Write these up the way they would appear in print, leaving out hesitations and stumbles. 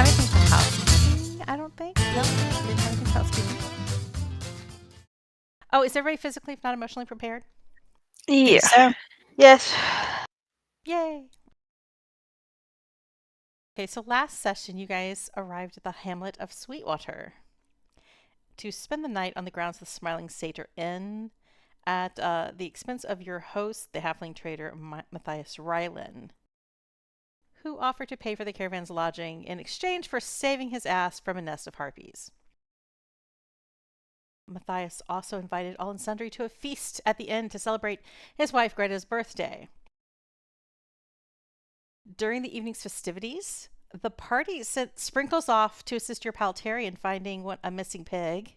have anything from housekeeping, I don't think. No, didn't have anything from housekeeping. Oh, is everybody physically, if not emotionally, prepared? Yeah. So, Yes. Yay! Okay, so last session you guys arrived at the hamlet of Sweetwater to spend the night on the grounds of the Smiling Satyr Inn at the expense of your host, the halfling trader Matthias Rylan, who offered to pay for the caravan's lodging in exchange for saving his ass from a nest of harpies. Matthias also invited all and sundry to a feast at the inn to celebrate his wife Greta's birthday. During the evening's festivities, the party sent sprinkles off to assist your pal Terry in finding a missing pig.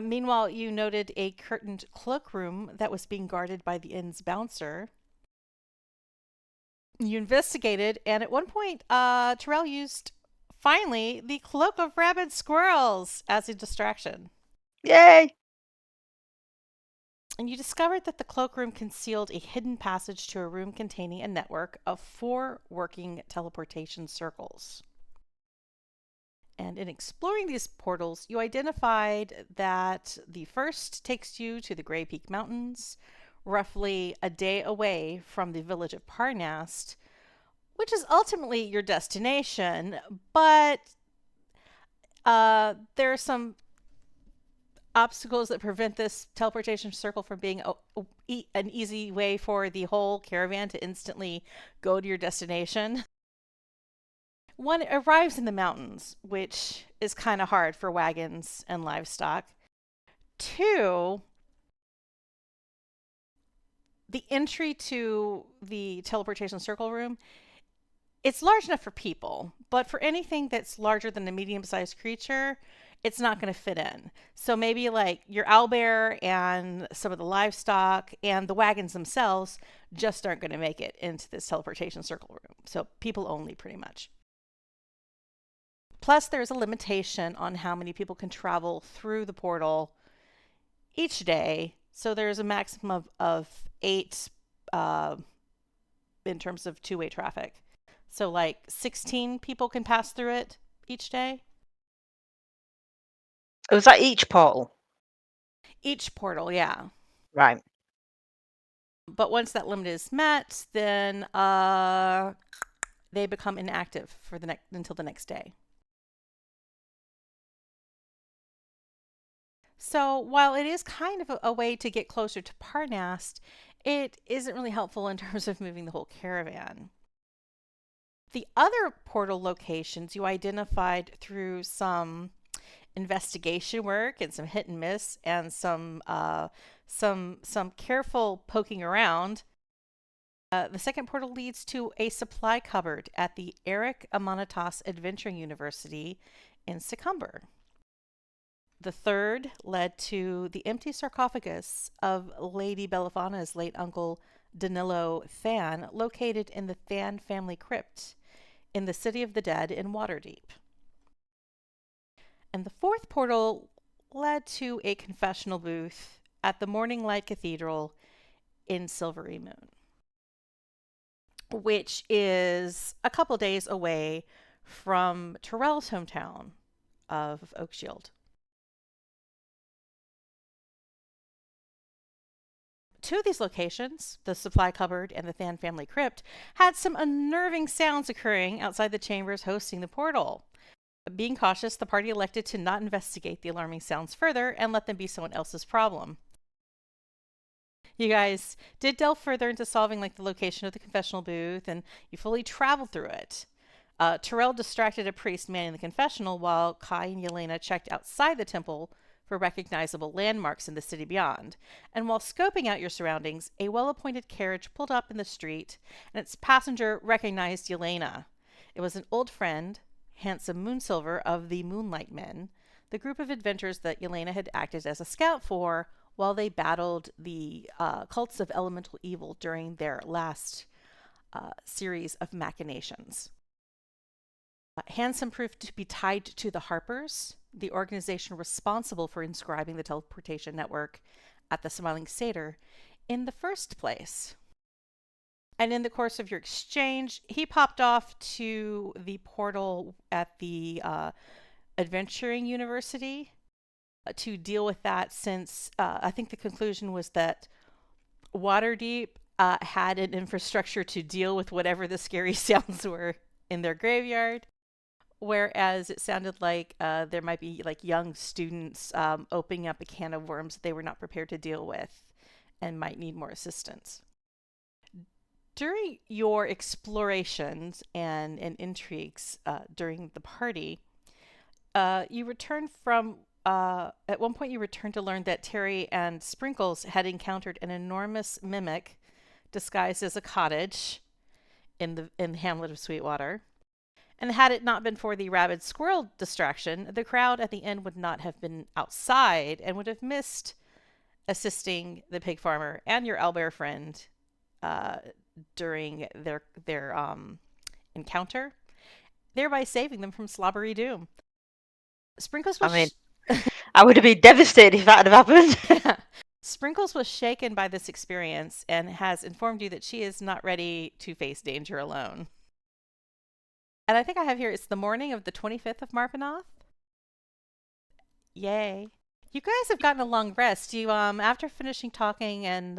Meanwhile, you noted a curtained cloakroom that was being guarded by the inn's bouncer. You investigated, and at one point, Terel used, finally, the cloak of rabid squirrels as a distraction. Yay! And you discovered that the cloakroom concealed a hidden passage to a room containing a network of 4 working teleportation circles. And in exploring these portals, you identified that the first takes you to the Grey Peak Mountains, roughly a day away from the village of Parnast, which is ultimately your destination, but there are some obstacles that prevent this teleportation circle from being an easy way for the whole caravan to instantly go to your destination. One arrives in the mountains, which is kind of hard for wagons and livestock. 2, the entry to the teleportation circle room, it's large enough for people, but for anything that's larger than a medium-sized creature, it's not going to fit in. So maybe like your owlbear and some of the livestock and the wagons themselves just aren't going to make it into this teleportation circle room. So people only, pretty much. Plus, there's a limitation on how many people can travel through the portal each day. So there's a maximum of 8 in terms of two-way traffic. So like 16 people can pass through it each day. Was that each portal? Each portal, yeah. Right. But once that limit is met, then they become inactive for until the next day. So while it is kind of a way to get closer to Parnast, it isn't really helpful in terms of moving the whole caravan. The other portal locations you identified through some investigation work and some hit and miss and some careful poking around. The second portal leads to a supply cupboard at the Eric Amanitas Adventuring University in Sycumber. The third led to the empty sarcophagus of Lady Belafana's late uncle Danilo Than, located in the Than family crypt in the City of the Dead in Waterdeep. And the fourth portal led to a confessional booth at the Morning Light Cathedral in Silvery Moon, which is a couple days away from Terel's hometown of Oakshield. 2 of these locations, the supply cupboard and the Than family crypt, had some unnerving sounds occurring outside the chambers hosting the portal. Being cautious, the party elected to not investigate the alarming sounds further and let them be someone else's problem. You guys did delve further into solving like the location of the confessional booth, and you fully traveled through it. Terel distracted a priest manning the confessional while Kai and Yelena checked outside the temple for recognizable landmarks in the city beyond. And while scoping out your surroundings, a well-appointed carriage pulled up in the street, and its passenger recognized Yelena. It was an old friend, handsome Moonsilver of the Moonlight Men, the group of adventurers that Yelena had acted as a scout for while they battled the cults of elemental evil during their last series of machinations. Handsome proved to be tied to the Harpers, the organization responsible for inscribing the teleportation network at the Smiling Satyr in the first place. And in the course of your exchange, he popped off to the portal at the Adventuring University to deal with that, since I think the conclusion was that Waterdeep had an infrastructure to deal with whatever the scary sounds were in their graveyard. Whereas it sounded like there might be like young students opening up a can of worms that they were not prepared to deal with and might need more assistance. During your explorations and intrigues during the party, you returned from. At one point, you returned to learn that Terry and Sprinkles had encountered an enormous mimic disguised as a cottage in the hamlet of Sweetwater. And had it not been for the rabid squirrel distraction, the crowd at the end would not have been outside and would have missed assisting the pig farmer and your owlbear friend during their encounter, thereby saving them from slobbery doom. Sprinkles was I would have been devastated if that had happened. yeah. Sprinkles was shaken by this experience and has informed you that she is not ready to face danger alone. And I think I have here, it's the morning of the 25th of Marpanoth. Yay. You guys have gotten a long rest. You after finishing talking and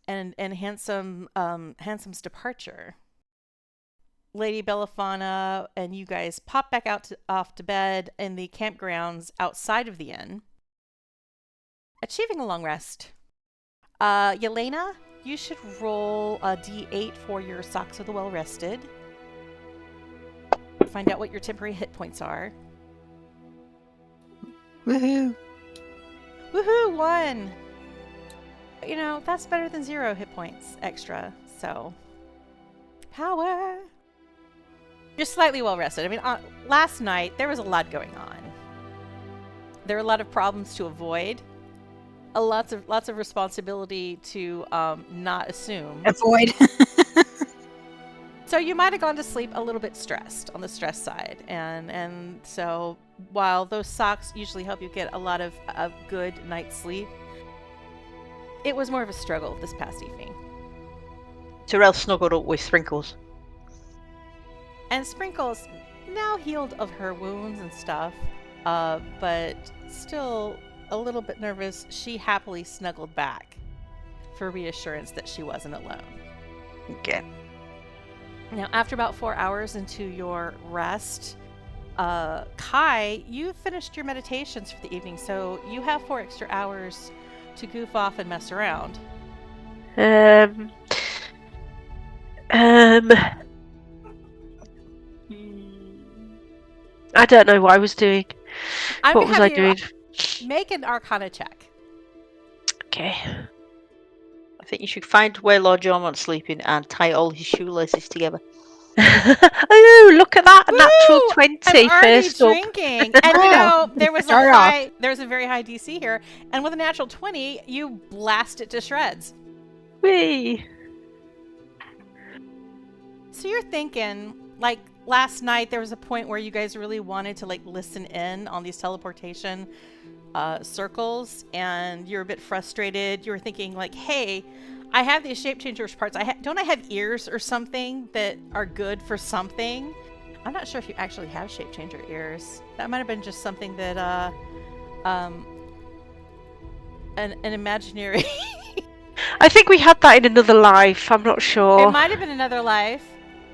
Handsome's departure, Lady Bellafana and you guys pop back off to bed in the campgrounds outside of the inn, achieving a long rest. Yelena, you should roll a d8 for your Socks of the Well-Rested. Find out what your temporary hit points are. Woohoo! Woohoo! 1! You know, that's better than 0 hit points extra, so... Power! You're slightly well rested. I mean, last night, there was a lot going on. There were a lot of problems to avoid. Lots of responsibility to not assume. Avoid. So you might have gone to sleep a little bit stressed, on the stress side. And so while those socks usually help you get a lot of good night's sleep, it was more of a struggle this past evening. Terel snuggled up with Sprinkles. And Sprinkles, now healed of her wounds and stuff, but still a little bit nervous, she happily snuggled back for reassurance that she wasn't alone. Okay. Now, after about 4 hours into your rest, Kai, you finished your meditations for the evening, so you have 4 extra hours to goof off and mess around. I don't know what I was doing. What was I doing? Make an Arcana check. Okay. I think you should find where Lord Jormont's sleeping and tie all his shoelaces together. Oh, look at that! A natural 20 I'm already first up. drinking. And you know, there was a very high DC here, and with a natural 20, you blast it to shreds. Whee! So you're thinking, like, last night there was a point where you guys really wanted to like listen in on these teleportation circles, and you're a bit frustrated. You were thinking like, hey, I have these shape changers parts. Don't I have ears or something that are good for something? I'm not sure if you actually have shape changer ears. That might have been just something that an imaginary I think we had that in another life. I'm not sure. It might have been another life.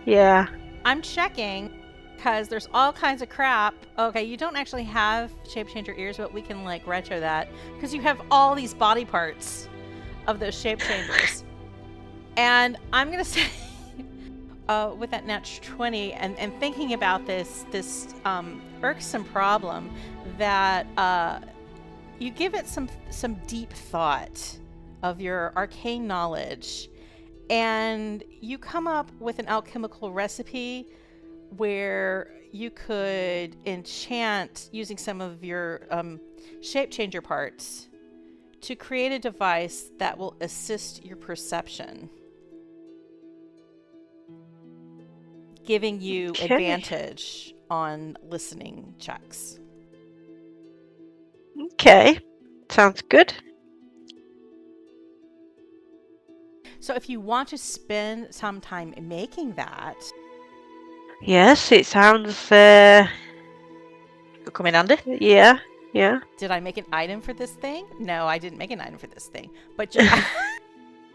Yeah. I'm checking because there's all kinds of crap. Okay, you don't actually have shape changer ears, but we can like retro that because you have all these body parts of those shape changers. And I'm gonna say with that natural 20 and thinking about this irksome problem that you give it some deep thought of your arcane knowledge, and you come up with an alchemical recipe where you could enchant using some of your shape changer parts to create a device that will assist your perception, giving you advantage on listening checks. Okay, sounds good. So if you want to spend some time making that... Yes, it sounds... Could come in handy. Yeah. Did I make an item for this thing? No, I didn't make an item for this thing. But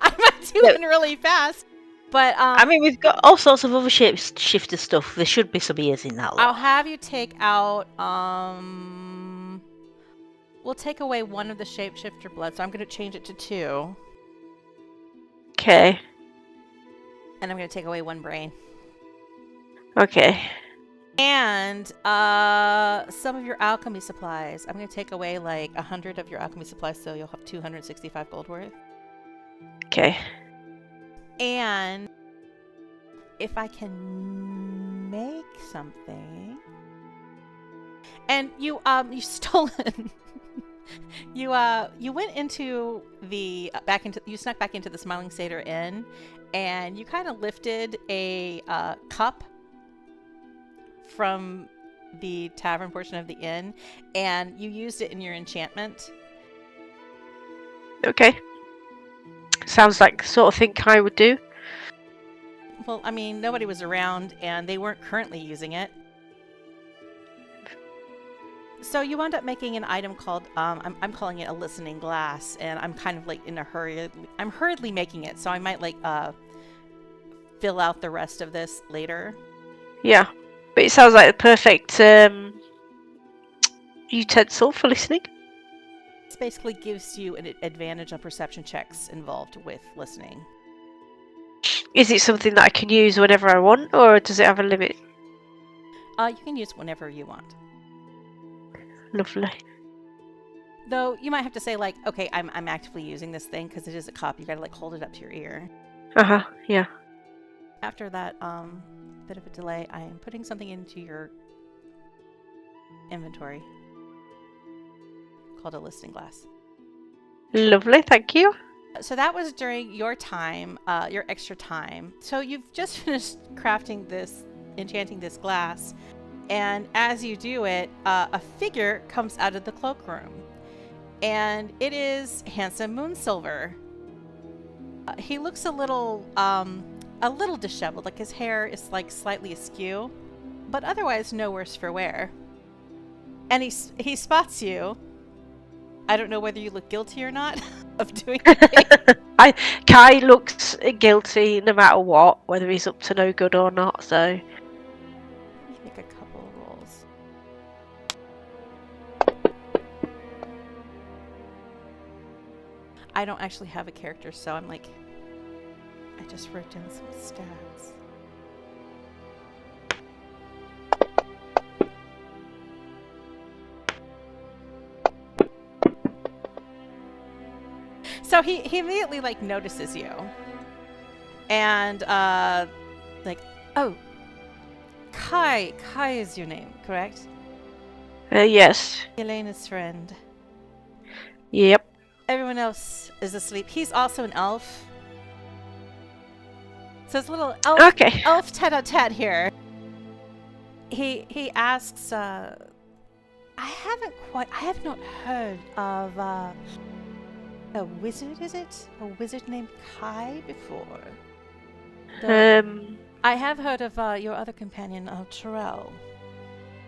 I'm doing really fast. But I mean, we've got all sorts of other shifter stuff. There should be some ears in that lot. I'll have you take out... We'll take away one of the shapeshifter blood, so I'm going to change it to 2. Okay. And I'm going to take away 1 brain. Okay. And some of your alchemy supplies. I'm going to take away like 100 of your alchemy supplies, so you'll have 265 gold worth. Okay. And if I can make something, and you stolen, you went into the you snuck back into the Smiling Satyr Inn, and you kind of lifted a cup from the tavern portion of the inn, and you used it in your enchantment. Okay. Sounds like the sort of thing I would do. Well, I mean, nobody was around, and they weren't currently using it. So you wound up making an item called, I'm calling it a listening glass, and I'm kind of like in a hurry. I'm hurriedly making it, so I might like fill out the rest of this later. Yeah. But it sounds like the perfect utensil for listening. This basically gives you an advantage on perception checks involved with listening. Is it something that I can use whenever I want, or does it have a limit? You can use it whenever you want. Lovely. Though you might have to say like, okay, I'm actively using this thing because it is a cup. You gotta like hold it up to your ear. Yeah. After that bit of a delay, I am putting something into your inventory called a listening glass. Lovely, thank you. So that was during your time, your extra time. So you've just finished enchanting this glass, and as you do it, a figure comes out of the cloakroom, and it is handsome Moonsilver. He looks a little disheveled, like his hair is like slightly askew, but otherwise no worse for wear. And he spots you. I don't know whether you look guilty or not of doing it. Kai looks guilty no matter what, whether he's up to no good or not, so... Let me make a couple of rolls. I don't actually have a character, so I'm like... I just wrote down some stats. So he immediately like notices you, and like, oh, Kai is your name, correct? Yes. Yelena's friend. Yep. Everyone else is asleep. He's also an elf. So it's a little elf tete-a-tete here. He asks, I have not heard of a wizard, is it? A wizard named Kai before? I have heard of your other companion, Terel.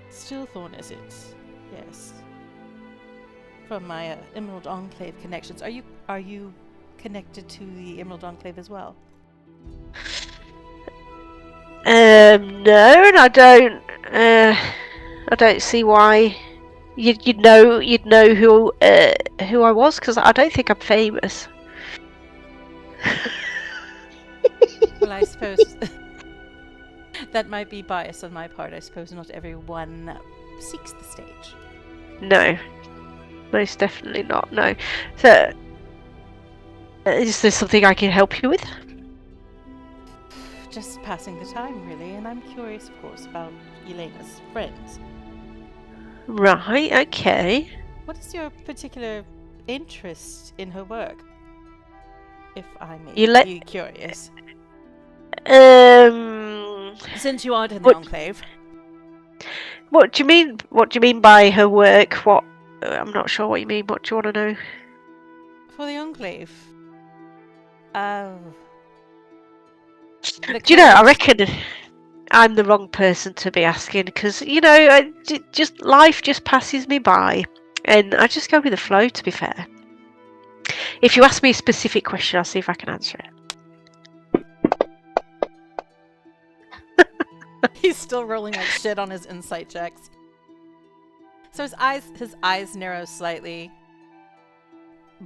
Stillthorn, is it? Yes. From my Emerald Enclave connections. Are you connected to the Emerald Enclave as well? No, and I don't see why you'd know who I was, because I don't think I'm famous. Well, I suppose that might be bias on my part. I suppose not everyone seeks the stage. No, most definitely not. No. So, is there something I can help you with? Just passing the time, really, and I'm curious, of course, about Yelena's friends. Right, okay. What is your particular interest in her work? If I may be curious. Since you aren't in the Enclave. What do you mean? What do you mean by her work? What? I'm not sure what you mean. What do you want to know? For the Enclave. Do you know, I reckon I'm the wrong person to be asking because, life just passes me by and I just go with the flow, to be fair. If you ask me a specific question, I'll see if I can answer it. He's still rolling like shit on his insight checks. So his eyes narrow slightly,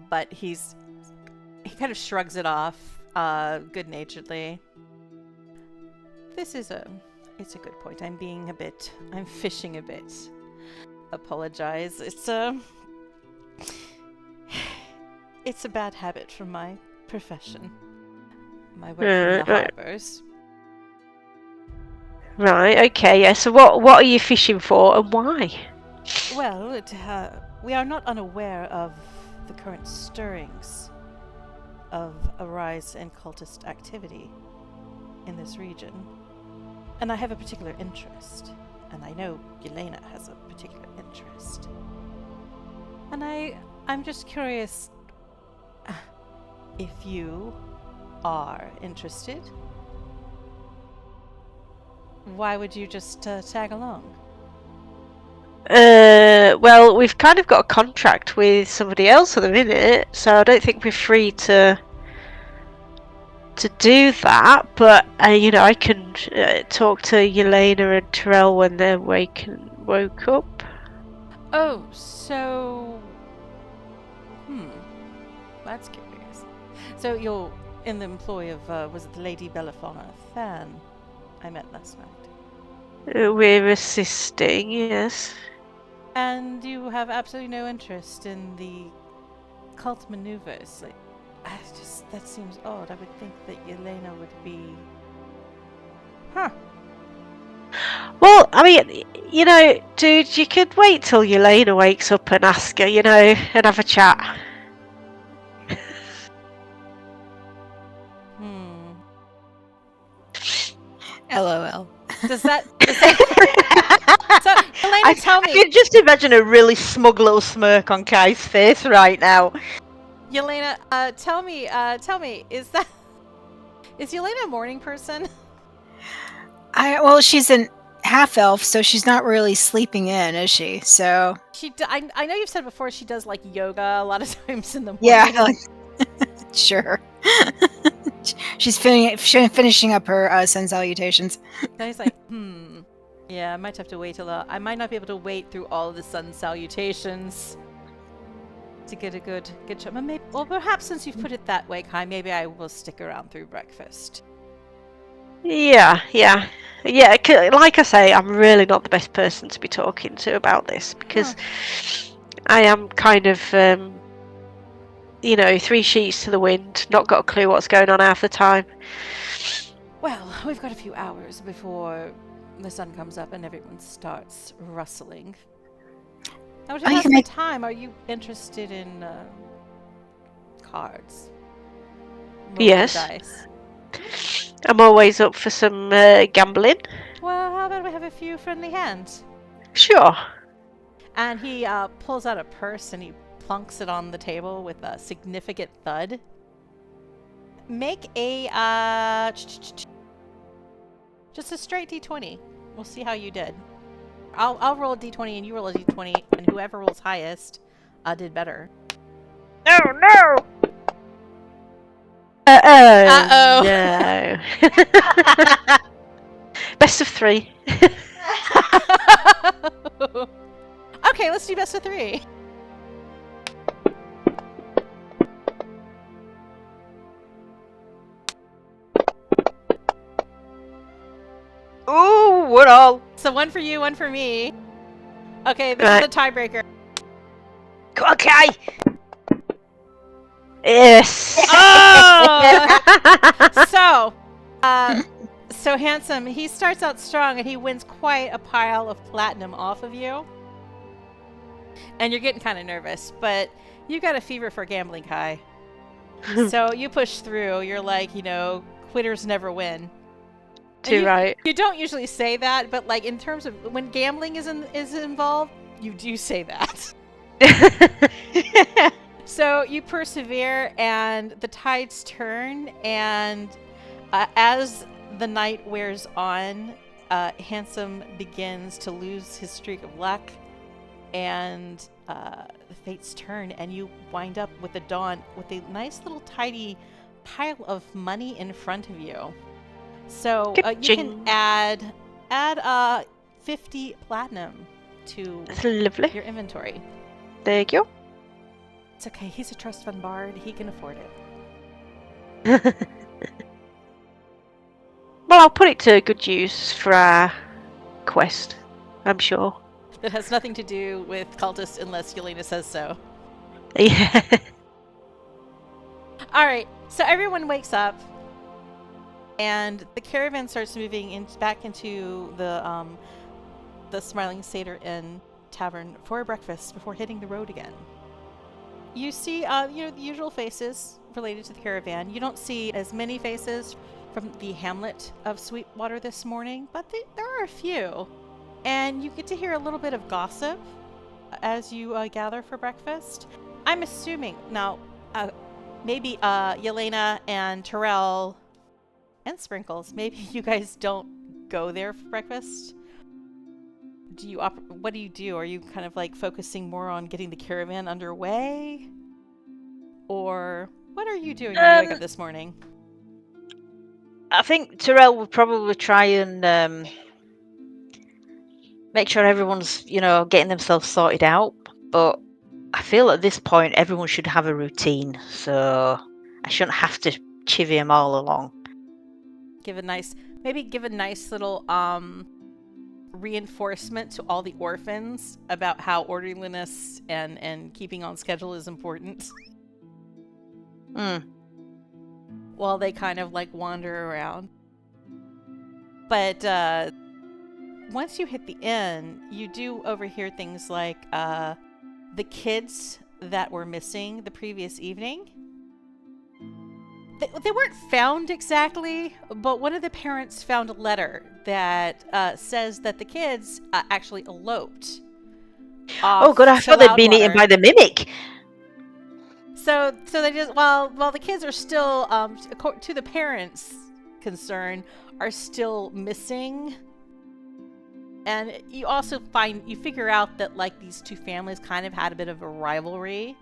but he kind of shrugs it off, good-naturedly. It's a good point. I'm fishing a bit. Apologize. It's a bad habit from my profession. My work in the harbors. Right, okay, yeah. So what are you fishing for and why? Well, we are not unaware of the current stirrings of a rise in cultist activity in this region. And I have a particular interest. And I know Yelena has a particular interest. And I'm just curious if you are interested. Why would you just tag along? Well, we've kind of got a contract with somebody else at the minute, so I don't think we're free to do that. But I can talk to Yelena and Terel when they're woke up. Oh, so that's curious. So you're in the employ of was it the Lady Belafona Fan I met last night? We're assisting, yes. And you have absolutely no interest in the cult maneuvers. Like, that seems odd. I would think that Yelena would be. Huh. Well, I mean, dude, you could wait till Yelena wakes up and ask her, and have a chat. LOL. Does that So, Yelena, tell me. I can just imagine a really smug little smirk on Kai's face right now. Yelena, tell me, is Yelena a morning person? Well, she's an half elf, so she's not really sleeping in, is she? So I know you've said before she does like yoga a lot of times in the morning. Yeah, sure. She's finishing up her sun salutations. Now he's like, yeah, I might have to wait I might not be able to wait through all of the sun salutations to get a good shot. Well, perhaps since you've put it that way, Kai, maybe I will stick around through breakfast. Yeah. Like I say, I'm really not the best person to be talking to about this because I am kind of, 3 sheets to the wind, not got a clue what's going on half the time. Well, we've got a few hours before the sun comes up and everyone starts rustling. Now, to pass the time, are you interested in cards? Yes. Dice? I'm always up for some gambling. Well, how about we have a few friendly hands? Sure. And he pulls out a purse and he plunks it on the table with a significant thud. Make a just a straight d20. We'll see how you did. I'll roll a d20 and you roll a d20, and whoever rolls highest did better. Oh no! Uh-oh. No. Best of 3. Okay, let's do best of 3. Ooh, what all? So 1 for you, 1 for me. Okay, this is the tiebreaker. Okay. Yes. Oh! So Handsome, he starts out strong and he wins quite a pile of platinum off of you. And you're getting kind of nervous, but you got a fever for gambling, Kai. So you push through. You're like, quitters never win. Right. You don't usually say that, but like in terms of when gambling is involved, you do say that. So you persevere, and the tides turn, and as the night wears on, Handsome begins to lose his streak of luck, and the fates turn, and you wind up with the dawn with a nice little tidy pile of money in front of you. So you can add 50 platinum to That's lovely. your inventory. There you go. It's okay. He's a trust fund bard. He can afford it. Well, I'll put it to good use for our quest, I'm sure. It has nothing to do with cultists unless Yelena says so. Yeah. All right. So everyone wakes up, and the caravan starts moving back into the Smiling Satyr Inn tavern for a breakfast before hitting the road again. You see, the usual faces related to the caravan. You don't see as many faces from the hamlet of Sweetwater this morning, but there are a few. And you get to hear a little bit of gossip as you gather for breakfast. I'm assuming, now, maybe Yelena and Terel and Sprinkles, maybe you guys don't go there for breakfast. What do you do? Are you kind of like focusing more on getting the caravan underway? Or what are you doing when you wake up this morning? I think Terel would probably try and make sure everyone's, getting themselves sorted out. But I feel at this point everyone should have a routine, so I shouldn't have to chivvy them all along. Give a nice little reinforcement to all the orphans about how orderliness and keeping on schedule is important. While they kind of like wander around. But once you hit the inn, you do overhear things like the kids that were missing the previous evening. They weren't found exactly, but one of the parents found a letter that says that the kids actually eloped. Oh god, I thought they'd been eaten by the mimic. So they just while the kids are still, to the parents' concern, are still missing. And you also figure out that like these two families kind of had a bit of a rivalry.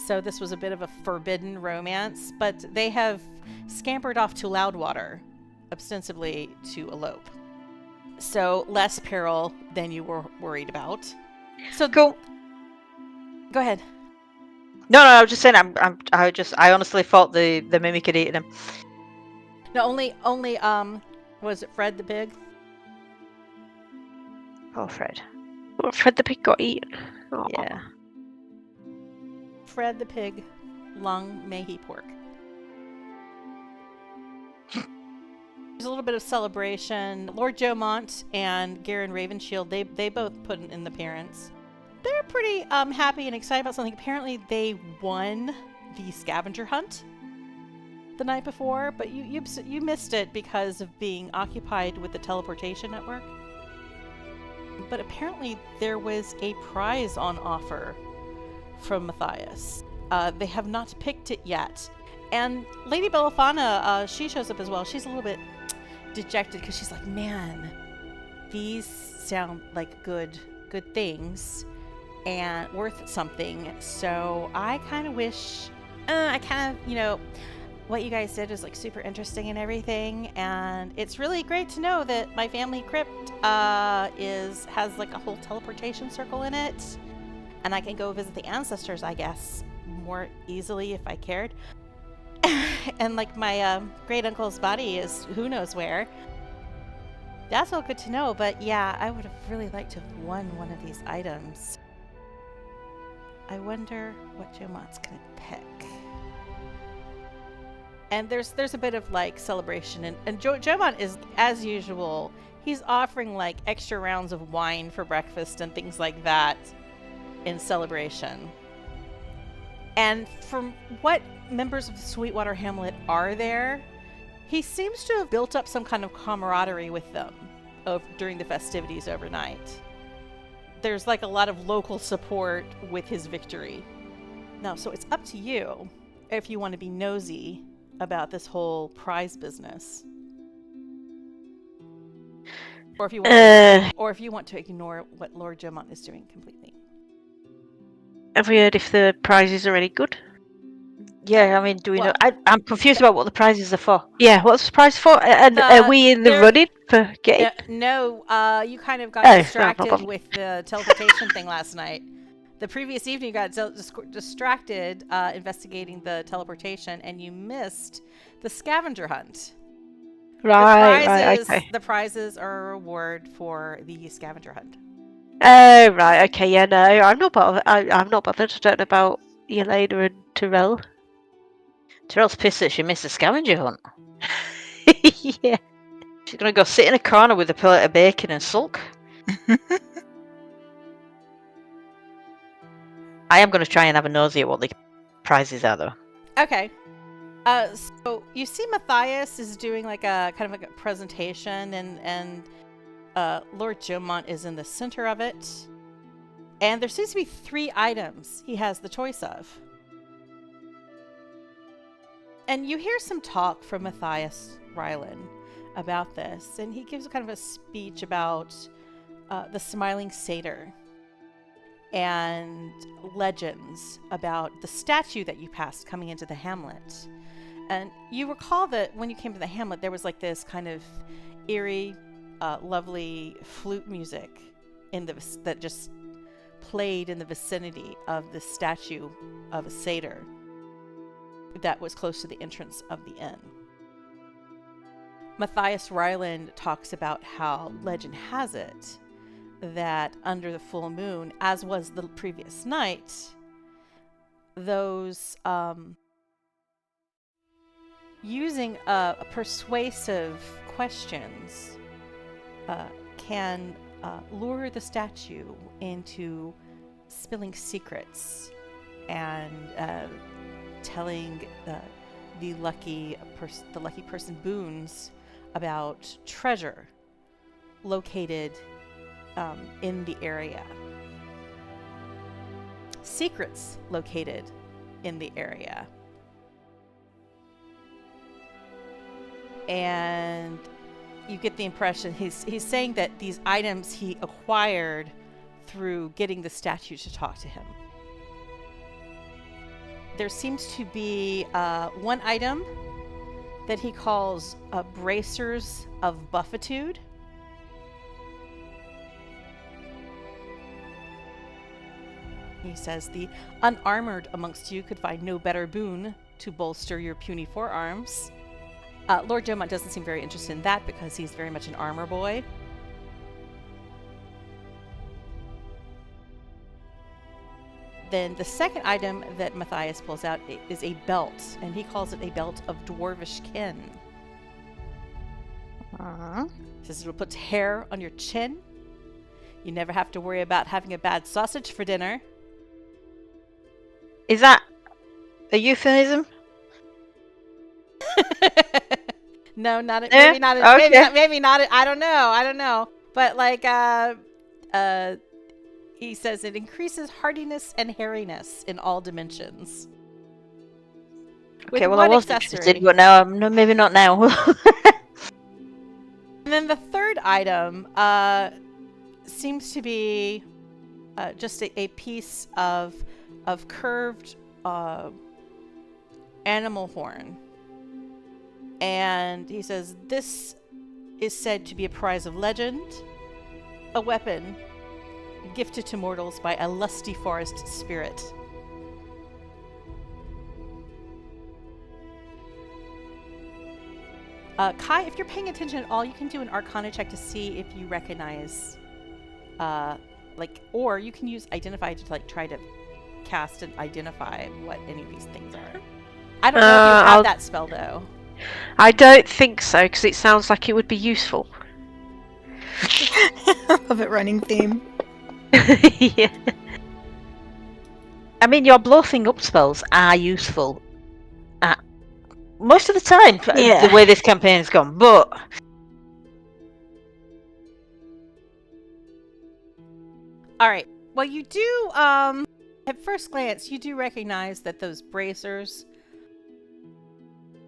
So this was a bit of a forbidden romance, but they have scampered off to Loudwater, ostensibly to elope. So less peril than you were worried about. So Cool. Go ahead. No, I was just saying. I honestly thought the mimic had eaten him. No, only was it Fred the pig? Oh, Fred. Oh, Fred the pig got eaten. Oh. Yeah. Fred the pig, lung Mayhe pork. There's a little bit of celebration. Lord Jomont and Garen Ravenshield, they both put in an appearance. They're pretty happy and excited about something. Apparently they won the scavenger hunt the night before, but you missed it because of being occupied with the teleportation network. But apparently there was a prize on offer from Matthias. They have not picked it yet. And Lady Belafana, she shows up as well. She's a little bit dejected because she's like, man, these sound like good things and worth something. So I kind of wish, what you guys did is like super interesting and everything. And it's really great to know that my family crypt has like a whole teleportation circle in it. And I can go visit the ancestors, I guess, more easily if I cared. And like my great uncle's body is who knows where. That's all good to know, but yeah, I would have really liked to have won one of these items. I wonder what Jomont's gonna pick. And there's a bit of like celebration, and Jomont is, as usual, he's offering like extra rounds of wine for breakfast and things like that in celebration. And from what members of the Sweetwater Hamlet are there, he seems to have built up some kind of camaraderie with them during the festivities overnight. There's like a lot of local support with his victory. Now, so it's up to you if you want to be nosy about this whole prize business. Or if you want to ignore what Lord Jomont is doing completely. Have we heard if the prizes are any good? Yeah, I mean, do we know? I'm confused about what the prizes are for. Yeah, what's the prize for? And are we in the running for getting? No, you kind of got Oh, distracted no, with the teleportation thing last night. The previous evening, you got distracted investigating the teleportation, and you missed the scavenger hunt. Right, okay. The prizes are a reward for the scavenger hunt. Oh, right, okay, yeah, no, I'm not bothered. I'm not bothered. I don't know about Yelena and Terel. Terel's pissed that she missed the scavenger hunt. Yeah. She's gonna go sit in a corner with a plate of bacon and sulk. I am gonna try and have a nosy at what the prizes are, though. Okay. So you see Matthias is doing like a kind of like a presentation, and Lord Jomont is in the center of it. And there seems to be 3 items he has the choice of. And you hear some talk from Matthias Ryland about this, and he gives kind of a speech about the Smiling Satyr and legends about the statue that you passed coming into the hamlet. And you recall that when you came to the hamlet, there was like this kind of eerie, lovely flute music that just played in the vicinity of the statue of a satyr that was close to the entrance of the inn. Matthias Ryland talks about how legend has it that under the full moon, as was the previous night, those using persuasive questions can lure the statue into spilling secrets and telling the lucky person boons about treasure located in the area. Secrets located in the area. And you get the impression he's saying that these items he acquired through getting the statue to talk to him. There seems to be one item that he calls bracers of buffitude. He says the unarmored amongst you could find no better boon to bolster your puny forearms. Lord Jomont doesn't seem very interested in that because he's very much an armor boy. Then the second item that Matthias pulls out is a belt, and he calls it a belt of dwarvish kin. He says it'll put hair on your chin. You never have to worry about having a bad sausage for dinner. Is that a euphemism? No, not Yeah? maybe not. Okay. Maybe not. I don't know. But like, he says it increases hardiness and hairiness in all dimensions. Okay, well, I was interested, but now maybe not now. And then the third item seems to be just a piece of curved animal horn. And he says, this is said to be a prize of legend, a weapon gifted to mortals by a lusty forest spirit. Kai, if you're paying attention at all, you can do an Arcana check to see if you recognize, or you can use Identify to try to cast and identify what any of these things are. I don't know if you have that spell though. I don't think so, because it sounds like it would be useful. Love it, running theme. Yeah. I mean, your blowing up spells are useful most of the time, the way this campaign has gone, but... Alright, well you do, at first glance, you do recognize that those bracers,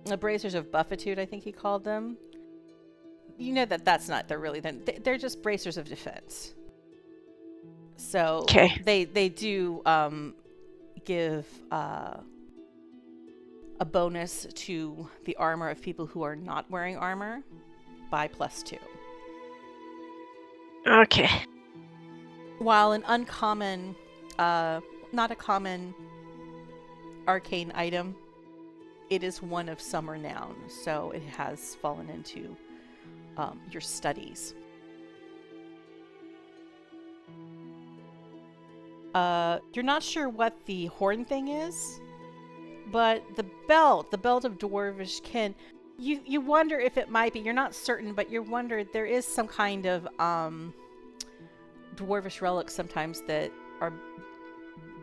the bracers of buffitude, I think he called them, you know that's not they're really they're just bracers of defense. So Okay. they do give a bonus to the armor of people who are not wearing armor by +2. Okay. While an uncommon, not a common arcane item, it is one of some renown, so it has fallen into your studies. You're not sure what the horn thing is, but the belt of dwarvish kin, you wonder if it might be. You're not certain, but you wonder there is some kind of dwarvish relics sometimes that are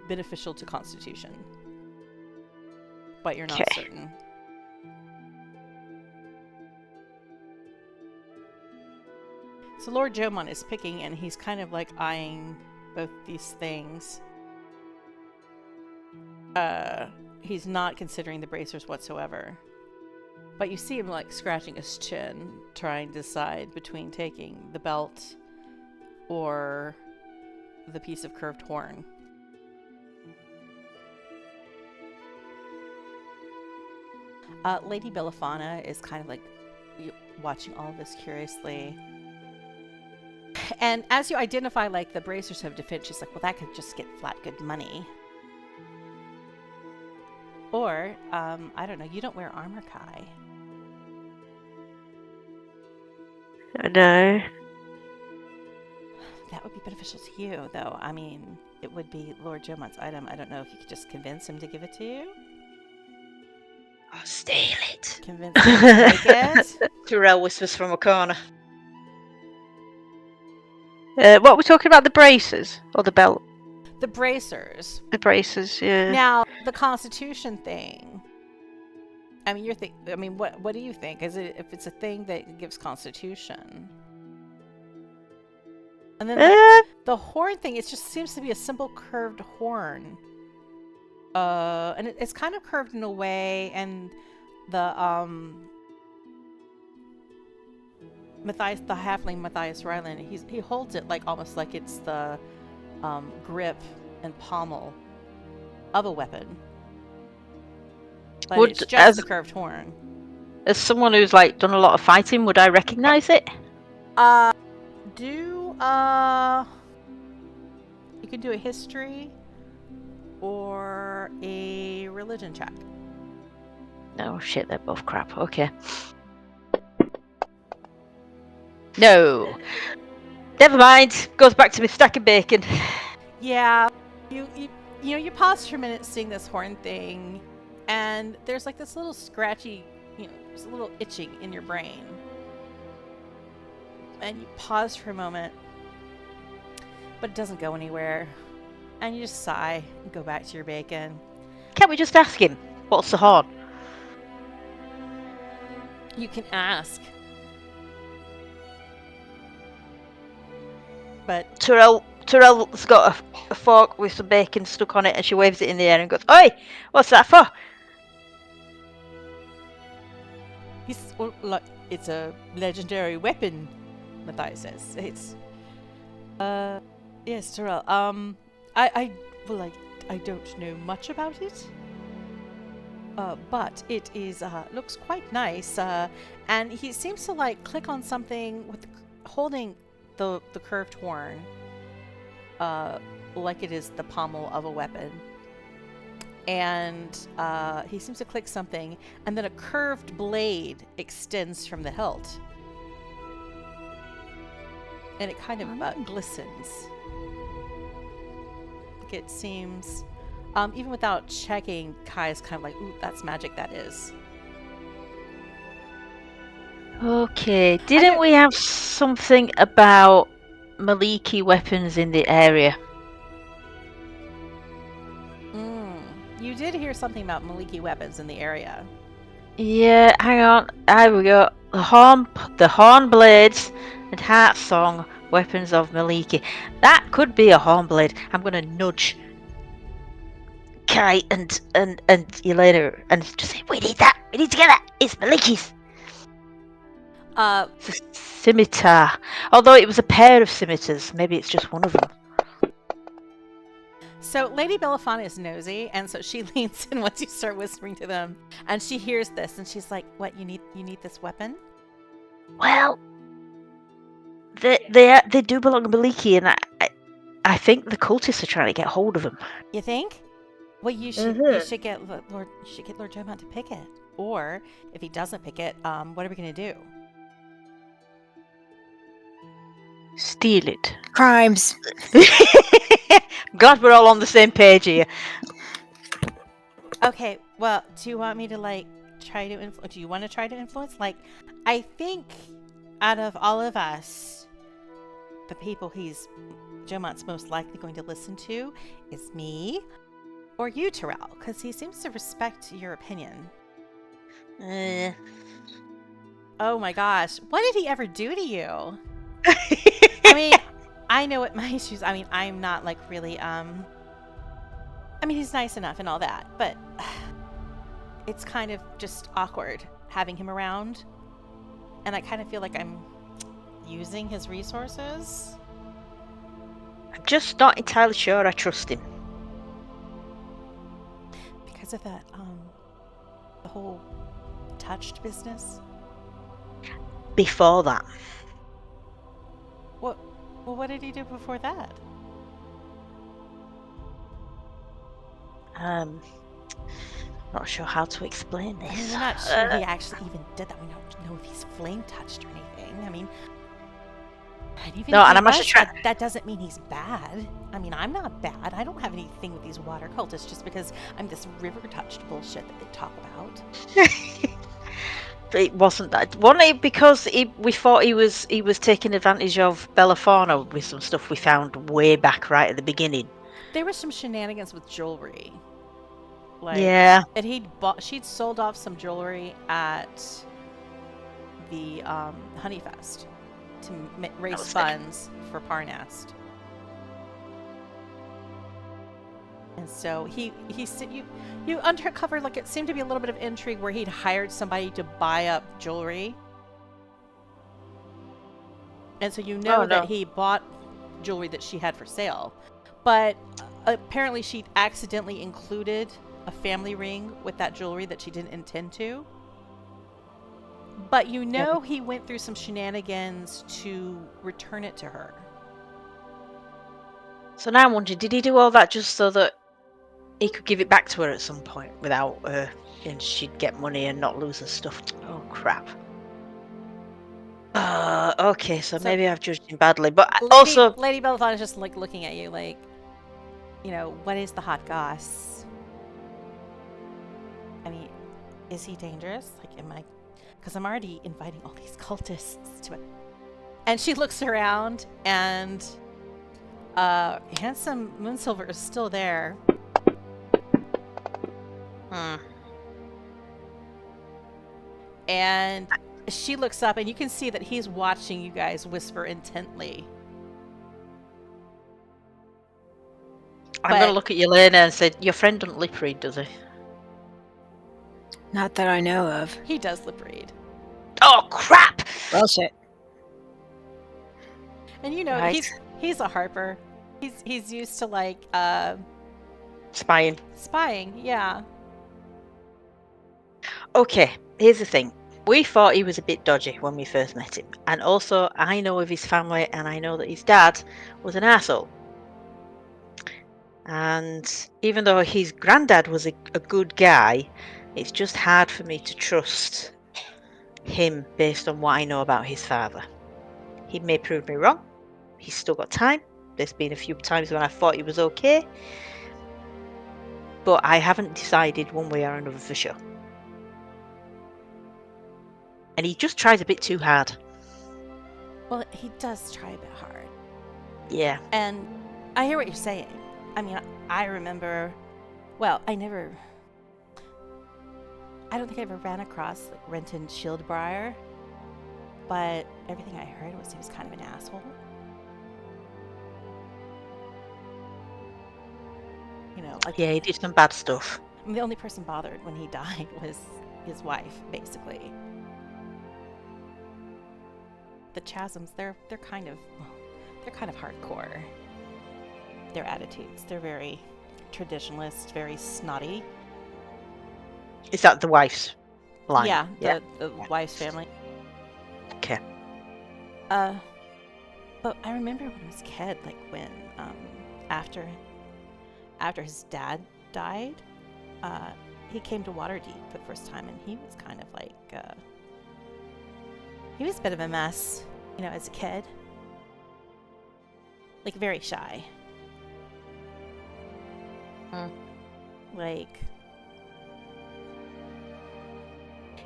beneficial to constitution, but you're not certain. So Lord Jomon is picking, and he's kind of like eyeing both these things. He's not considering the bracers whatsoever. But you see him like scratching his chin, trying to decide between taking the belt or the piece of curved horn. Lady Bellafana is kind of like watching all of this curiously. And as you identify like the bracers of defense, she's like, well, that could just get flat good money. Or, I don't know, you don't wear armor, Kai. No. That would be beneficial to you, though. I mean, it would be Lord Jomon's item. I don't know if you could just convince him to give it to you. I'll steal it. Convince him to take it. Terel whispers from a corner. What are we talking about? The bracers or the belt? The bracers. The bracers, yeah. Now, the Constitution thing. I mean, what do you think? Is it if it's a thing that gives Constitution? And then the horn thing, it just seems to be a simple curved horn. And it's kind of curved in a way, and the Matthias, the halfling Matthias Ryland, he holds it like almost like it's the grip and pommel of a weapon. But it's just the curved horn. As someone who's like done a lot of fighting, would I recognize it? You can do a history or a religion check. No, shit, they're both crap. Okay. No. Never mind. Goes back to my stack of bacon. Yeah. You pause for a minute seeing this horn thing, and there's like this little scratchy, there's a little itching in your brain. And you pause for a moment, but it doesn't go anywhere. And you just sigh and go back to your bacon. Can't we just ask him? What's the horn? You can ask. But Terel's got a fork with some bacon stuck on it, and she waves it in the air and goes, "Oi, what's that for?" It's a legendary weapon, Matthias says. It's yes, Terel. I don't know much about it. But it is looks quite nice. And he seems to like click on something with holding the curved horn, like it is the pommel of a weapon. And he seems to click something, and then a curved blade extends from the hilt, and it kind of glistens. Like it seems, even without checking, Kai is kind of like, "Ooh, that's magic. That is." Okay, didn't we have something about Maliki weapons in the area? You did hear something about Maliki weapons in the area. Yeah, hang on. Here we go. The horn blades and heart song weapons of Maliki. That could be a horn blade. I'm gonna nudge Kai and Yelena and just say, "We need that. We need to get that. It's Maliki's." It's a scimitar. Although it was a pair of scimitars, maybe it's just one of them. So Lady Belafana is nosy, and so she leans in once you start whispering to them, and she hears this, and she's like, "What, you need this weapon?" Well, they do belong to Maliki, and I think the cultists are trying to get hold of them. You think? Well, you should get Lord Jomont to pick it, or if he doesn't pick it, what are we gonna do? Steal it. Crimes. Glad we're all on the same page here. Okay, well, do you want me to try to influence? Do you want to try to influence? I think out of all of us, the people Jomont's most likely going to listen to is me or you, Terel, because he seems to respect your opinion. Oh my gosh, what did he ever do to you? I mean, I know what my issues. I mean, I'm not really. I mean, he's nice enough and all that, but it's kind of just awkward having him around, and I kind of feel like I'm using his resources. I'm just not entirely sure I trust him. Because of that, the whole touched business? Before that. What did he do before that? Not sure how to explain this. I mean, we're not sure he actually even did that. We don't know if he's flame touched or anything. I mean, and even No, if and he I'm actually was, trying. that doesn't mean he's bad. I mean, I'm not bad. I don't have anything with these water cultists just because I'm this river touched bullshit that they talk about. But it wasn't that. Wasn't it because we thought he was taking advantage of Belafana with some stuff we found way back right at the beginning? There was some shenanigans with jewelry. Yeah. And she'd sold off some jewelry at the Honeyfest to raise funds for Parnast. And so you uncovered it seemed to be a little bit of intrigue where he'd hired somebody to buy up jewelry. And so that he bought jewelry that she had for sale. But apparently she'd accidentally included a family ring with that jewelry that she didn't intend to. But he went through some shenanigans to return it to her. So now I'm wondering, did he do all that just so that he could give it back to her at some point without her, and she'd get money and not lose her stuff? Oh crap. Okay, so maybe I've judged him badly, but Lady Belafana is just looking at you what is the hot goss? I mean, is he dangerous? Because I'm already inviting all these cultists to it. And she looks around, and handsome Moonsilver is still there. And she looks up, and you can see that he's watching you guys whisper intently. I'm going to look at Yelena and say, your friend doesn't lip read, does he? Not that I know of. He does lip read. Oh, crap! Bullshit. And he's a harper. He's used to spying. Spying, yeah. Okay, here's the thing. We thought he was a bit dodgy when we first met him. And also, I know of his family, and I know that his dad was an arsehole. And even though his granddad was a good guy, it's just hard for me to trust him based on what I know about his father. He may prove me wrong. He's still got time. There's been a few times when I thought he was okay. But I haven't decided one way or another for sure. And he just tries a bit too hard. Well, he does try a bit hard. Yeah. And I hear what you're saying. I mean, I remember... Well, I don't think I ever ran across Renton Shieldbriar. But everything I heard was he was kind of an asshole. Yeah, he did some bad stuff. I mean, the only person bothered when he died was his wife, basically. the chasms, they're kind of hardcore. Their attitudes, they're very traditionalist, very snotty. Is that the wife's line? Yeah, the wife's family. Okay. But I remember when I was a kid, like when after his dad died, he came to Waterdeep for the first time, and he was kind of like he was a bit of a mess, you know, as a kid. Like very shy. Like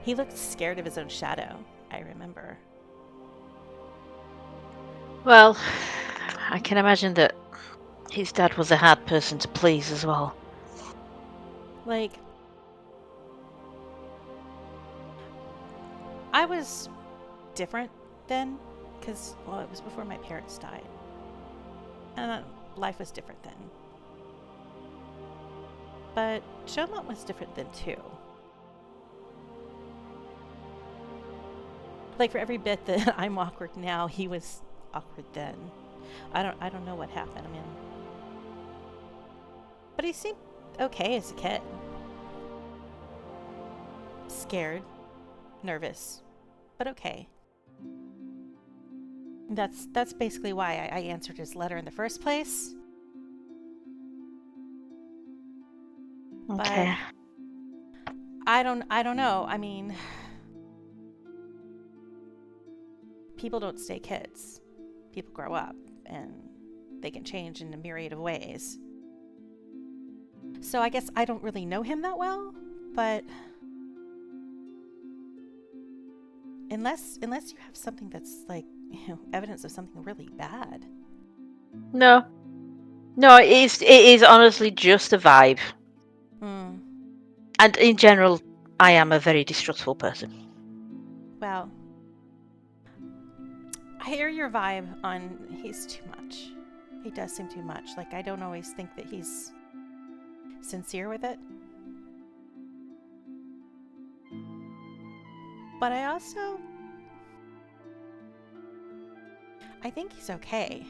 he looked scared of his own shadow, I remember. Well, I can imagine that his dad was a hard person to please as well. Like, I was different then, because, well, it was before my parents died. And life was different then. But Jomont was different then too. Like, for every bit that I'm awkward now, he was awkward then. I don't know what happened. I mean, but he seemed okay as a kid. Scared, nervous, but okay. That's basically why I answered his letter in the first place. Okay. But I don't know. I mean, people don't stay kids. People grow up, and they can change in a myriad of ways. So I guess I don't really know him that well, but unless you have something that's like, you know, evidence of something really bad. No, it is honestly just a vibe. And in general, I am a very distrustful person. Well, I hear your vibe on he's too much. He does seem too much. Like, I don't always think that he's sincere with it. But I think he's okay.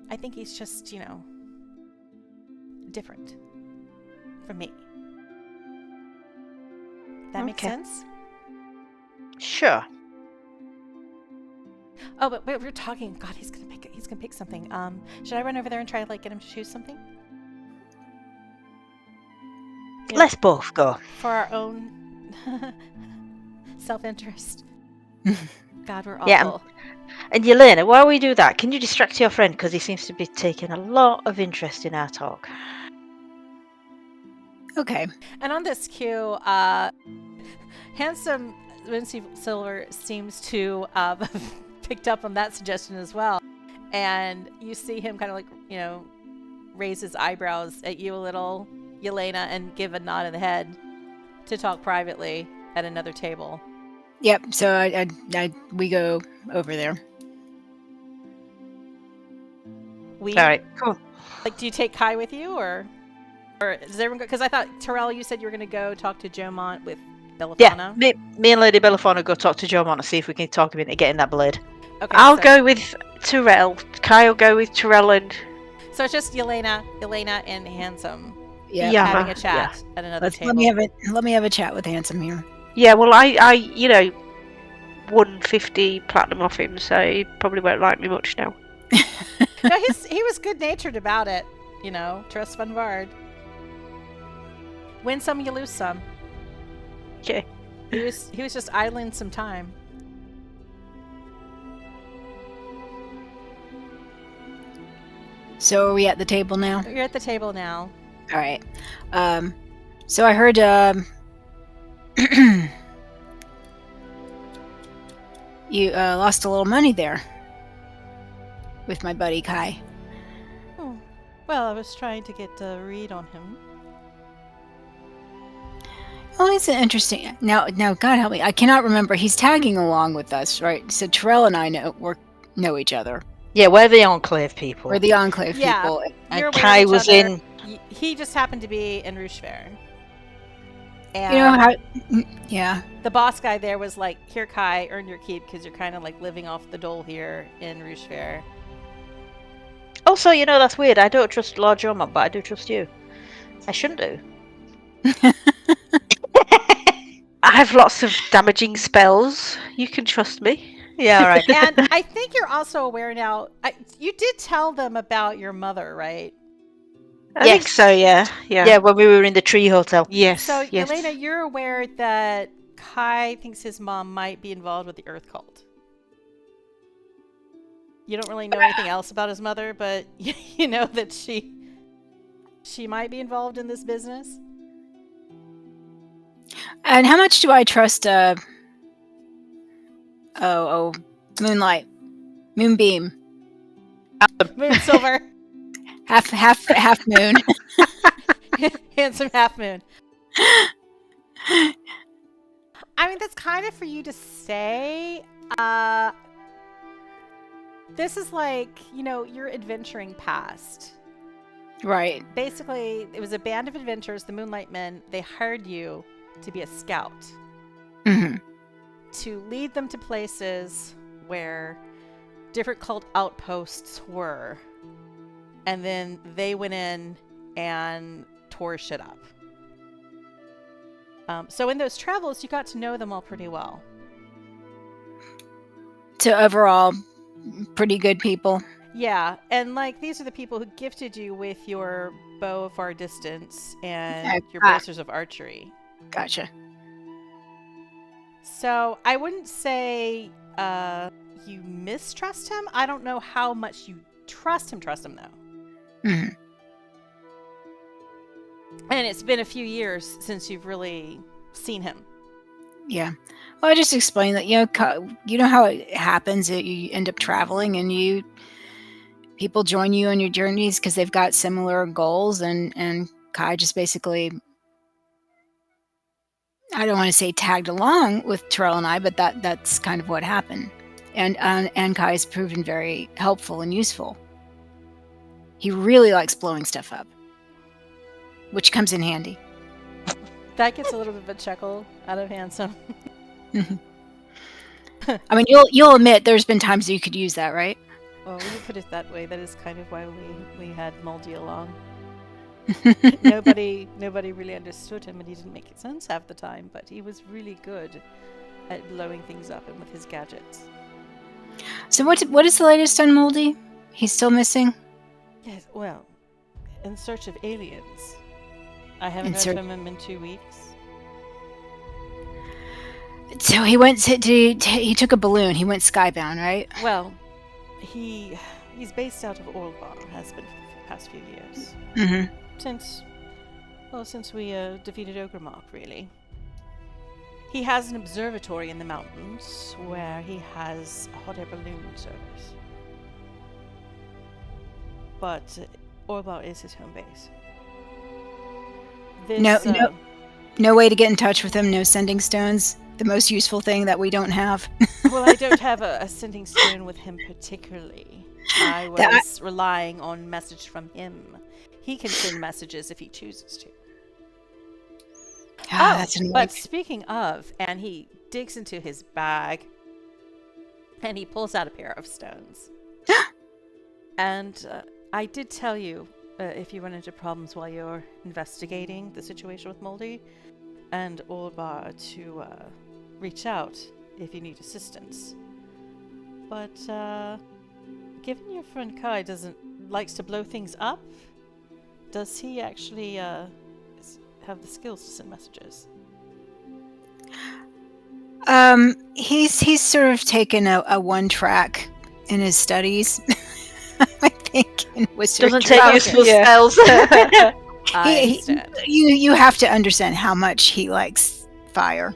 I think he's just, you know, different from me. That makes sense? Sure. Oh, but we're talking. God, he's gonna pick something. Should I run over there and try to like get him to choose something? You Let's both go. For our own self-interest. God, we're awful. Yeah, and Yelena, while we do that, can you distract your friend, because he seems to be taking a lot of interest in our talk. Okay. And on this cue, handsome Vinci Silver seems to have picked up on that suggestion as well. And you see him kind of like, you know, raise his eyebrows at you a little, Yelena, and give a nod in the head to talk privately at another table. Yep. So we go over there. All right, cool. Like, do you take Kai with you, or does everyone go? Because I thought, Terel, you said you were going to go talk to Jomont with Bellafana. Yeah, me and Lady Bellafana go talk to Jomont and see if we can talk him into getting that blade. Okay, I'll go with Terel. Kai will go with Terel, and so it's just Yelena, and Handsome. Yep. Yeah. Having a chat at another table. Let me have a chat with Handsome here. yeah. Well, I you know, won 50 platinum off him, so he probably won't like me much now. No, he was good-natured about it. You know, trust Fun Bard. Win some, you lose some. Okay. He was just idling some time. So are we at the table now? You're at the table now. All right. So I heard you lost a little money there with my buddy Kai. Oh, well, I was trying to get a read on him. Oh, it's interesting. Now, God help me. I cannot remember. He's tagging along with us, right? So Terel and I know each other. Yeah, we're the Enclave people. We're the Enclave Yeah. people. You're And aware Kai of each was other. in... He just happened to be in Rouge Fair. And You know how? Yeah. the boss guy there was like, "Here, Kai, earn your keep because you're kind of like living off the dole here in Rouge Fair." Also, that's weird. I don't trust Lord Jormont, but I do trust you. I shouldn't do. I have lots of damaging spells. You can trust me. Yeah, all right. And I think you're also aware now. You did tell them about your mother, right? I think so, yeah. Yeah, when we were in the tree hotel. Yes, So, yes. Yelena, you're aware that Kai thinks his mom might be involved with the Earth Cult. You don't really know anything else about his mother, but you know that she might be involved in this business. And how much do I trust? Moonlight, Moonbeam, Moon Silver. half moon. Handsome half moon. I mean, that's kind of for you to say. This is like, you're adventuring past. Right. Basically, it was a band of adventurers, the Moonlight Men. They hired you to be a scout. Mm-hmm. To lead them to places where different cult outposts were. And then they went in and tore shit up. So in those travels, you got to know them all pretty well. So overall, pretty good people. Yeah, and these are the people who gifted you with your bow of far distance and your bracers of archery. Gotcha. So I wouldn't say you mistrust him. I don't know how much you trust him though. Mm-hmm. And it's been a few years since you've really seen him. Yeah. Well, I just explained that, you know how it happens that you end up traveling and people join you on your journeys because they've got similar goals, and Kai just basically, I don't want to say tagged along with Terel and I, but that's kind of what happened. And Kai's proven very helpful and useful. He really likes blowing stuff up, which comes in handy. That gets a little bit of a chuckle out of Handsome. I mean, you'll admit there's been times that you could use that, right? Well, when you put it that way, that is kind of why we had Moldy along. Nobody really understood him, and he didn't make sense half the time, but he was really good at blowing things up and with his gadgets. So what is the latest on Moldy? He's still missing? Yes, well, in search of aliens. I haven't heard from him in 2 weeks. So he went he took a balloon. He went skybound, right? Well, he's based out of Orlbar, has been for the past few years. Mm-hmm. Since we defeated Ogremok, really. He has an observatory in the mountains where he has a hot air balloon service. But Orlbar is his home base. No way to get in touch with him. No sending stones. The most useful thing that we don't have. Well, I don't have a sending stone with him particularly. I was relying on message from him. He can send messages if he chooses to. That's annoying. But speaking of, and he digs into his bag and he pulls out a pair of stones. And I did tell you, if you run into problems while you're investigating the situation with Moldy and Orlbar, to reach out if you need assistance. But given your friend Kai likes to blow things up, does he actually have the skills to send messages? He's sort of taken a one track in his studies. I think in wizardry. Doesn't take useful spells. You have to understand how much he likes fire.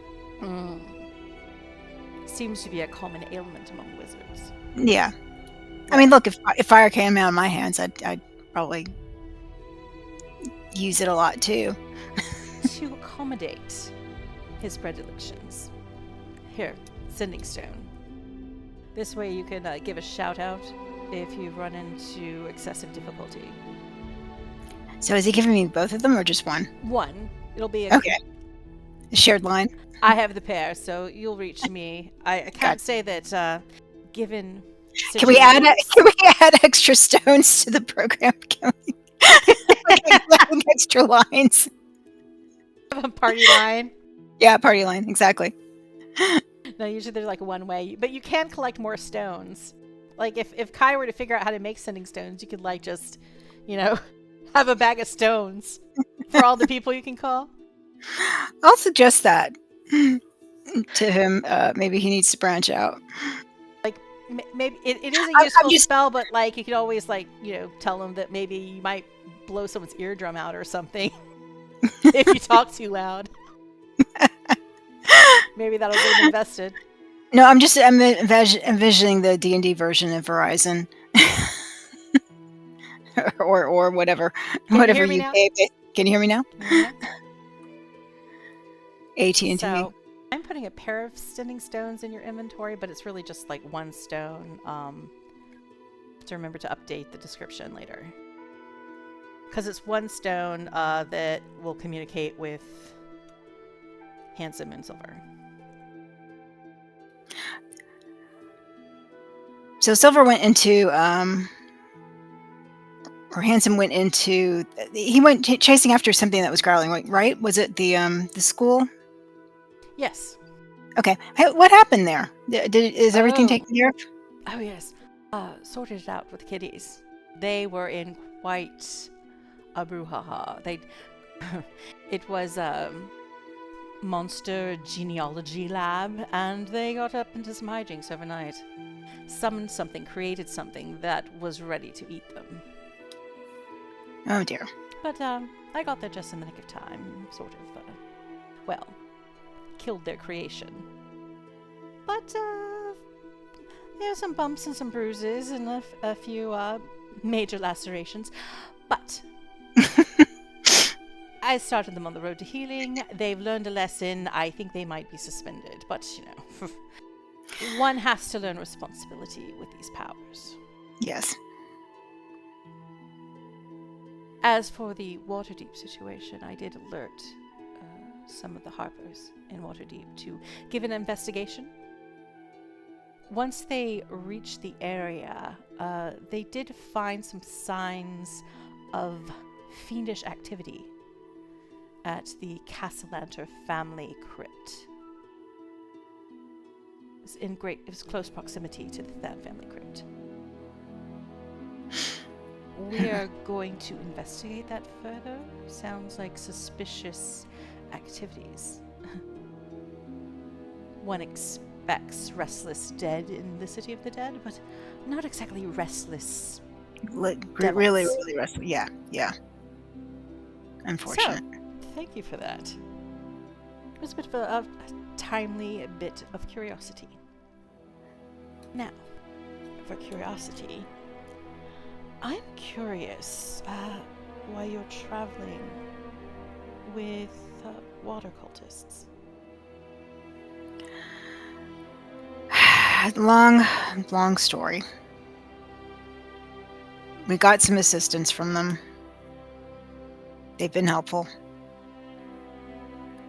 Seems to be a common ailment among wizards. Yeah. I mean, look, if fire came out of my hands, I'd probably use it a lot too. To accommodate his predilections. Here, sending stone. This way you can give a shout out if you run into excessive difficulty. So is he giving me both of them or just one? One. It'll be okay. Shared line. I have the pair, so you'll reach me. I can't Gotcha. say that, given Can we add situations- can we add extra stones to the program? Can we like extra lines? have a party line? Yeah, party line, exactly. No, usually there's like one way, but you can collect more stones. Like if Kai were to figure out how to make sending stones, you could like just, have a bag of stones for all the people you can call. I'll suggest that to him. Maybe he needs to branch out. Maybe it is a I'm useful just- spell, but like you could always tell them that maybe you might blow someone's eardrum out or something if you talk too loud. Maybe that'll get them invested. No, I'm envisioning the D&D version of Verizon. or whatever. you Whatever hear me you now? pay. Can you hear me now? Yeah. AT&T. So I'm putting a pair of sending stones in your inventory, but it's really just like one stone. To remember to update the description later. Because it's one stone that will communicate with Handsome and Silver. So Silver went into, or Handsome went into. He went chasing after something that was growling, right? Was it the school? Yes. Okay. Hey, what happened there? Is everything Oh. taken care of? Oh, yes. Sorted it out with the kiddies. They were in quite a brouhaha. It was a monster genealogy lab, and they got up into some hijinks overnight. Summoned something, created something that was ready to eat them. Oh dear. But I got there just in the nick of time, sort of. Killed their creation. But there were some bumps and some bruises and a few major lacerations. But I started them on the road to healing. They've learned a lesson. I think they might be suspended. But, one has to learn responsibility with these powers. Yes. As for the Waterdeep situation, I did alert some of the harpers in Waterdeep to give an investigation. Once they reached the area, they did find some signs of fiendish activity at the Castellanter family crypt. It was close proximity to the Than family crypt. We are going to investigate that further. Sounds like suspicious activities. One expects restless dead in the City of the Dead, but not exactly restless. Really, Devils. really restless. Yeah. Unfortunate. So, thank you for that. It was a bit of a timely bit of curiosity. Now, for curiosity, I'm curious why you're traveling with water cultists. Long story. We got some assistance from them. They've been helpful.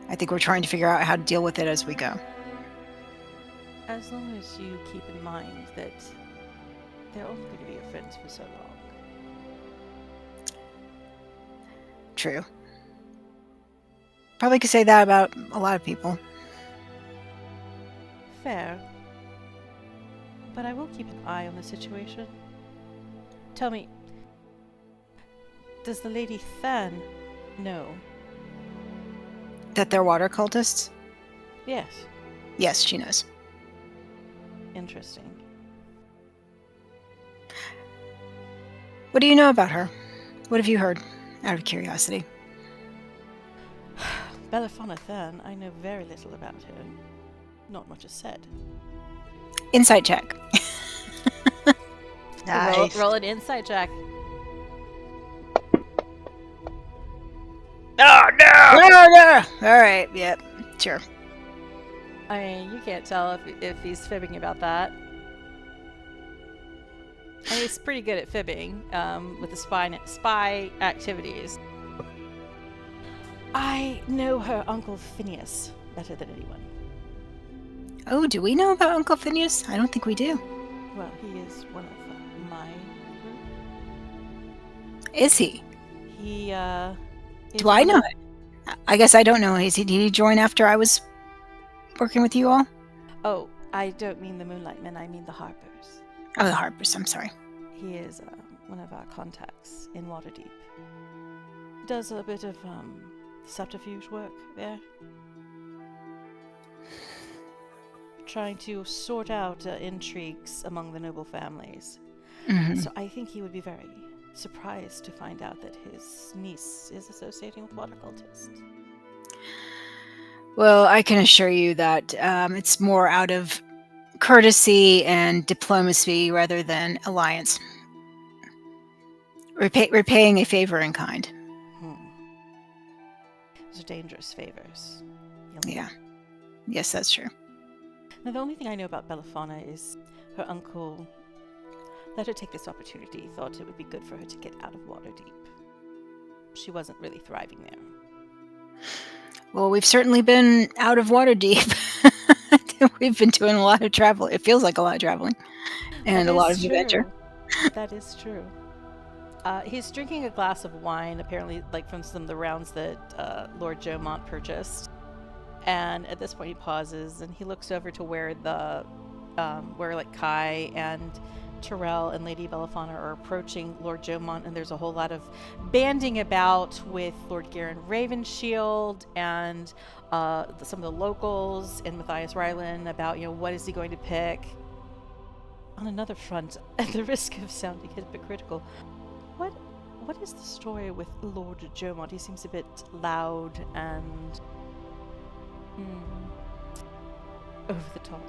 I think we're trying to figure out how to deal with it as we go. As long as you keep in mind that they're only going to be your friends for so long. True. Probably could say that about a lot of people. Fair. But I will keep an eye on the situation. Tell me, does the Lady Than know? That they're water cultists? Yes. Yes, she knows. Interesting. What do you know about her? What have you heard, out of curiosity? Belafana Than, I know very little about her. Not much is said. Insight check. Nice. Roll an insight check. Oh no! All right, yep, sure. I mean, you can't tell if he's fibbing about that. I mean, he's pretty good at fibbing with the spy activities. I know her Uncle Phineas better than anyone. Oh, do we know about Uncle Phineas? I don't think we do. Well, he is one of my group. Is he? He, is Do I one know of- it? I guess I don't know. Did he join after I was working with you all? Oh, I don't mean the Moonlight Men, I mean the Harpers. Oh, the Harpers. I'm sorry. He is one of our contacts in Waterdeep. Does a bit of subterfuge work there. Trying to sort out intrigues among the noble families. Mhm. So I think he would be very surprised to find out that his niece is associating with water cultists. Well, I can assure you that it's more out of courtesy and diplomacy rather than alliance. Repaying a favor in kind. Those are dangerous favors. Yeah. Yes, that's true. Now, the only thing I know about Belafana is her uncle let her take this opportunity, thought it would be good for her to get out of Waterdeep. She wasn't really thriving there. Well, we've certainly been out of Waterdeep. We've been doing a lot of travel. It feels like a lot of traveling. And That a lot is of adventure. true. That is true. He's drinking a glass of wine, apparently, like from some of the rounds that Lord Jomont purchased. And at this point, he pauses and he looks over to where like Kai and Terel and Lady Belafana are approaching Lord Jomont, and there's a whole lot of banding about with Lord Garen Ravenshield and some of the locals and Matthias Ryland about, what is he going to pick. On another front, at the risk of sounding hypocritical, what is the story with Lord Jomont? He seems a bit loud and over the top.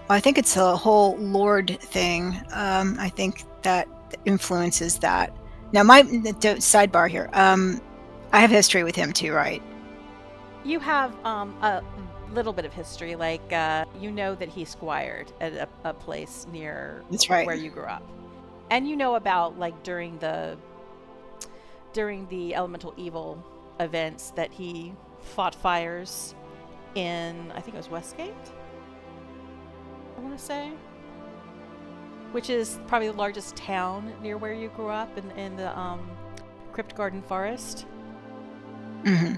I think it's a whole Lord thing. I think that influences that. Now, sidebar here. I have history with him too, right? You have a little bit of history, like you know that he squired at a place near That's right. where you grew up, and you know about like during the elemental evil events that he fought fires in, I think it was Westgate, I want to say, which is probably the largest town near where you grew up in the Crypt Garden Forest. Mm-hmm.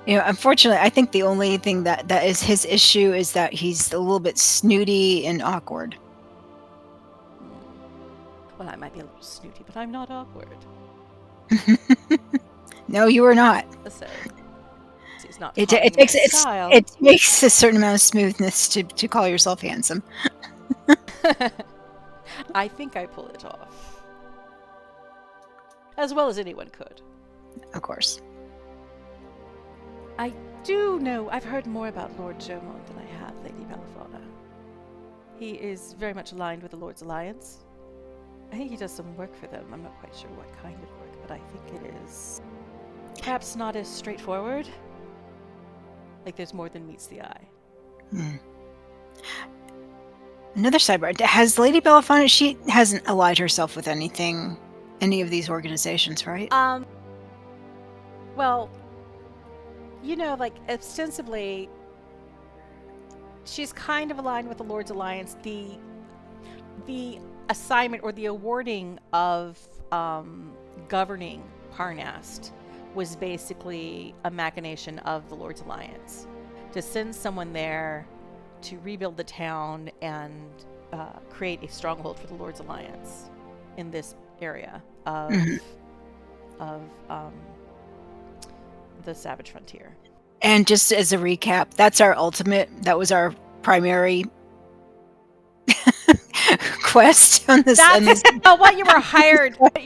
Unfortunately, I think the only thing that is his issue is that he's a little bit snooty and awkward. Well, I might be a little snooty, but I'm not awkward. No, you are not. So, it's not It following takes my style. it takes a certain amount of smoothness to call yourself handsome. I think I pull it off. As well as anyone could. Of course. I do know, I've heard more about Lord Jomont than I have Lady Belafana. He is very much aligned with the Lord's Alliance. I think he does some work for them. I'm not quite sure what kind of work, but I think it is perhaps not as straightforward. Like there's more than meets the eye. Another sidebar. Has Lady Belafana, she hasn't allied herself with any of these organizations, right? Well, like ostensibly, she's kind of aligned with the Lord's Alliance. The assignment or the awarding of governing Parnast was basically a machination of the Lord's Alliance to send someone there to rebuild the town and create a stronghold for the Lord's Alliance in this area of the Savage Frontier. And just as a recap, that was our primary quest on this. That's what you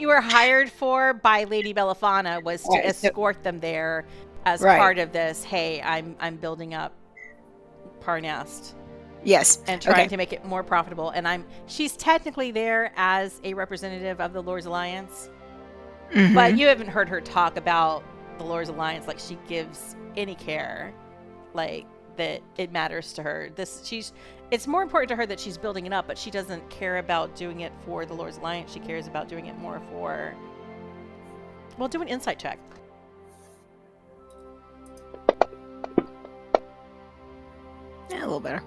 were hired for by Lady Belafana was to escort them there as part of this. Hey, I'm building up Parnast. Yes. And trying to make it more profitable. And she's technically there as a representative of the Lord's Alliance. Mm-hmm. But you haven't heard her talk about the Lord's Alliance like she gives any care, like that it matters to her. It's more important to her that she's building it up, but she doesn't care about doing it for the Lord's Alliance. She cares about doing it more for... Well, do an insight check. Yeah, a little better.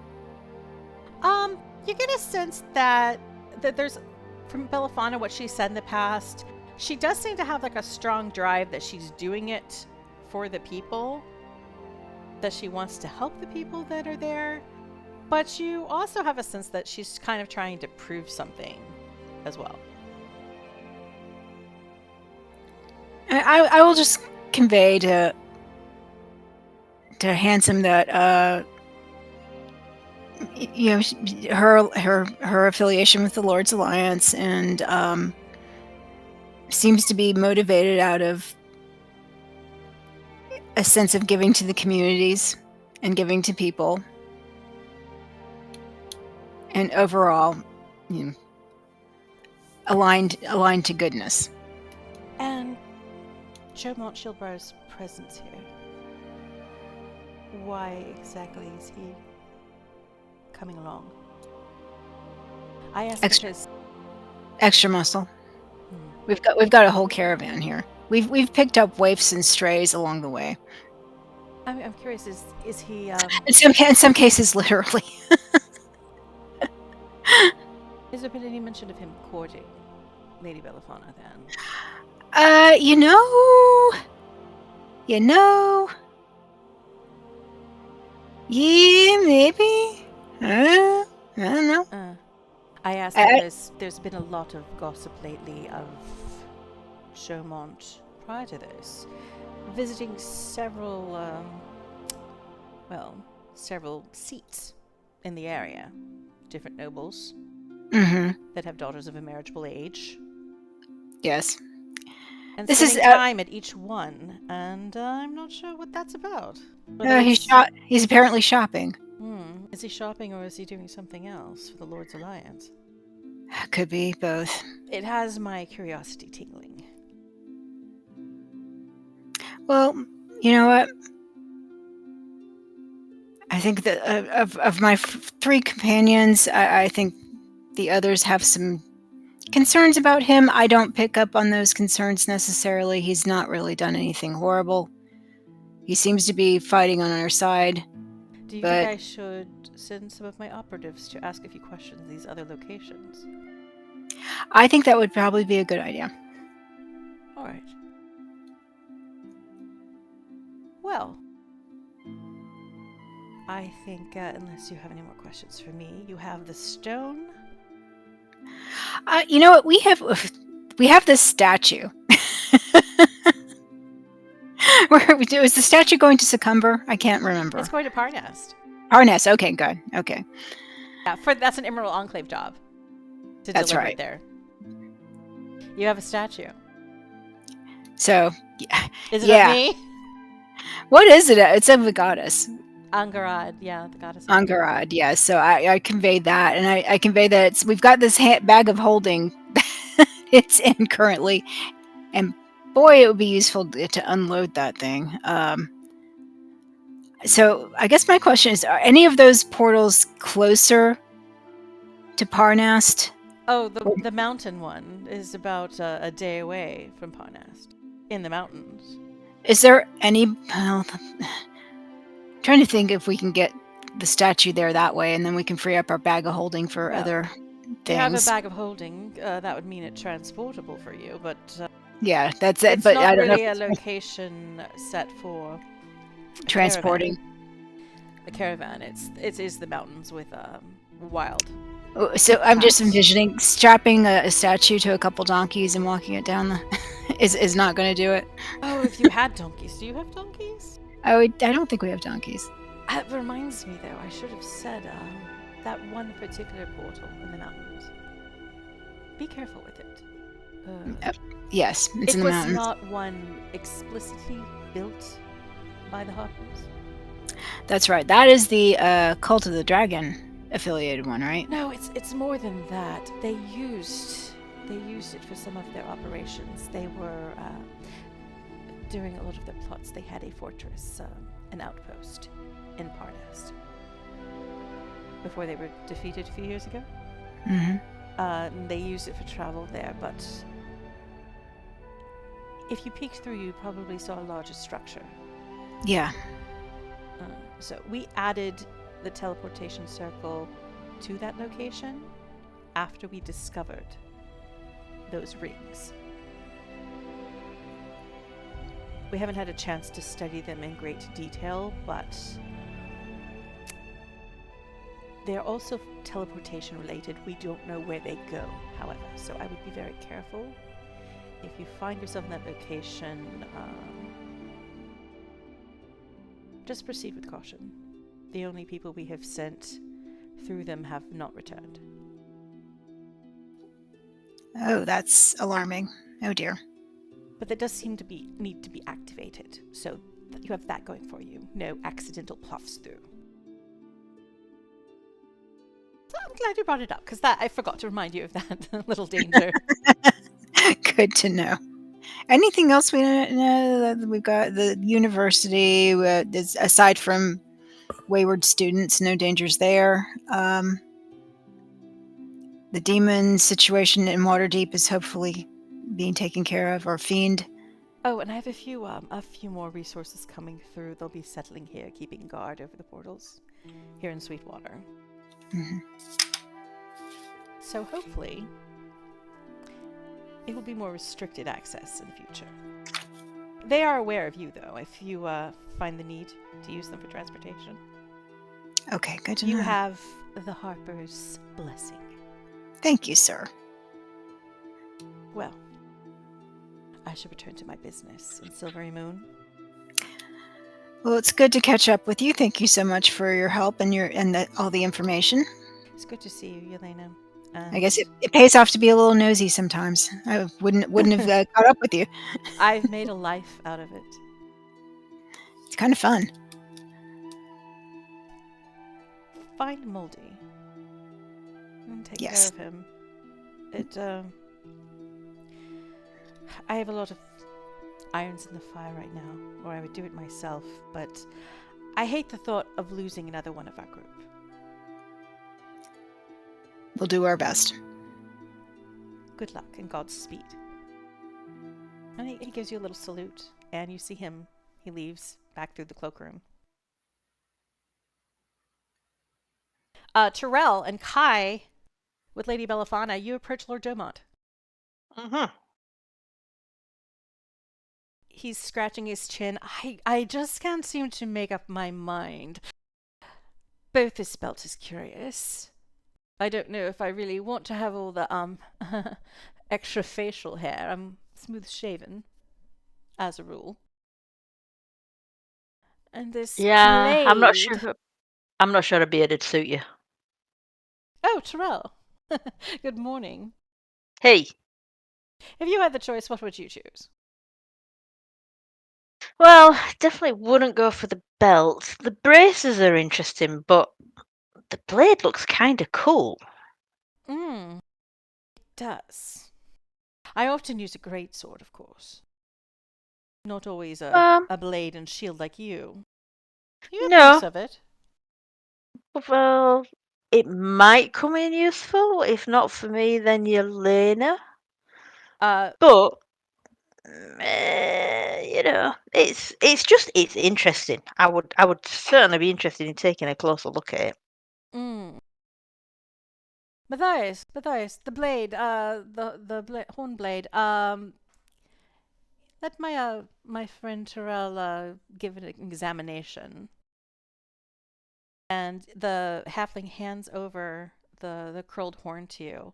You get a sense that there's, from Belafana, what she said in the past, she does seem to have like a strong drive that she's doing it for the people, that she wants to help the people that are there, but you also have a sense that she's kind of trying to prove something as well. I will just convey to Handsome that you know, her affiliation with the Lord's Alliance, and seems to be motivated out of a sense of giving to the communities and giving to people, and overall, you know, aligned to goodness. And Chaumont Shilbar's presence here, why exactly is he coming along? I ask because Extra muscle. We've got a whole caravan here. We've picked up waifs and strays along the way. I'm curious. Is he? In some cases, literally. Has there been any mention of him courting Lady Belafana then? You know. Yeah, maybe. I don't know. I ask because there's been a lot of gossip lately of Chaumont, prior to this, visiting several seats in the area. Different nobles that have daughters of a marriageable age. Yes. And spending time at each one, and I'm not sure what that's about. He's apparently shopping. Is he shopping or is he doing something else for the Lord's Alliance? Could be both. It has my curiosity tingling. Well, you know what? I think that of my three companions, I think the others have some concerns about him. I don't pick up on those concerns necessarily. He's not really done anything horrible. He seems to be fighting on our side. Do you think I should send some of my operatives to ask a few questions in these other locations? I think that would probably be a good idea. All right. Well, I think, unless you have any more questions for me, you have the stone. You know what? We have this statue. Was the statue going to Succumber? I can't remember. It's going to Parnast. Parnast. Okay, good. Okay. Yeah, that's an Emerald Enclave job. That's right. It there. You have a statue. So, is it of me? What is it? It's of the goddess. Angarad, yeah, the goddess. Angarad, yeah. So I convey that, and I convey that we've got this bag of holding it's in currently, and boy, it would be useful to unload that thing. So I guess my question is: are any of those portals closer to Parnast? Oh, the mountain one is about a day away from Parnast, in the mountains. Is there any? Well, trying to think if we can get the statue there that way, and then we can free up our bag of holding for other things. You have a bag of holding. That would mean it's transportable for you, but yeah, that's it. It's but not I don't really know a location set for transporting a caravan. It is the mountains with wild. So I'm just envisioning strapping a statue to a couple donkeys and walking it down the is not going to do it. Oh, if you had donkeys. Do you have donkeys? I don't think we have donkeys. That reminds me, though, I should have said that one particular portal in the mountains. Be careful with it. Yes, it's in the mountains. It was not one explicitly built by the Harpers. That's right. That is the Cult of the Dragon affiliated one, right? No, it's more than that. They used it for some of their operations. They were during a lot of their plots. They had a fortress, an outpost in Parnast before they were defeated a few years ago. They used it for travel there, but if you peeked through, you probably saw a larger structure. Yeah. So we added the teleportation circle to that location after we discovered those rings. We haven't had a chance to study them in great detail, but they're also teleportation related. We don't know where they go, however, so I would be very careful. If you find yourself in that location, just proceed with caution. The only people we have sent through them have not returned. Oh, that's alarming. Oh dear. But that does seem to need to be activated, so you have that going for you. No accidental puffs through. So I'm glad you brought it up, because I forgot to remind you of that little danger. Good to know. Anything else we know? We've got the university. Aside from wayward students, no dangers there. The demon situation in Waterdeep is hopefully being taken care of, or fiend. Oh, and I have a few more resources coming through. They'll be settling here, keeping guard over the portals here in Sweetwater. Mm-hmm. So hopefully, it will be more restricted access in the future. They are aware of you, though, if you find the need to use them for transportation. Okay, good to know. You have the Harper's blessing. Thank you, sir. Well, I should return to my business in Silvery Moon. Well, it's good to catch up with you. Thank you so much for your help and all the information. It's good to see you, Yelena. I guess it pays off to be a little nosy sometimes. I wouldn't have caught up with you. I've made a life out of it. It's kind of fun. Find Moldy and take Yes. care of him. I have a lot of irons in the fire right now, or I would do it myself, but I hate the thought of losing another one of our group. We'll do our best. Good luck and Godspeed. And he gives you a little salute, and you see him. He leaves back through the cloakroom. Terel and Kai, with Lady Belafana, you approach Lord Domont. Mm-hmm. He's scratching his chin. I just can't seem to make up my mind. Both is spelt as curious. I don't know if I really want to have all the extra facial hair. I'm smooth shaven, as a rule. And this Yeah, I'm not blade. sure. I'm not sure a beard'd suit you. Oh, Terel. Good morning. Hey. If you had the choice, what would you choose? Well, definitely wouldn't go for the belt. The braces are interesting, but the blade looks kind of cool. It does. I often use a greatsword, of course. Not always a blade and shield like you. You have use of it. Well, it might come in useful. If not for me, then Yelena. But it's interesting. I would certainly be interested in taking a closer look at it. Matthias, the blade, the horn blade. Let my friend Terel give it an examination. And the halfling hands over the curled horn to you.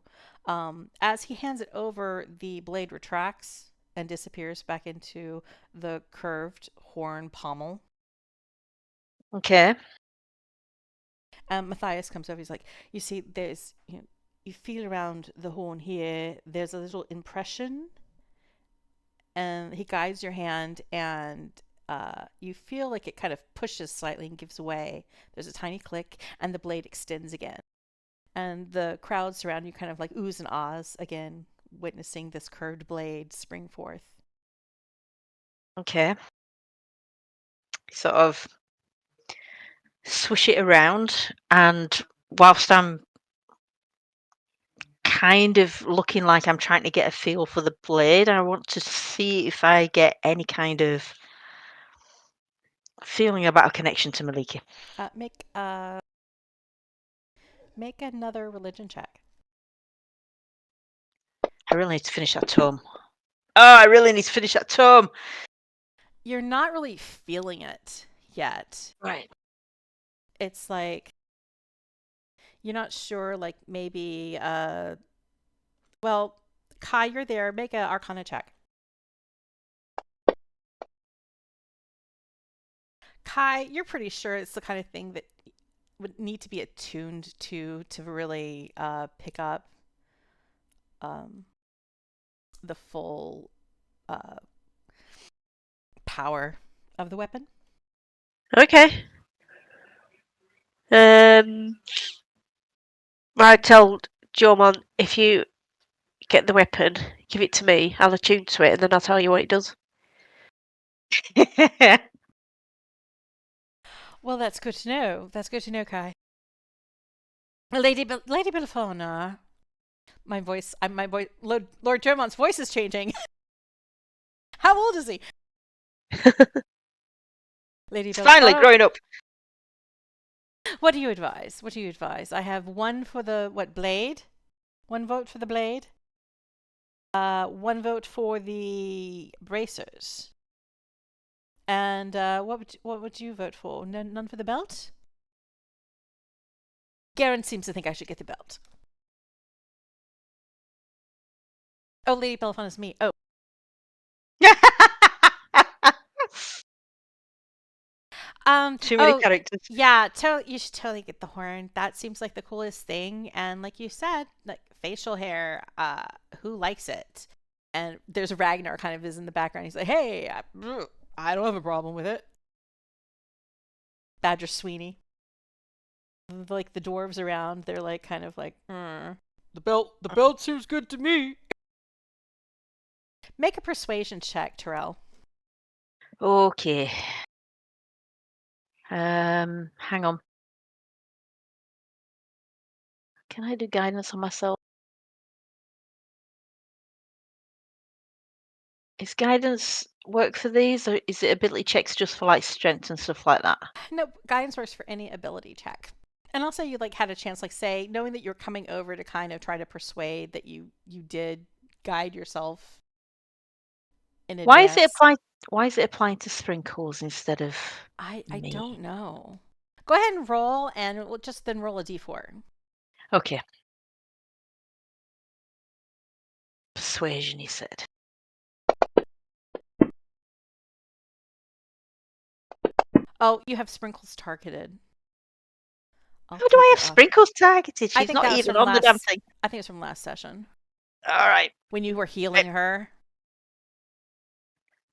As he hands it over, the blade retracts and disappears back into the curved horn pommel. Okay. Matthias comes over. He's like, you see, you feel around the horn here. There's a little impression, and he guides your hand, and you feel like it kind of pushes slightly and gives way. There's a tiny click, and the blade extends again. And the crowd surround you kind of like oohs and ahs again, witnessing this curved blade spring forth. Okay. Sort of swish it around, and whilst I'm kind of looking like I'm trying to get a feel for the blade, I want to see if I get any kind of feeling about a connection to Maliki. Make a Make another religion check. I really need to finish that tome. Oh, I really need to finish that tome. You're not really feeling it yet. Right. It's like you're not sure, like maybe well, Kai, you're there. Make an arcana check. Kai, you're pretty sure it's the kind of thing that would need to be attuned to really pick up the full power of the weapon. Okay. I told Jormon, if you get the weapon, give it to me. I'll attune to it, and then I'll tell you what it does. Well, that's good to know. That's good to know, Kai. Lady Belfona. My voice, Lord Jomont's voice is changing. How old is he? Lady It's finally Belfona. growing up. What do you advise? What do you advise? I have one for the blade. One vote for the blade. One vote for the bracers. And what would you vote for? None for the belt? Garen seems to think I should get the belt. Oh, Lady Belfon is me. Oh. Too many characters. Yeah, you should totally get the horn. That seems like the coolest thing. And like you said, like facial hair, who likes it? And there's Ragnar kind of is in the background. He's like, hey, I don't have a problem with it. Badger Sweeney. Like the dwarves around, they're like kind of like, the belt seems good to me. Make a persuasion check, Terel. Okay. Hang on. Can I do guidance on myself? Is guidance work for these, or is it ability checks just for like strength and stuff like that? No, guidance works for any ability check. And also you like had a chance, like say, knowing that you're coming over to kind of try to persuade that you did guide yourself in advance. Why is it applying to sprinkles instead of I me? don't know. Go ahead and roll, and we'll just then roll a d4. Okay. Persuasion, he said. Oh, you have sprinkles targeted. How do I have sprinkles targeted? She's not even on the damn thing. I think it's from last session. All right. When you were healing her.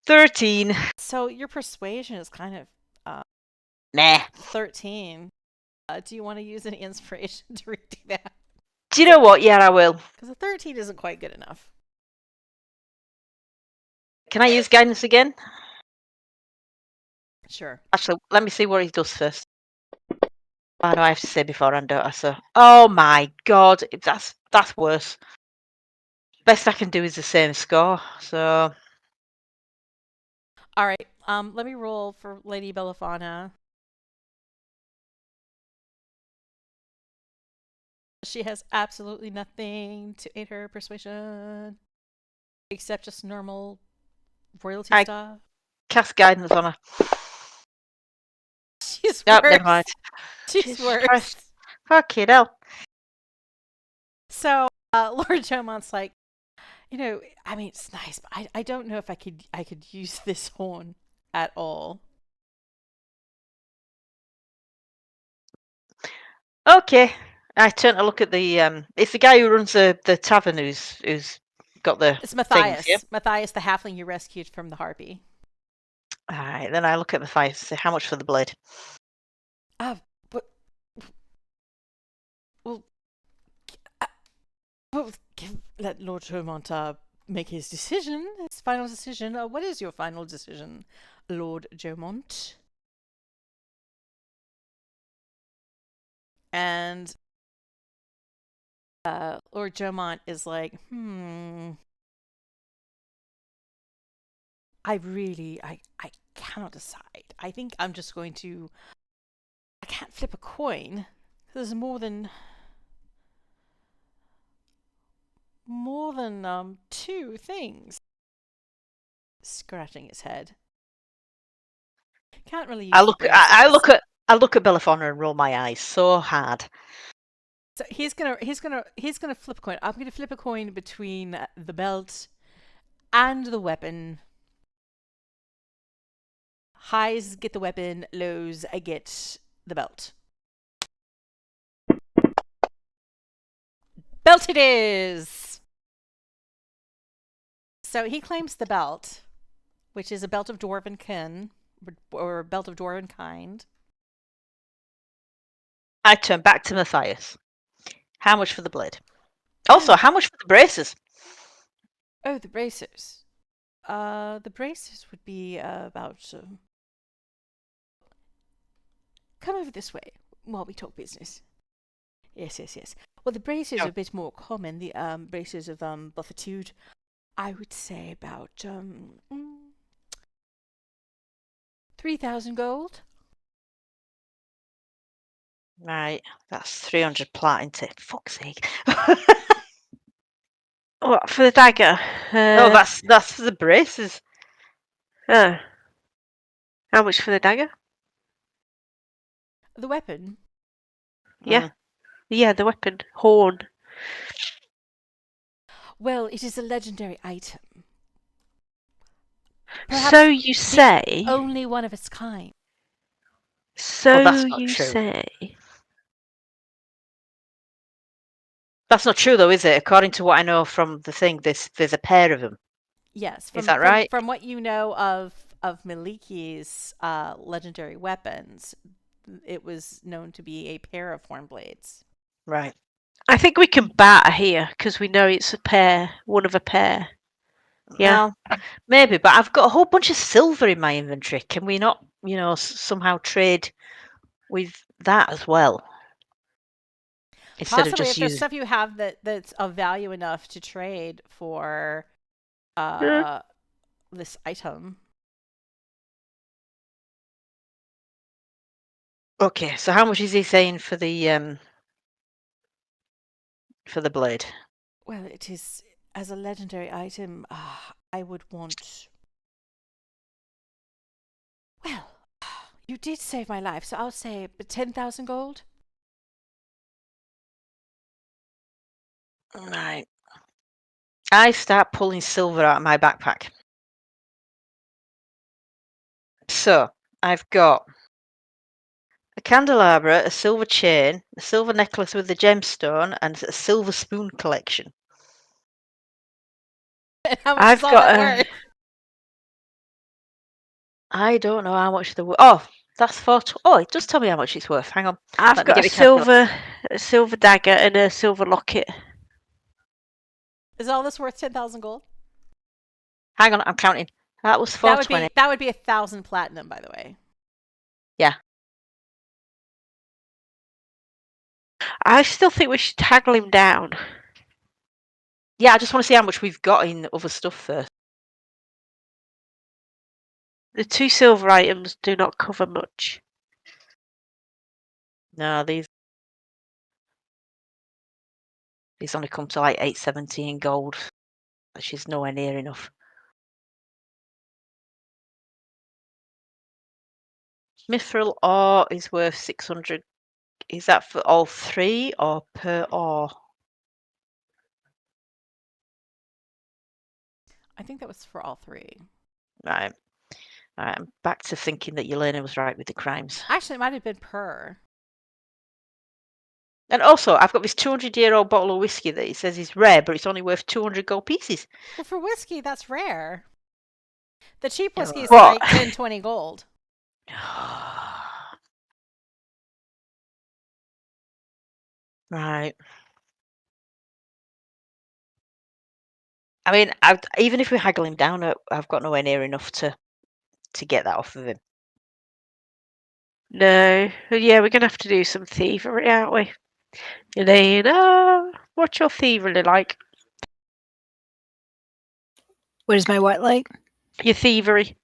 13. So your persuasion is kind of Nah. 13. Do you want to use any inspiration to redo that? Do you know what? Yeah, I will. Because a 13 isn't quite good enough. Can I use guidance again? Sure. Actually, let me see what he does first. I know I have to say beforehand, don't I? So, oh my god, that's worse. Best I can do is the same score. So, all right. Let me roll for Lady Belafana. She has absolutely nothing to aid her persuasion, except just normal royalty stuff. Cast guidance on her. She's worse. Never mind. She's worse. Christ. Fucking hell. So Lord Jomont's like, I mean, it's nice, but I don't know if I could use this horn at all. Okay. I turn to look at the it's the guy who runs the tavern who's got the It's Matthias. Things, yeah? Matthias, the halfling you rescued from the harpy. All right, then I look at Matthias and say, how much for the blade? Let Lord Jomont make his decision, his final decision. What is your final decision, Lord Jomont? And Lord Jomont is like, I cannot decide. I think I'm just going to, I can't flip a coin. There's more than more than 2 things. Scratching his head. Can't really use I the look braces. at Belafona and roll my eyes so hard. So he's gonna flip a coin. I'm gonna flip a coin between the belt and the weapon. Highs get the weapon, lows I get the belt. Belt it is! So he claims the belt, which is a belt of dwarven kin, or belt of dwarven kind. I turn back to Matthias. How much for the blade? Also, how much for the braces? Oh, the bracers. The bracers would be about. Come over this way while we talk business. Yes. Well, the bracers are a bit more common. The bracers of buffitude, I would say about 3,000 gold. Right, that's 300 plat, isn't it? Fuck's sake. What, for the dagger? No, that's for the braces. How much for the dagger? The weapon. Yeah. Yeah, the weapon. Horn. Well, it is a legendary item. So you say. Only one of its kind. So Well, that's not you true. say. That's not true, though, is it? According to what I know from the thing, there's a pair of them. Yes, Is that right? From what you know of Maliki's legendary weapons, it was known to be a pair of horn blades. Right. I think we can barter here because we know it's a pair, one of a pair. Yeah. Well, maybe, but I've got a whole bunch of silver in my inventory. Can we not, somehow trade with that as well? Instead Possibly, of just if there's using. stuff you have that's of value enough to trade for this item. Okay, so how much is he saying for the blade? Well, it is as a legendary item. I would want. Well, you did save my life, so I'll say 10,000 gold. Right. I start pulling silver out of my backpack. So I've got a candelabra, a silver chain, a silver necklace with the gemstone, and a silver spoon collection. And how much is all that worth? I don't know how much the. Oh, that's oh, it does tell me how much it's worth. Hang on. I've got a silver dagger and a silver locket. Is all this worth 10,000 gold? Hang on, I'm counting. That was 420. That would be 1,000 platinum, by the way. Yeah. I still think we should haggle him down. Yeah, I just want to see how much we've got in other stuff first. The 2 silver items do not cover much. No, these only come to like 870 in gold, which is nowhere near enough. Mithril ore is worth 600. Is that for all 3 or per ore? I think that was for all 3. Right. All right, I'm back to thinking that Yelena was right with the crimes. Actually, it might have been per. And also, I've got this 200-year-old bottle of whiskey that it says is rare, but it's only worth 200 gold pieces. Well, for whiskey, that's rare. The cheap whiskey is What? like 10, 20 gold. Right. I mean, even if we haggle him down, I've got nowhere near enough to get that off of him. No. Yeah, we're going to have to do some thievery, aren't we? Yelena, what's your thievery like? What is my what like? Your thievery.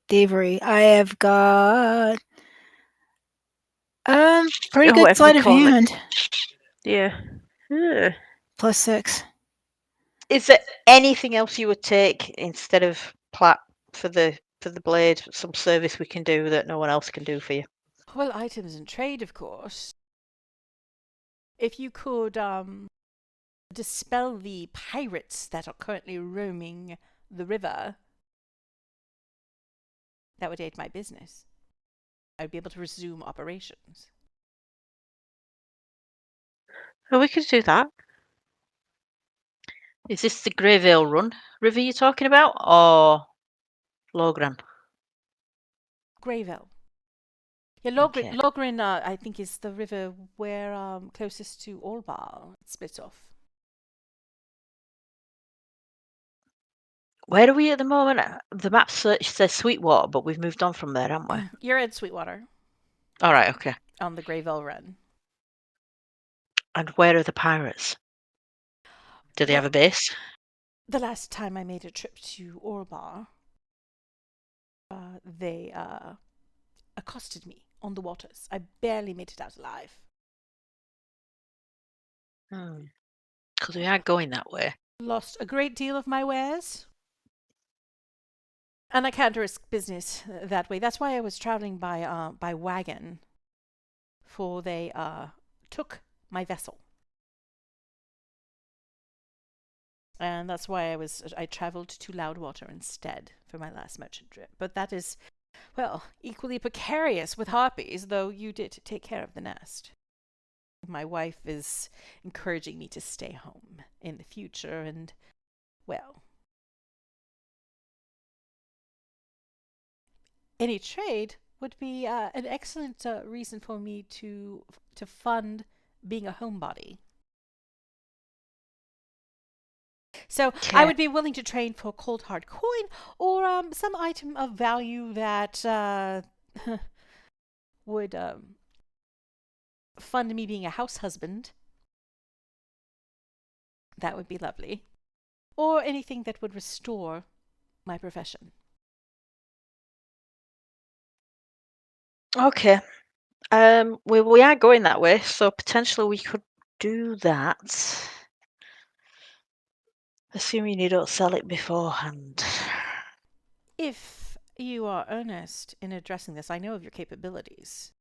Thievery. I have got pretty good whatever sleight we of call it. hand. Yeah. +6. Is there anything else you would take instead of plat for the blade? Some service we can do that no one else can do for you? Well, items in trade, of course. If you could dispel the pirates that are currently roaming the river, that would aid my business. I would be able to resume operations. Oh, we could do that. Is this the Greyvale Run river you're talking about, or Logran? Greyville. Yeah, Okay. Logran, I think, is the river where closest to Orlbar. It splits off. Where are we at the moment? The map search says Sweetwater, but we've moved on from there, haven't we? You're at Sweetwater All right, okay. on the Greyville Run. And where are the pirates? Do they have a base? The last time I made a trip to Orlbar, they accosted me on the waters. I barely made it out alive. Because we are going that way. Lost a great deal of my wares. And I can't risk business that way. That's why I was traveling by wagon. For they took my vessel. And that's why I traveled to Loudwater instead for my last merchant trip. But that is, well, equally precarious with harpies, though you did take care of the nest. My wife is encouraging me to stay home in the future, and, well, any trade would be an excellent reason for me to fund being a homebody. So Okay. I would be willing to trade for cold hard coin or some item of value that would fund me being a house husband. That would be lovely. Or anything that would restore my profession. Okay. We are going that way, so potentially we could do that. Assuming you don't sell it beforehand. If you are earnest in addressing this, I know of your capabilities.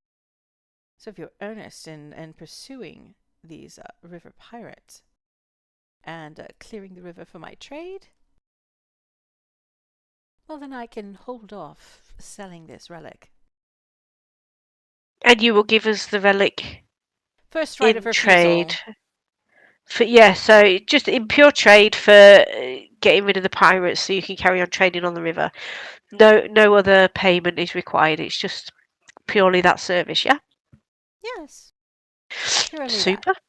So if you're earnest in pursuing these river pirates and clearing the river for my trade, well, then I can hold off selling this relic. And you will give us the relic First right in of refusal. trade. So just in pure trade for getting rid of the pirates, so you can carry on trading on the river. No other payment is required. It's just purely that service. Yeah. Yes. Purely Super. that.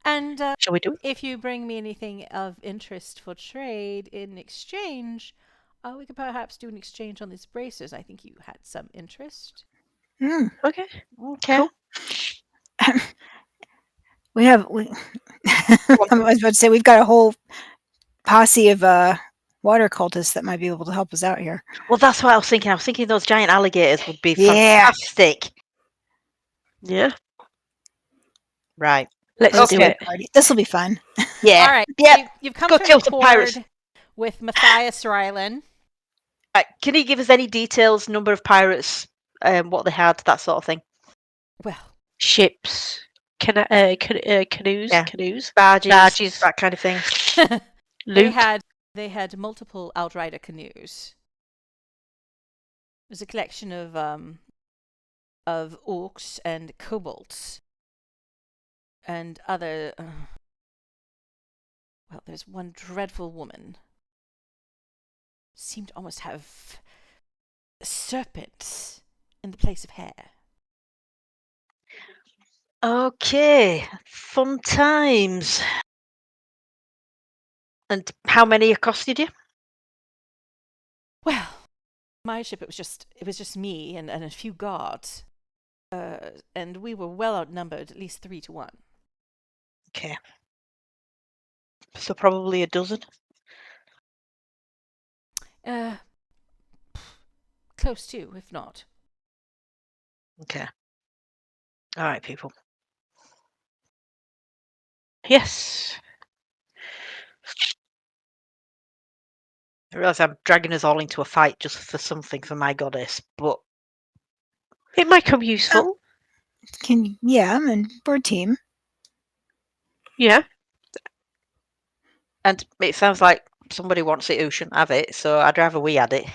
And Shall we do it? if you bring me anything of interest for trade in exchange, we could perhaps do an exchange on these braces. I think you had some interest. Okay. Okay. Cool. I was about to say we've got a whole posse of water cultists that might be able to help us out here. Well, that's what I was thinking. I was thinking those giant alligators would be Yeah. fantastic. Yeah. Right. Let's do it. This will be fun. Yeah. All right. Yeah. So you've come Go from kill the some pirates. Hoard with Matthias Rylan. Can you give us any details, number of pirates, what they had, that sort of thing? Well, Ships, canoes, Yeah. canoes, Barges, that kind of thing. loot. they had multiple outrider canoes. It was a collection of orcs and kobolds and other. Well, there's one dreadful woman. Seemed to almost have serpents in the place of hair. Okay. Fun times. And how many accosted you? Well, my ship, it was just me and a few guards. And we were well outnumbered, at least 3 to 1. Okay. So probably a dozen? Close to, if not. Okay. All right, people. Yes. I realise I'm dragging us all into a fight just for something for my goddess, but It might come useful. And we're a team. Yeah. and it sounds like somebody wants it who shouldn't have it, so I'd rather we had it.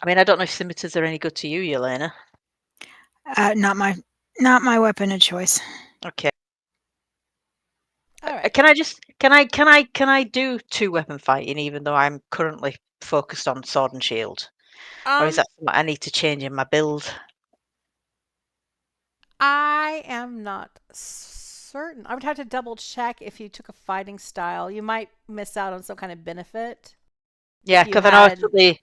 I mean, I don't know if scimitars are any good to you, Yelena. Not my weapon of choice. Okay. All right. Can I do 2-weapon fighting even though I'm currently focused on sword and shield? Or is that something I need to change in my build? I am not certain. I would have to double check if you took a fighting style. You might miss out on some kind of benefit. Yeah, if you because I know had-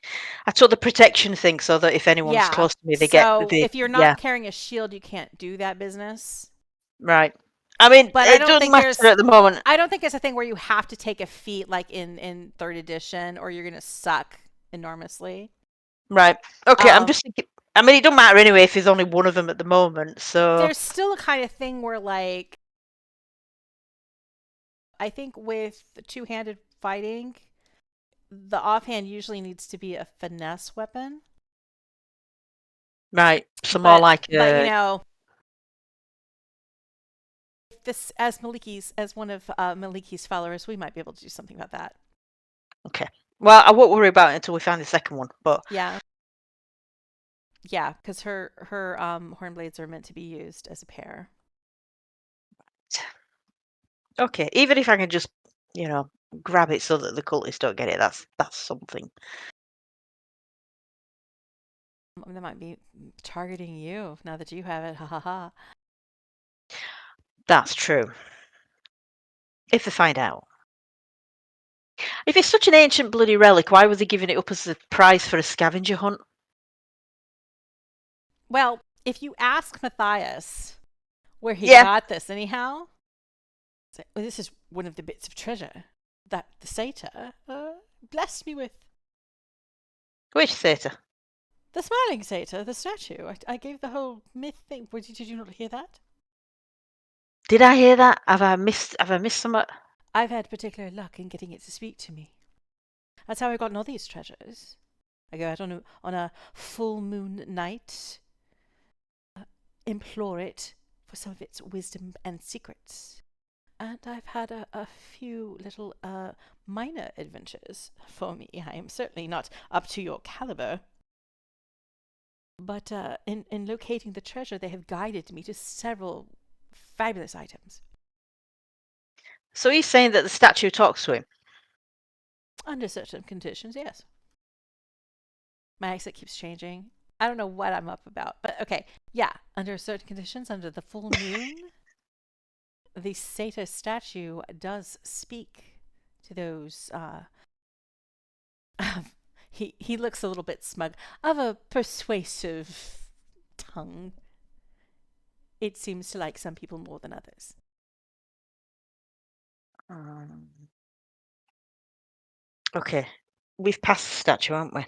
I took the protection thing so that if anyone's Yeah. close to me, they So get the if you're not carrying a shield, you can't do that business. right. I mean, But I it don't doesn't think matter at the moment. I don't think it's a thing where you have to take a feat like in 3rd edition, or you're gonna suck enormously. Right. Okay, I'm just thinking. I mean, it doesn't matter anyway if there's only one of them at the moment. So There's still a kind of thing where, like, I think with two-handed fighting, the offhand usually needs to be a finesse weapon. right, so more like but you know, this as one of Maliki's followers, we might be able to do something about that. Okay. Well, I won't worry about it until we find the second one. But yeah, because her horn blades are meant to be used as a pair. okay, even if I can just, grab it so that the cultists don't get it, that's something. That might be targeting you now that you have it. Ha ha ha. That's true. If they find out. If it's such an ancient bloody relic, why were they giving it up as a prize for a scavenger hunt? Well, if you ask Matthias where he Yeah. got this, anyhow, say, well, this is one of the bits of treasure that the satyr blessed me with. Which satyr? The smiling satyr, the statue. I gave the whole myth thing. Did you not hear that? Did I hear that? Have I missed something? I've had particular luck in getting it to speak to me. That's how I got all these treasures. I go out on a full moon night, implore it for some of its wisdom and secrets. And I've had a few little minor adventures for me. I am certainly not up to your caliber. But in locating the treasure, they have guided me to several fabulous items. So he's saying that the statue talks to him? Under certain conditions, yes. My accent keeps changing. I don't know what I'm up about, but okay. Yeah, under certain conditions, under the full moon, the satyr statue does speak to those. He looks a little bit smug. Of a persuasive tongue. It seems to like some people more than others. Okay. We've passed the statue, haven't we?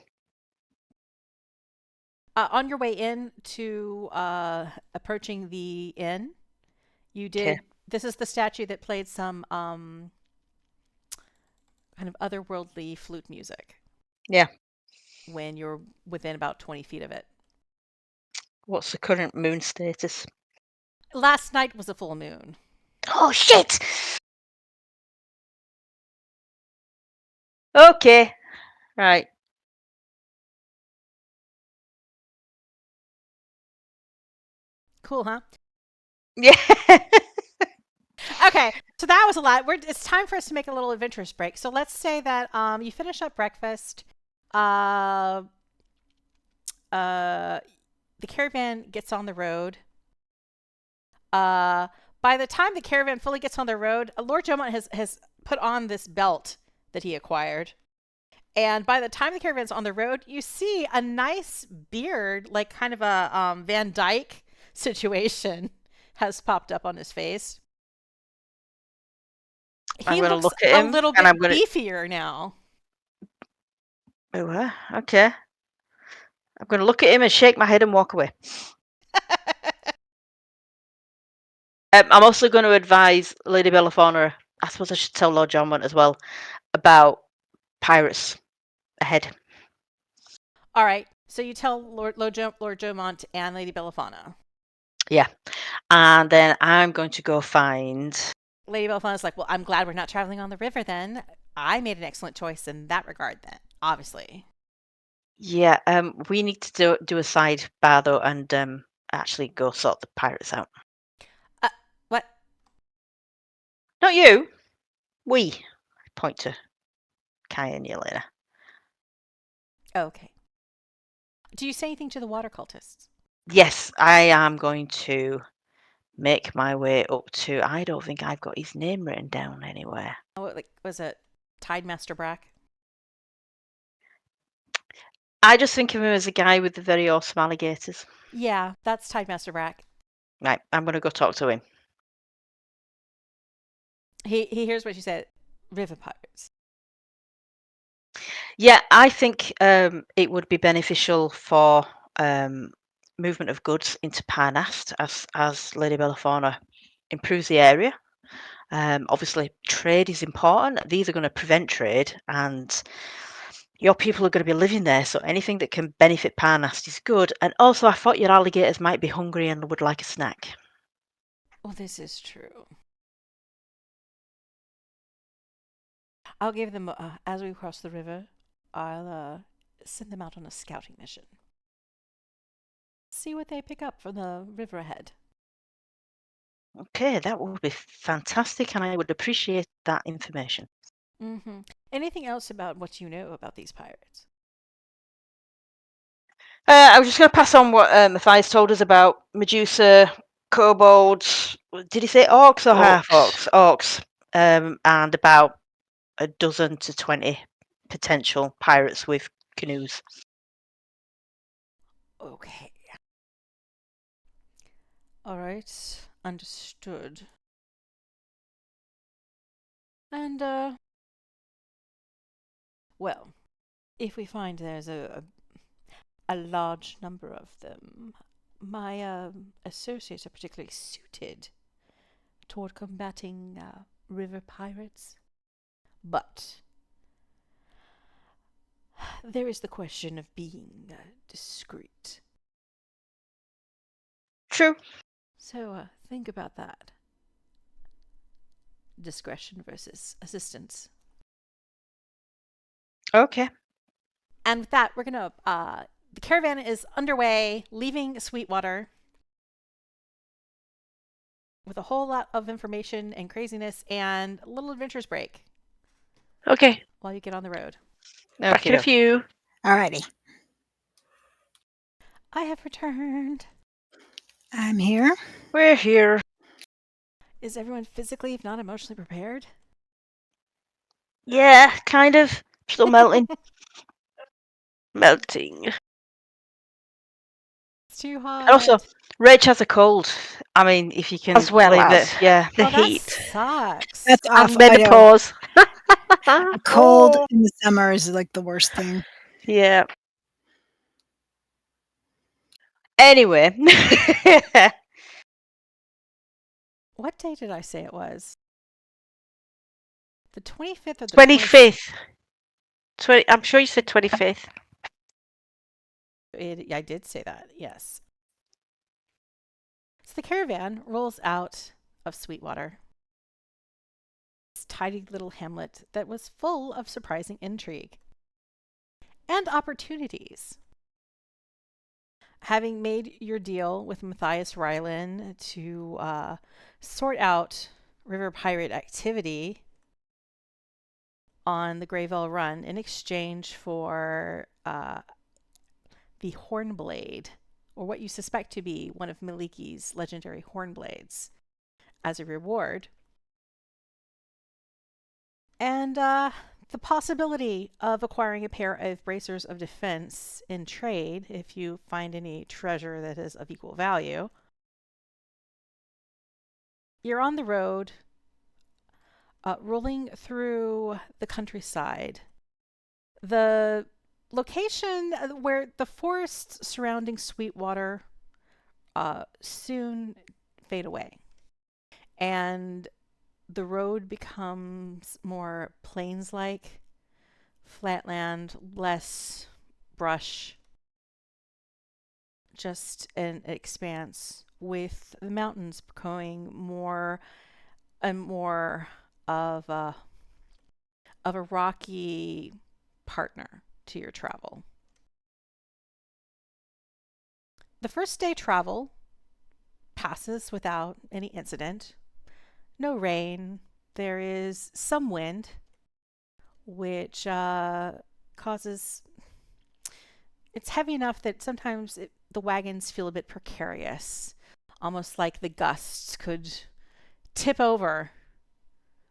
On your way in to approaching the inn, you did. Okay. This is the statue that played some kind of otherworldly flute music. Yeah. When you're within about 20 feet of it. What's the current moon status? Last night was a full moon. Oh, shit! Okay. Right. Cool, huh? Yeah. Okay, so that was a lot. It's time for us to make a little adventurous break. So let's say that you finish up breakfast. The caravan gets on the road. By the time the caravan fully gets on the road, Lord Jomont has put on this belt that he acquired. And by the time the caravan's on the road, you see a nice beard, like kind of a Van Dyke situation, has popped up on his face. He looks look at him, a little bit beefier now. Oh, okay. I'm going to look at him and shake my head and walk away. I'm also going to advise Lady Bellafauna. I suppose I should tell Lord John as well. about pirates ahead. All right. So you tell Lord Jomont and Lady Belafana. Yeah. And then I'm going to go find... Lady Belafana's like, well, I'm glad we're not traveling on the river then. I made an excellent choice in that regard then, obviously. Yeah, we need to do a side bar though, and actually go sort the pirates out. What? Not you. We. I point to Kai and Yelena. Okay. Do you say anything to the water cultists? Yes, I am going to make my way up to... I don't think I've got his name written down anywhere. Oh, like, was it Tidemaster Brack? I just think of him as a guy with the very awesome alligators. Yeah, that's Tidemaster Brack. Right, I'm going to go talk to him. He hears what you said. River pirates. Yeah, I think it would be beneficial for movement of goods into Parnast as Lady Belafana improves the area. Obviously, trade is important. These are going to prevent trade, and your people are going to be living there, so anything that can benefit Parnast is good. And also, I thought your alligators might be hungry and would like a snack. Well, this is true. I'll give them, as we cross the river, I'll send them out on a scouting mission. See what they pick up from the river ahead. Okay, that would be fantastic, and I would appreciate that information. Mm-hmm. Anything else about what you know about these pirates? I was just going to pass on what Matthias told us about Medusa, kobolds. Did he say orcs or half orcs? Orcs. And about a dozen to 20 potential pirates with canoes. Okay. All right. Understood. And, well, if we find there's a large number of them, my associates are particularly suited toward combating river pirates. But there is the question of being discreet. True. So think about that. Discretion versus assistance. Okay. And with that, we're going to... the caravan is underway, leaving Sweetwater with a whole lot of information and craziness and a little adventurers break Okay. while you get on the road. Back in a few. Alrighty. I have returned. I'm here. We're here. Is everyone physically, if not emotionally, prepared? Yeah, kind of. Still melting. Melting. It's too hot. And also, Rach has a cold. I mean, if you can As well believe as it. Yeah. the Oh, that heat. sucks. That's And awful. I know. menopause. A cold Oh. in the summer is like the worst thing. Yeah. Anyway. What day did I say it was? The 25th or the 25th. I'm sure you said 25th. I did say that, yes. So the caravan rolls out of Sweetwater. This tidy little hamlet that was full of surprising intrigue and opportunities. Having made your deal with Matthias Rylan to sort out river pirate activity on the Greyville Run in exchange for the Hornblade, or what you suspect to be one of Maliki's legendary Hornblades, as a reward. And the possibility of acquiring a pair of bracers of defense in trade if you find any treasure that is of equal value. You're on the road, rolling through the countryside. The location where the forests surrounding Sweetwater soon fade away. And the road becomes more plains-like, flatland, less brush, just an expanse with the mountains becoming more and more of a rocky partner to your travel. The first day travel passes without any incident. No rain. There is some wind, which causes... It's heavy enough that sometimes the wagons feel a bit precarious, almost like the gusts could tip over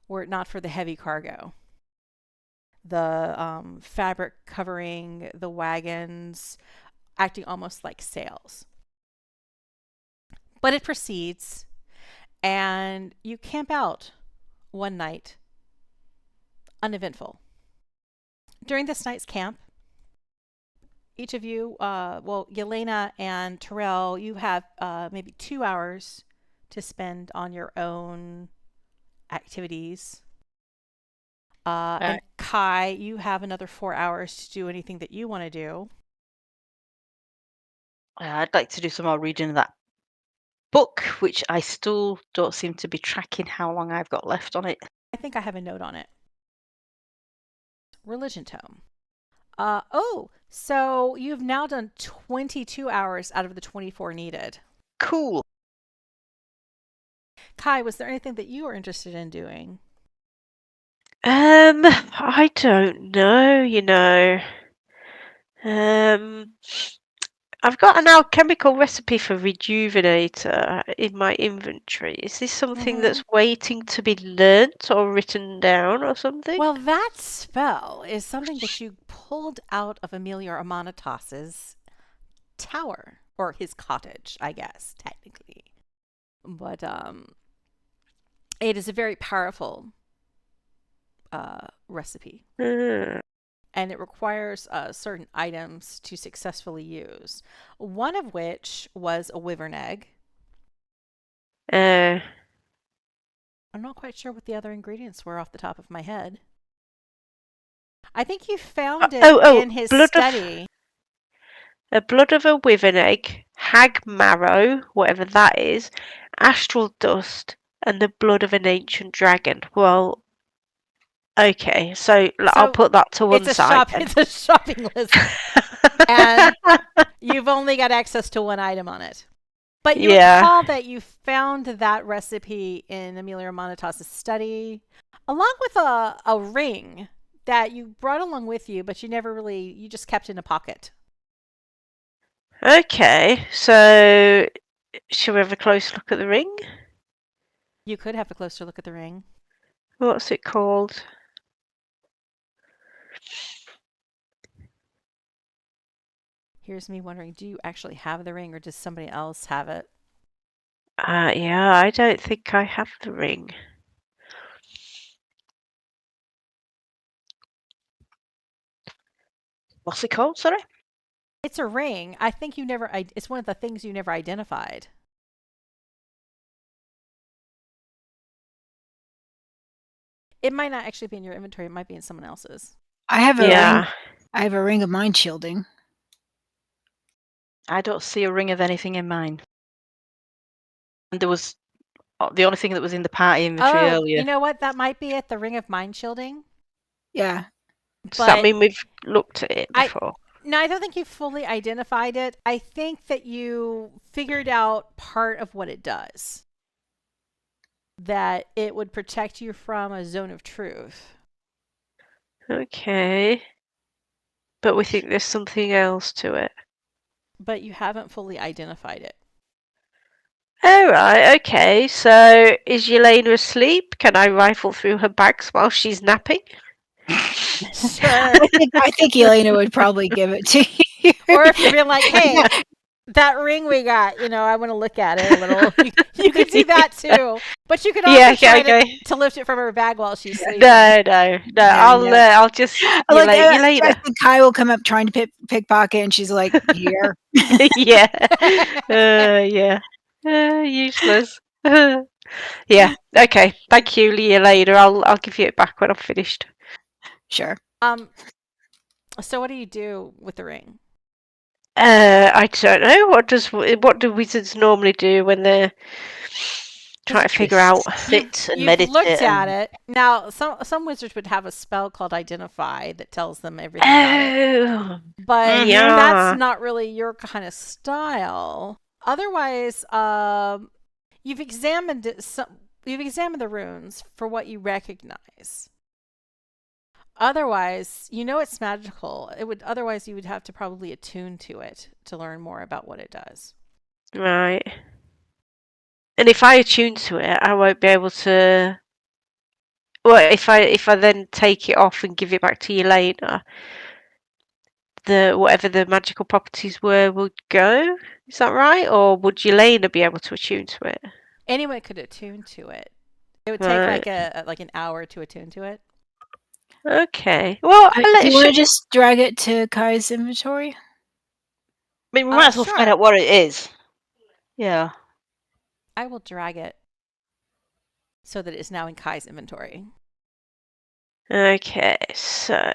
were it not for the heavy cargo. The fabric covering the wagons acting almost like sails. But it proceeds, and you camp out one night, uneventful. During this night's camp, each of you, Yelena and Terel, you have maybe 2 hours to spend on your own activities. And Kai, you have another 4 hours to do anything that you want to do. I'd like to do some more reading of that book, which I still don't seem to be tracking how long I've got left on it. I think I have a note on it. Religion tome. So you've now done 22 hours out of the 24 needed. Cool. Kai, was there anything that you were interested in doing? I don't know, I've got an alchemical recipe for Rejuvenator in my inventory. Is this something that's waiting to be learnt or written down or something? Well, that spell is something that you pulled out of Emilio Amanitas's tower, or his cottage, I guess, technically. But it is a very powerful recipe. And it requires certain items to successfully use. One of which was a wyvern egg. I'm not quite sure what the other ingredients were off the top of my head. I think you found it in his study. A blood of a wyvern egg, hag marrow, whatever that is, astral dust, and the blood of an ancient dragon. Well, okay, so I'll put that to one side. It's a shopping list. And you've only got access to one item on it. But you recall that you found that recipe in Emilio Amanitas's study, along with a ring that you brought along with you, but you just kept in a pocket. Okay, so shall we have a close look at the ring? You could have a closer look at the ring. What's it called? Here's me wondering, do you actually have the ring or does somebody else have it? Yeah, I don't think I have the ring. What's it called, sorry? It's a ring. I think it's one of the things you never identified. It might not actually be in your inventory. It might be in someone else's. I have a ring. I have a ring of mind shielding. I don't see a ring of anything in mine. And there was the only thing that was in the party inventory earlier. You know what? That might be it. The ring of mind shielding. Yeah. Does that mean we've looked at it before? No, I don't think you fully identified it. I think that you figured out part of what it does. That it would protect you from a zone of truth. Okay. But we think there's something else to it. But you haven't fully identified it. Oh, right, okay. So is Yelena asleep? Can I rifle through her bags while she's napping? Sure. I think Yelena would probably give it to you. Or if you're like, hey, that ring we got, I want to look at it a little. You could do that too. But you could also try to lift it from her bag while she's sleeping. No. I'll just Yelena. Kai will come up trying to pickpocket, and she's like, here. Yeah. Useless. Yeah. Okay. Thank you, Yelena. I'll give you it back when I'm finished. Sure. So what do you do with the ring? I don't know. What do wizards normally do when they're trying to figure out? Sit and You've meditate. looked at and- it. Now, some wizards would have a spell called Identify that tells them everything about it. Oh, But yeah. that's not really your kind of style. Otherwise, you've examined it. You've examined the runes for what you recognize. Otherwise, you know it's magical. Otherwise you would have to probably attune to it to learn more about what it does. Right. And if I attune to it, I won't be able to. Well, if I then take it off and give it back to Yelena, whatever the magical properties were would go. Is that right? Or would Yelena be able to attune to it? Anyone could attune to it. It would take like an hour to attune to it. Okay. Well, Do you want to just drag it to Kai's inventory? I mean, we might as well Sure. find out what it is. Yeah. I will drag it so that it is now in Kai's inventory. Okay, so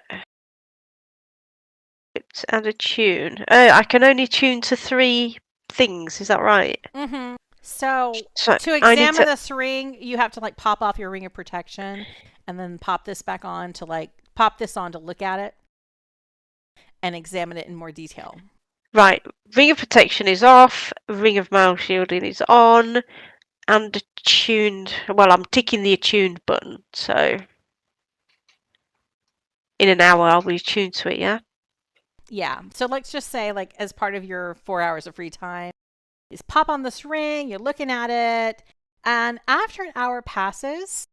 and attune. Oh, I can only tune to 3 things. Is that right? Mm-hmm. So So to I need examine to. this ring, you have to like pop off your ring of protection and then pop this back on to pop this on to look at it and examine it in more detail. Right, ring of protection is off. Ring of mail shielding is on, and attuned. Well, I'm ticking the attuned button, so in an hour I'll be attuned to it. Yeah. Yeah. So let's just say like as part of your 4 hours of free time, is pop on this ring, you're looking at it, and after an hour passes,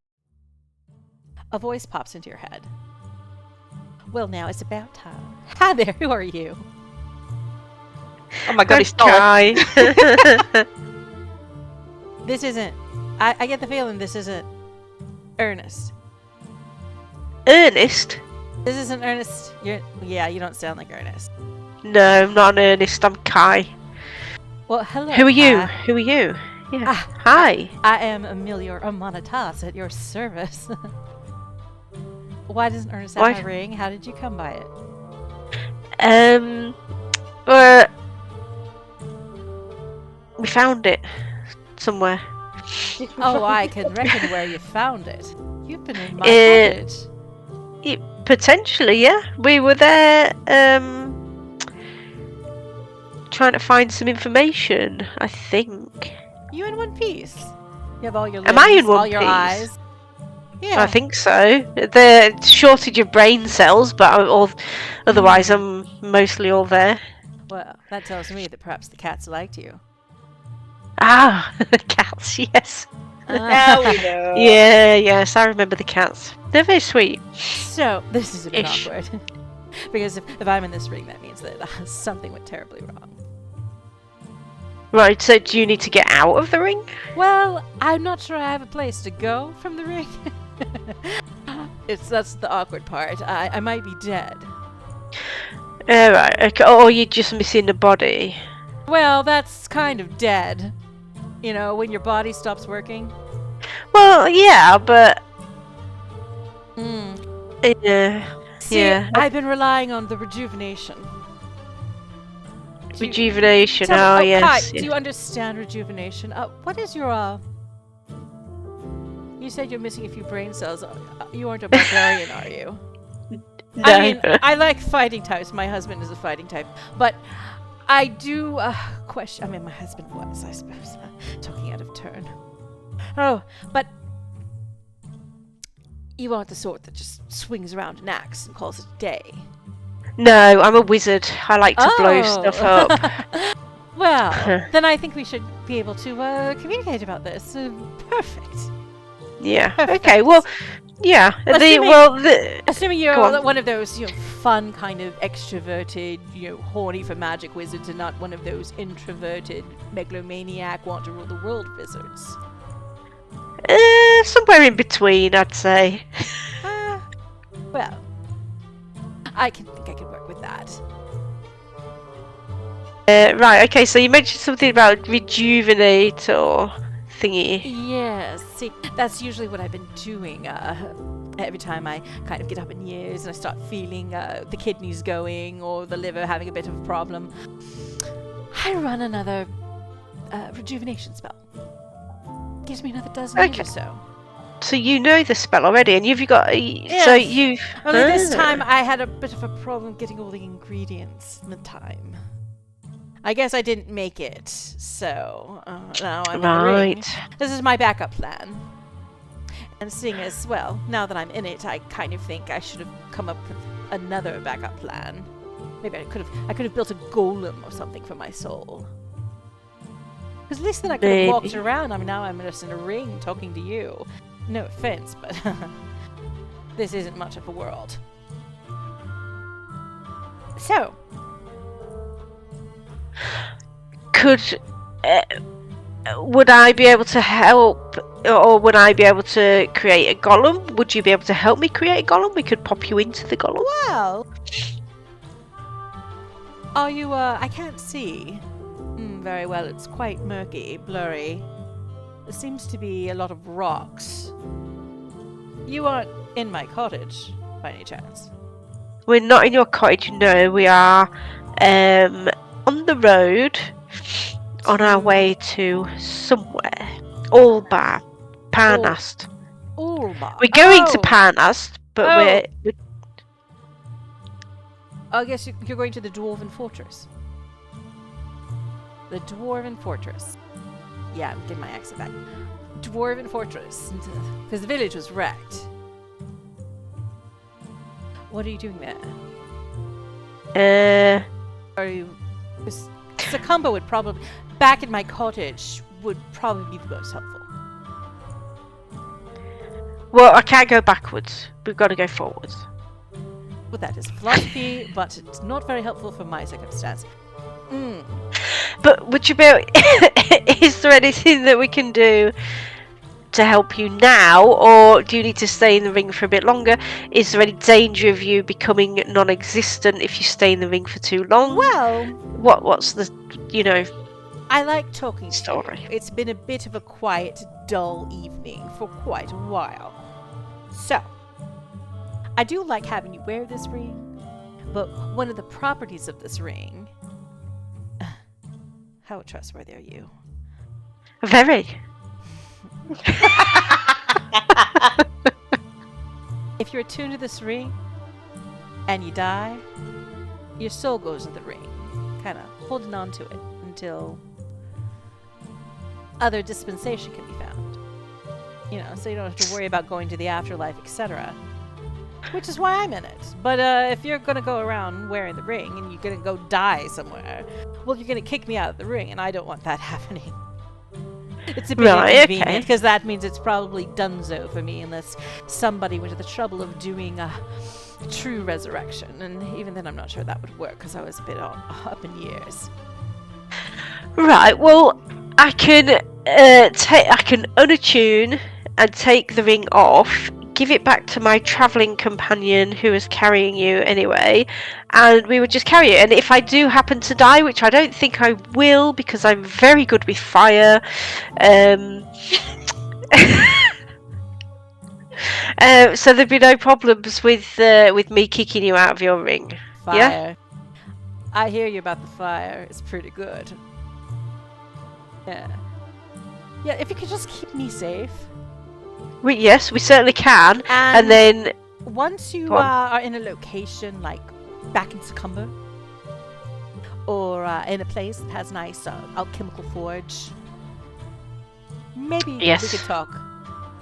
a voice pops into your head. Well, now it's about time. Hi there, who are you? Oh my god, it's Dolly. Kai. This isn't. I get the feeling this isn't Ernest. Ernest? This isn't Ernest. You don't sound like Ernest. No, I'm not an Ernest. I'm Kai. Well, hello. Who are you? Kai. Who are you? Yeah. Ah, Hi. I am Amelia Amanatas at your service. Why doesn't Ernest have my ring? How did you come by it? We found it somewhere. Oh, I can reckon where you found it. You've been in my pocket. Potentially, yeah. We were there, trying to find some information, I think. You in one piece? You have all your limbs, Am I in one all your piece? eyes. Yeah. I think so. The shortage of brain cells, but otherwise I'm mostly all there. Well, that tells me that perhaps the cats liked you. Ah, cats, yes. Now we know. Yeah, yes, I remember the cats. They're very sweet. So, this is a bit Ish. awkward. Because if I'm in this ring, that means that something went terribly wrong. Right, so do you need to get out of the ring? Well, I'm not sure I have a place to go from the ring. That's the awkward part. I might be dead. Right, okay. Or you're just missing the body. Well, that's kind of dead. You know, when your body stops working. Well, yeah, but... See, yeah. I've been relying on the rejuvenation. Rejuvenation, Tell me, yes. Kai, Yeah. do you understand rejuvenation? What is your, You said you're missing a few brain cells. You aren't a barbarian, are you? No. I mean, I like fighting types. My husband is a fighting type. But I do question... I mean, my husband was, I suppose. Talking out of turn. Oh, but... You aren't the sort that just swings around an axe and calls it a day. No, I'm a wizard. I like to blow stuff up. Well, then I think we should be able to communicate about this. Perfect. Yeah. Perfect. Okay. Well, yeah. Assuming you're Go on. one of those, fun kind of extroverted, horny for magic wizards, and not one of those introverted megalomaniac want to rule the world wizards. Somewhere in between, I'd say. Well, I think I can work with that. Right. Okay. So you mentioned something about rejuvenate or thingy. Yes, see, that's usually what I've been doing. Every time I kind of get up in years and I start feeling the kidneys going or the liver having a bit of a problem, I run another rejuvenation spell. Gives me another dozen years or so. So you know the spell already, and you've got. So you've. Only this time I had a bit of a problem getting all the ingredients in the time. I guess I didn't make it, so now I'm in the ring. This is my backup plan. And seeing as well, now that I'm in it, I kind of think I should have come up with another backup plan. Maybe I could have built a golem or something for my soul. Because at least then I could have walked around. I mean, now I'm just in a ring talking to you. No offense, but this isn't much of a world. So, would I be able to help, or would I be able to create a golem? Would you be able to help me create a golem? We could pop you into the golem. Well, are you? I can't see very well. It's quite murky, blurry. There seems to be a lot of rocks. You aren't in my cottage, by any chance? We're not in your cottage, no. We are on the road, on our way to somewhere. Orlbar. Parnast. Orlbar. We're going to Parnast, but we're... I guess you're going to the Dwarven Fortress. The Dwarven Fortress. Yeah, I'm getting my accent back. Dwarven Fortress. Because the village was wrecked. What are you doing there? Are you... Succumba would probably... Back in my cottage would probably be the most helpful. Well, I can't go backwards. We've got to go forwards. Well, that is philosophy, but it's not very helpful for my circumstance. But would you be able... Is there anything that we can do to help you now, or do you need to stay in the ring for a bit longer? Is there any danger of you becoming non-existent if you stay in the ring for too long? Well... What's the, I like talking story. To you. It's been a bit of a quiet, dull evening for quite a while. So, I do like having you wear this ring, but one of the properties of this ring... How trustworthy are you? Very. If you're attuned to this ring, and you die, your soul goes in the ring, kind of holding on to it until other dispensation can be found. So you don't have to worry about going to the afterlife, etc. Which is why I'm in it. But if you're going to go around wearing the ring and you're going to go die somewhere, well, you're going to kick me out of the ring, and I don't want that happening. It's a bit inconvenient, because that means it's probably donezo for me unless somebody went to the trouble of doing a true resurrection. And even then, I'm not sure that would work, because I was a bit up in years. Right, well, I can unattune and take the ring off, give it back to my travelling companion who is carrying you anyway, and we would just carry it. And if I do happen to die, which I don't think I will because I'm very good with fire, so there'd be no problems with me kicking you out of your ring. Fire. Yeah? I hear you about the fire. It's pretty good. Yeah. Yeah, if you could just keep me safe. Yes, we certainly can. And then... Once you are in a location, like back in Succumba, or in a place that has nice alchemical forge, maybe we could talk.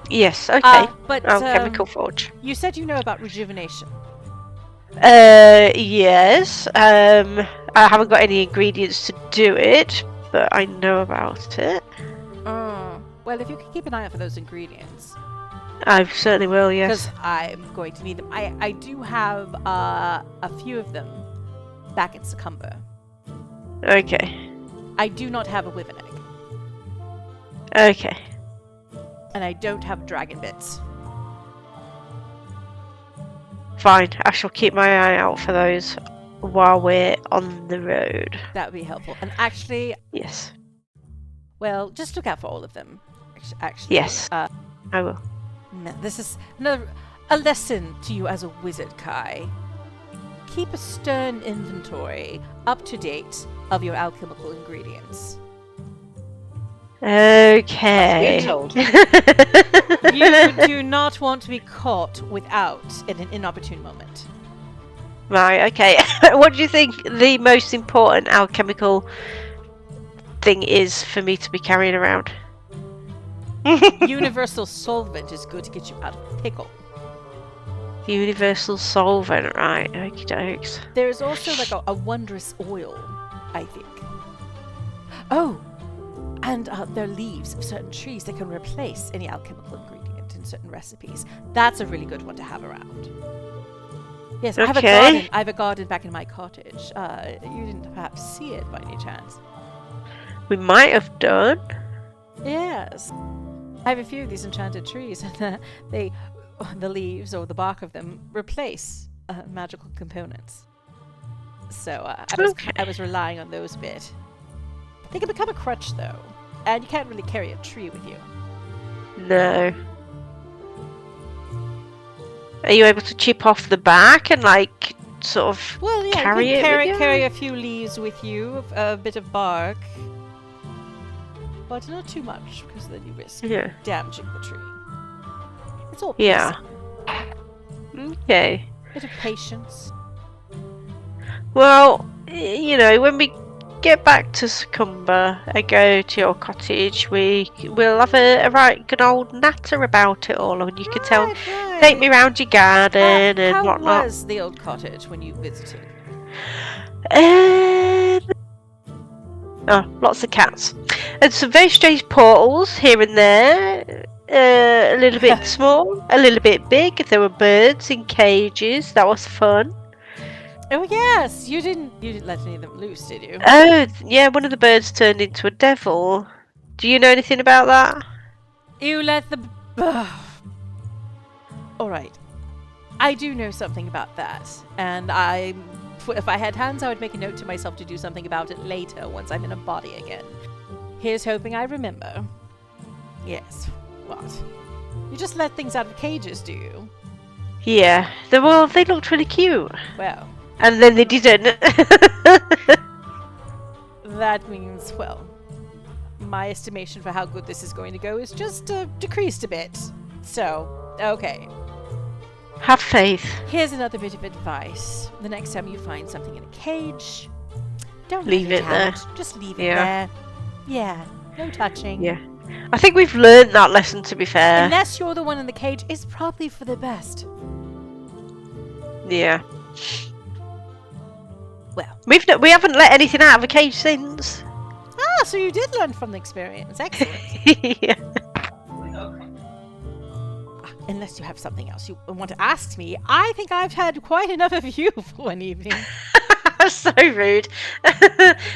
Yes, okay. But alchemical forge. You said you know about rejuvenation. Yes. I haven't got any ingredients to do it, but I know about it. Well, if you could keep an eye out for those ingredients. I certainly will, yes. Because I'm going to need them. I do have a few of them back in Succumba. Okay. I do not have a wyvern egg. Okay. And I don't have dragon bits. Fine, I shall keep my eye out for those while we're on the road. That would be helpful. And actually... Yes. Well, just look out for all of them. actually. Yes. I will. This is a lesson to you as a wizard, Kai. Keep a stern inventory up to date of your alchemical ingredients. Being Okay. told. You do not want to be caught without in an inopportune moment. Right, okay. What do you think the most important alchemical thing is for me to be carrying around? Universal solvent is good to get you out of a pickle. Universal solvent, right? Okie dokes. There's also like a wondrous oil, I think. Oh, and there are leaves of certain trees that can replace any alchemical ingredient in certain recipes. That's a really good one to have around. Yes, I have a garden back in my cottage. You didn't perhaps see it by any chance? We might have done. Yes. I have a few of these enchanted trees, and the leaves or the bark of them replace magical components. So I was relying on those a bit. They can become a crutch though, and you can't really carry a tree with you. No. Are you able to chip off the back and like sort of carry you it? can with you? carry a few leaves with you, a bit of bark, but not too much because then you risk damaging the tree. It's all Yeah. peace. Okay. Bit of patience. Well, you know, when we get back to Succumber and go to your cottage, we'll have a right good old natter about it all, and you can take me round your garden and how whatnot. How was the old cottage when you visited? Lots of cats. And some very strange portals here and there. A little bit small, a little bit big. There were birds in cages. That was fun. Oh yes, you didn't let any of them loose, did you? Oh yeah, one of the birds turned into a devil. Do you know anything about that? You let the. All right, I do know something about that, and if I had hands, I would make a note to myself to do something about it later once I'm in a body again. Here's hoping I remember. Yes. What? You just let things out of cages, do you? Yeah. They looked really cute. Well. And then they didn't. That means, well, my estimation for how good this is going to go is just decreased a bit. So, okay. Have faith. Here's another bit of advice. The next time you find something in a cage, don't leave let it there. out. Just leave it there. Yeah, no touching. Yeah. I think we've learned that lesson, to be fair. Unless you're the one in the cage, it's probably for the best. Yeah. Well. We haven't let anything out of a cage since. Ah, so you did learn from the experience. Excellent. Yeah. Unless you have something else you want to ask me, I think I've had quite enough of you for one evening. So rude.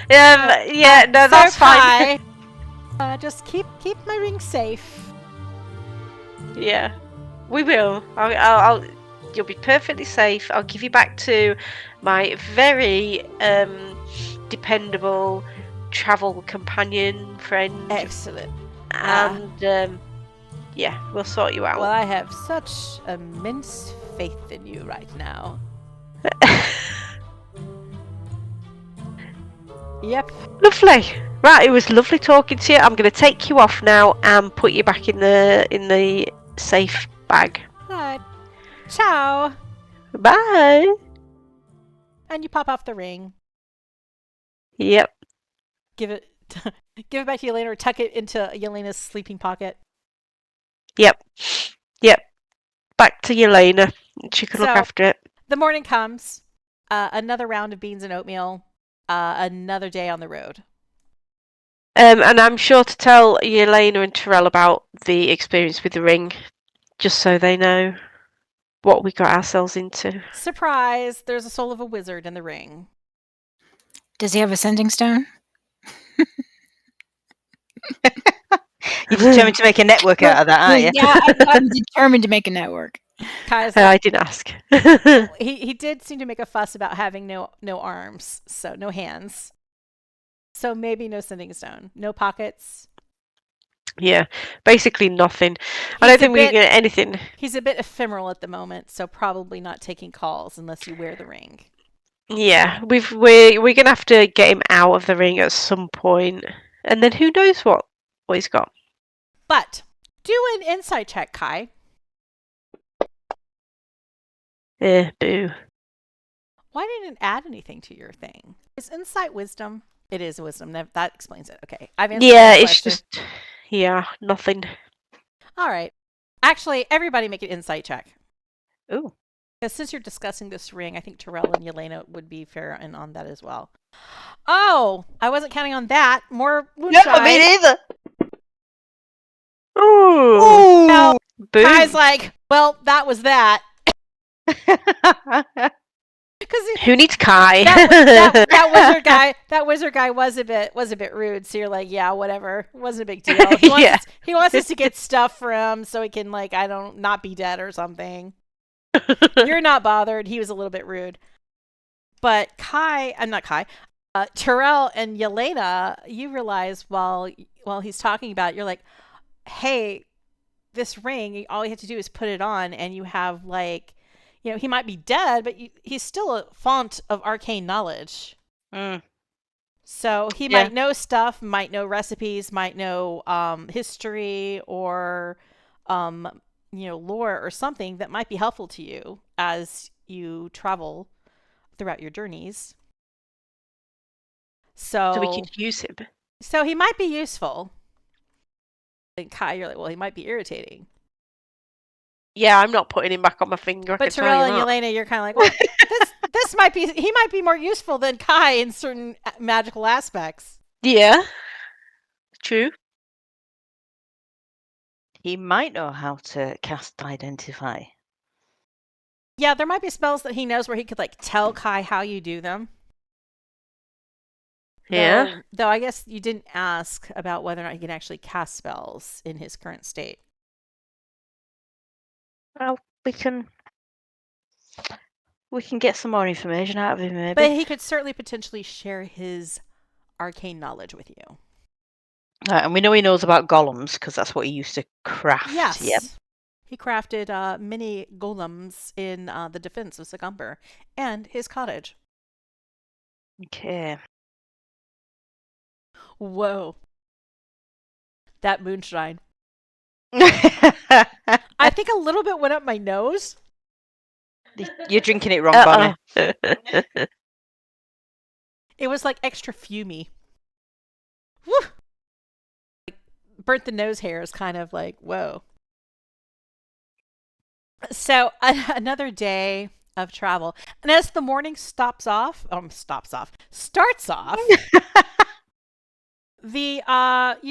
Yeah, no, that's fine. Just keep my ring safe. Yeah, we will. I'll you'll be perfectly safe. I'll give you back to my very dependable travel companion friend. Excellent. And yeah, we'll sort you out. Well, I have such immense faith in you right now. Yep. Lovely. Right, it was lovely talking to you. I'm going to take you off now and put you back in the safe bag. Alright. Ciao. Bye. And you pop off the ring. Yep. Give it back to Yelena or tuck it into Yelena's sleeping pocket. Yep. Back to Yelena. She can look after it. The morning comes. Another round of beans and oatmeal. Another day on the road. And I'm sure to tell Yelena and Terel about the experience with the ring, just so they know what we got ourselves into. Surprise! There's a soul of a wizard in the ring. Does he have a sending stone? You're determined to make a network out of that, aren't you? Yeah, I'm determined to make a network. I didn't ask. He did seem to make a fuss about having no arms, so no hands. So maybe no sending stone, no pockets. Yeah, basically nothing. I He's don't a think we can bit- get anything. He's a bit ephemeral at the moment, so probably not taking calls unless you wear the ring. Yeah, we're gonna have to get him out of the ring at some point, and then who knows what he's got. But do an insight check, Kai. Boo. Why didn't it add anything to your thing? Is insight wisdom? It is wisdom. That explains it. Okay, I've answered Yeah, that it's question. just nothing. All right. Actually, everybody make an insight check. Ooh. Because since you're discussing this ring, I think Terel and Yelena would be fair and on that as well. Oh, I wasn't counting on that. More moonshine. No, me neither. Ooh. Now, Boo. Kai's like, well, that was that. Because Who needs Kai? that wizard guy was a bit rude. So you're like, yeah, whatever. It wasn't a big deal. He wants us to get stuff for him so he can not be dead or something. You're not bothered. He was a little bit rude. But Terel and Yelena, you realize while he's talking about it, you're like, hey, this ring, all you have to do is put it on and you have he might be dead, but he's still a font of arcane knowledge. Mm. So he might know stuff, might know recipes, might know history or lore or something that might be helpful to you as you travel throughout your journeys. So we can use him. So he might be useful. And Kai, you're like, well, he might be irritating. Yeah, I'm not putting him back on my finger. But Terel and Yelena, you're kind of like, well, he might be more useful than Kai in certain magical aspects. Yeah, true. He might know how to cast Identify. Yeah, there might be spells that he knows where he could tell Kai how you do them. Yeah. Though I guess you didn't ask about whether or not he can actually cast spells in his current state. Well, we can get some more information out of him, maybe. But he could certainly potentially share his arcane knowledge with you. And we know he knows about golems because that's what he used to craft. Yes. Yep. He crafted many golems in the defense of Secumber and his cottage. Okay. Whoa. That moonshine. I think a little bit went up my nose. You're drinking it wrong, Bonnie. It was extra fumey. Woo! Burnt the nose hairs, kind of whoa. So another day of travel, and as the morning starts off, you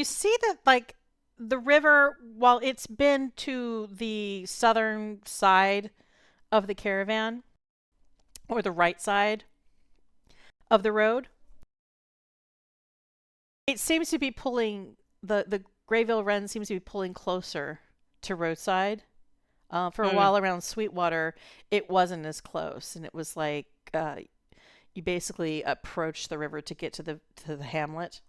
see that the river, while it's been to the southern side of the caravan, or the right side of the road, it seems to be pulling the Greyville Run seems to be pulling closer to roadside. For a while around Sweetwater, it wasn't as close, and it was you basically approach the river to get to the hamlet.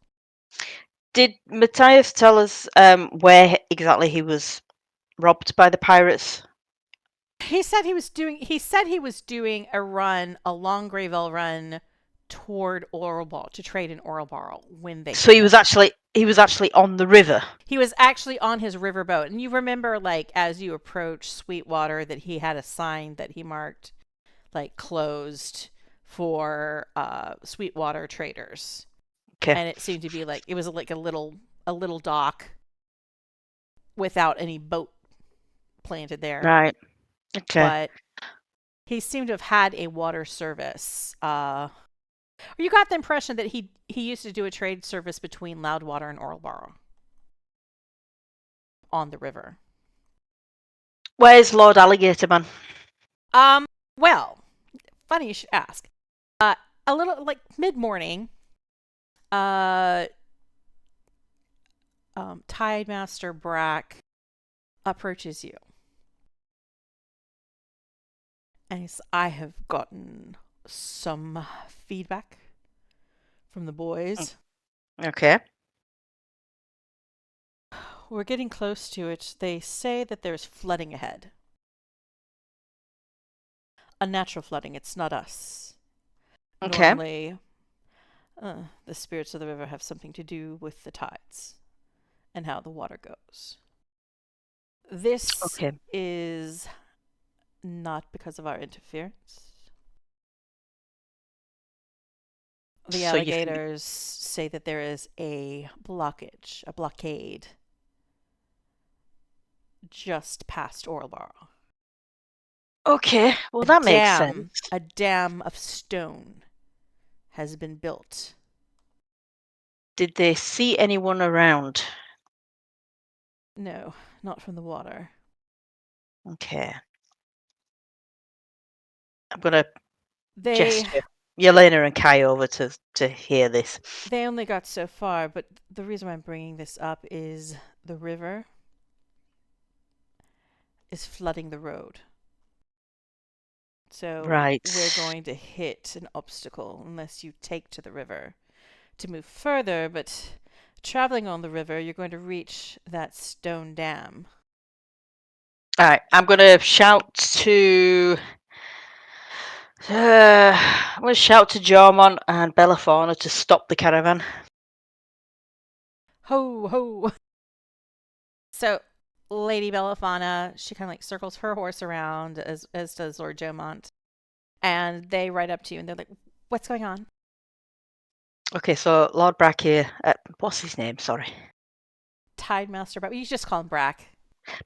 Did Matthias tell us where exactly he was robbed by the pirates? He said he was doing a run, a long Greyville run toward Orlbar to trade in Orlbar when they. So he was actually on the river. He was actually on his riverboat, and you remember as you approach Sweetwater that he had a sign that he marked closed for Sweetwater traders. Okay. And it seemed to be it was a little dock without any boat planted there. Right. Okay. But he seemed to have had a water service. You got the impression that he used to do a trade service between Loudwater and Orlbar on the river. Where's Lord Alligator Man? Well, funny you should ask. A little mid-morning, Tidemaster Brack approaches you. And he says, I have gotten some feedback from the boys. Okay. we're getting close to it. They say that there's flooding ahead. Unnatural flooding. It's not us. Okay. Normally, the spirits of the river have something to do with the tides and how the water goes. This Okay. is not because of our interference. The So you think- alligators say that there is a blockage, a blockade, just past Orlbar. Okay. Well, that makes sense. A dam of stone has been built. Did they see anyone around? No, not from the water. Okay. I'm gonna They gesture Yelena and Kai over to hear this. they only got so far, but the reason why I'm bringing this up is the river is flooding the road. So Right. we're going to hit an obstacle unless you take to the river to move further, but traveling on the river, you're going to reach that stone dam. All right. I'm gonna shout to. I'm gonna shout to Jormon and Bellafauna to stop the caravan. Ho, ho. So Lady Bellafana, she kind of like circles her horse around, as does Lord Jomont. And they ride up to you and they're like, what's going on? Okay, so Lord Brack here. What's his name? Sorry. Tidemaster Brack. You just call him Brack.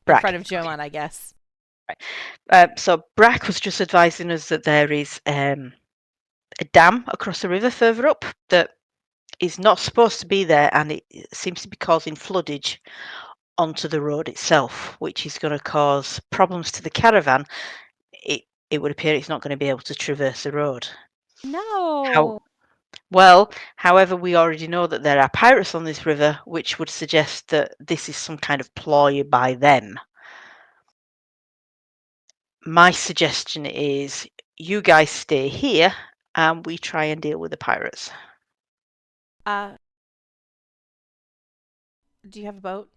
Brack. In front of Jomont, I guess. So Brack was just advising us that there is a dam across the river further up that is not supposed to be there, and it seems to be causing floodage onto the road itself, which is going to cause problems to the caravan. It would appear it's not going to be able to traverse the road. No. However, we already know that there are pirates on this river, which would suggest that this is some kind of ploy by them. My suggestion is you guys stay here and we try and deal with the pirates. Do you have a boat?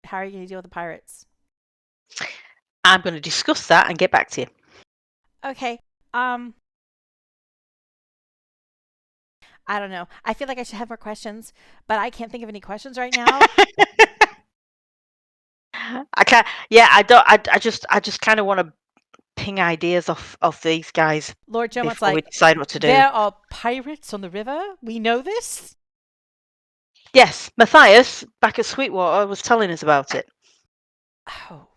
How are you going to deal with the pirates? I'm going to discuss that and get back to you. Okay. I don't know. I feel like I should have more questions, but I can't think of any questions right now. I can't. Yeah, I don't. I just kind of want to ping ideas off these guys Lord Jomont's before we like, decide what to do. there are pirates on the river? We know this? Yes, Matthias back at Sweetwater was telling us about it. Oh.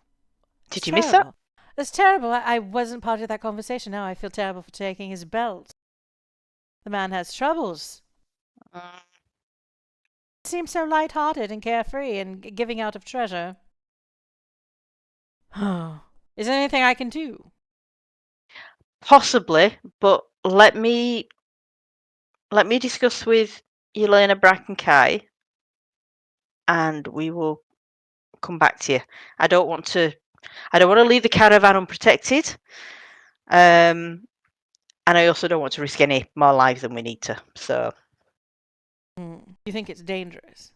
Did you miss that? That's terrible. I wasn't part of that conversation. Now I feel terrible for taking his belt. The man has troubles. Seems so light-hearted and carefree and giving out of treasure. Is there anything I can do? Possibly, but let me discuss with Yelena, Brack, and Kai, and we will come back to you. I don't want to leave the caravan unprotected, and I also don't want to risk any more lives than we need to. So, You think it's dangerous?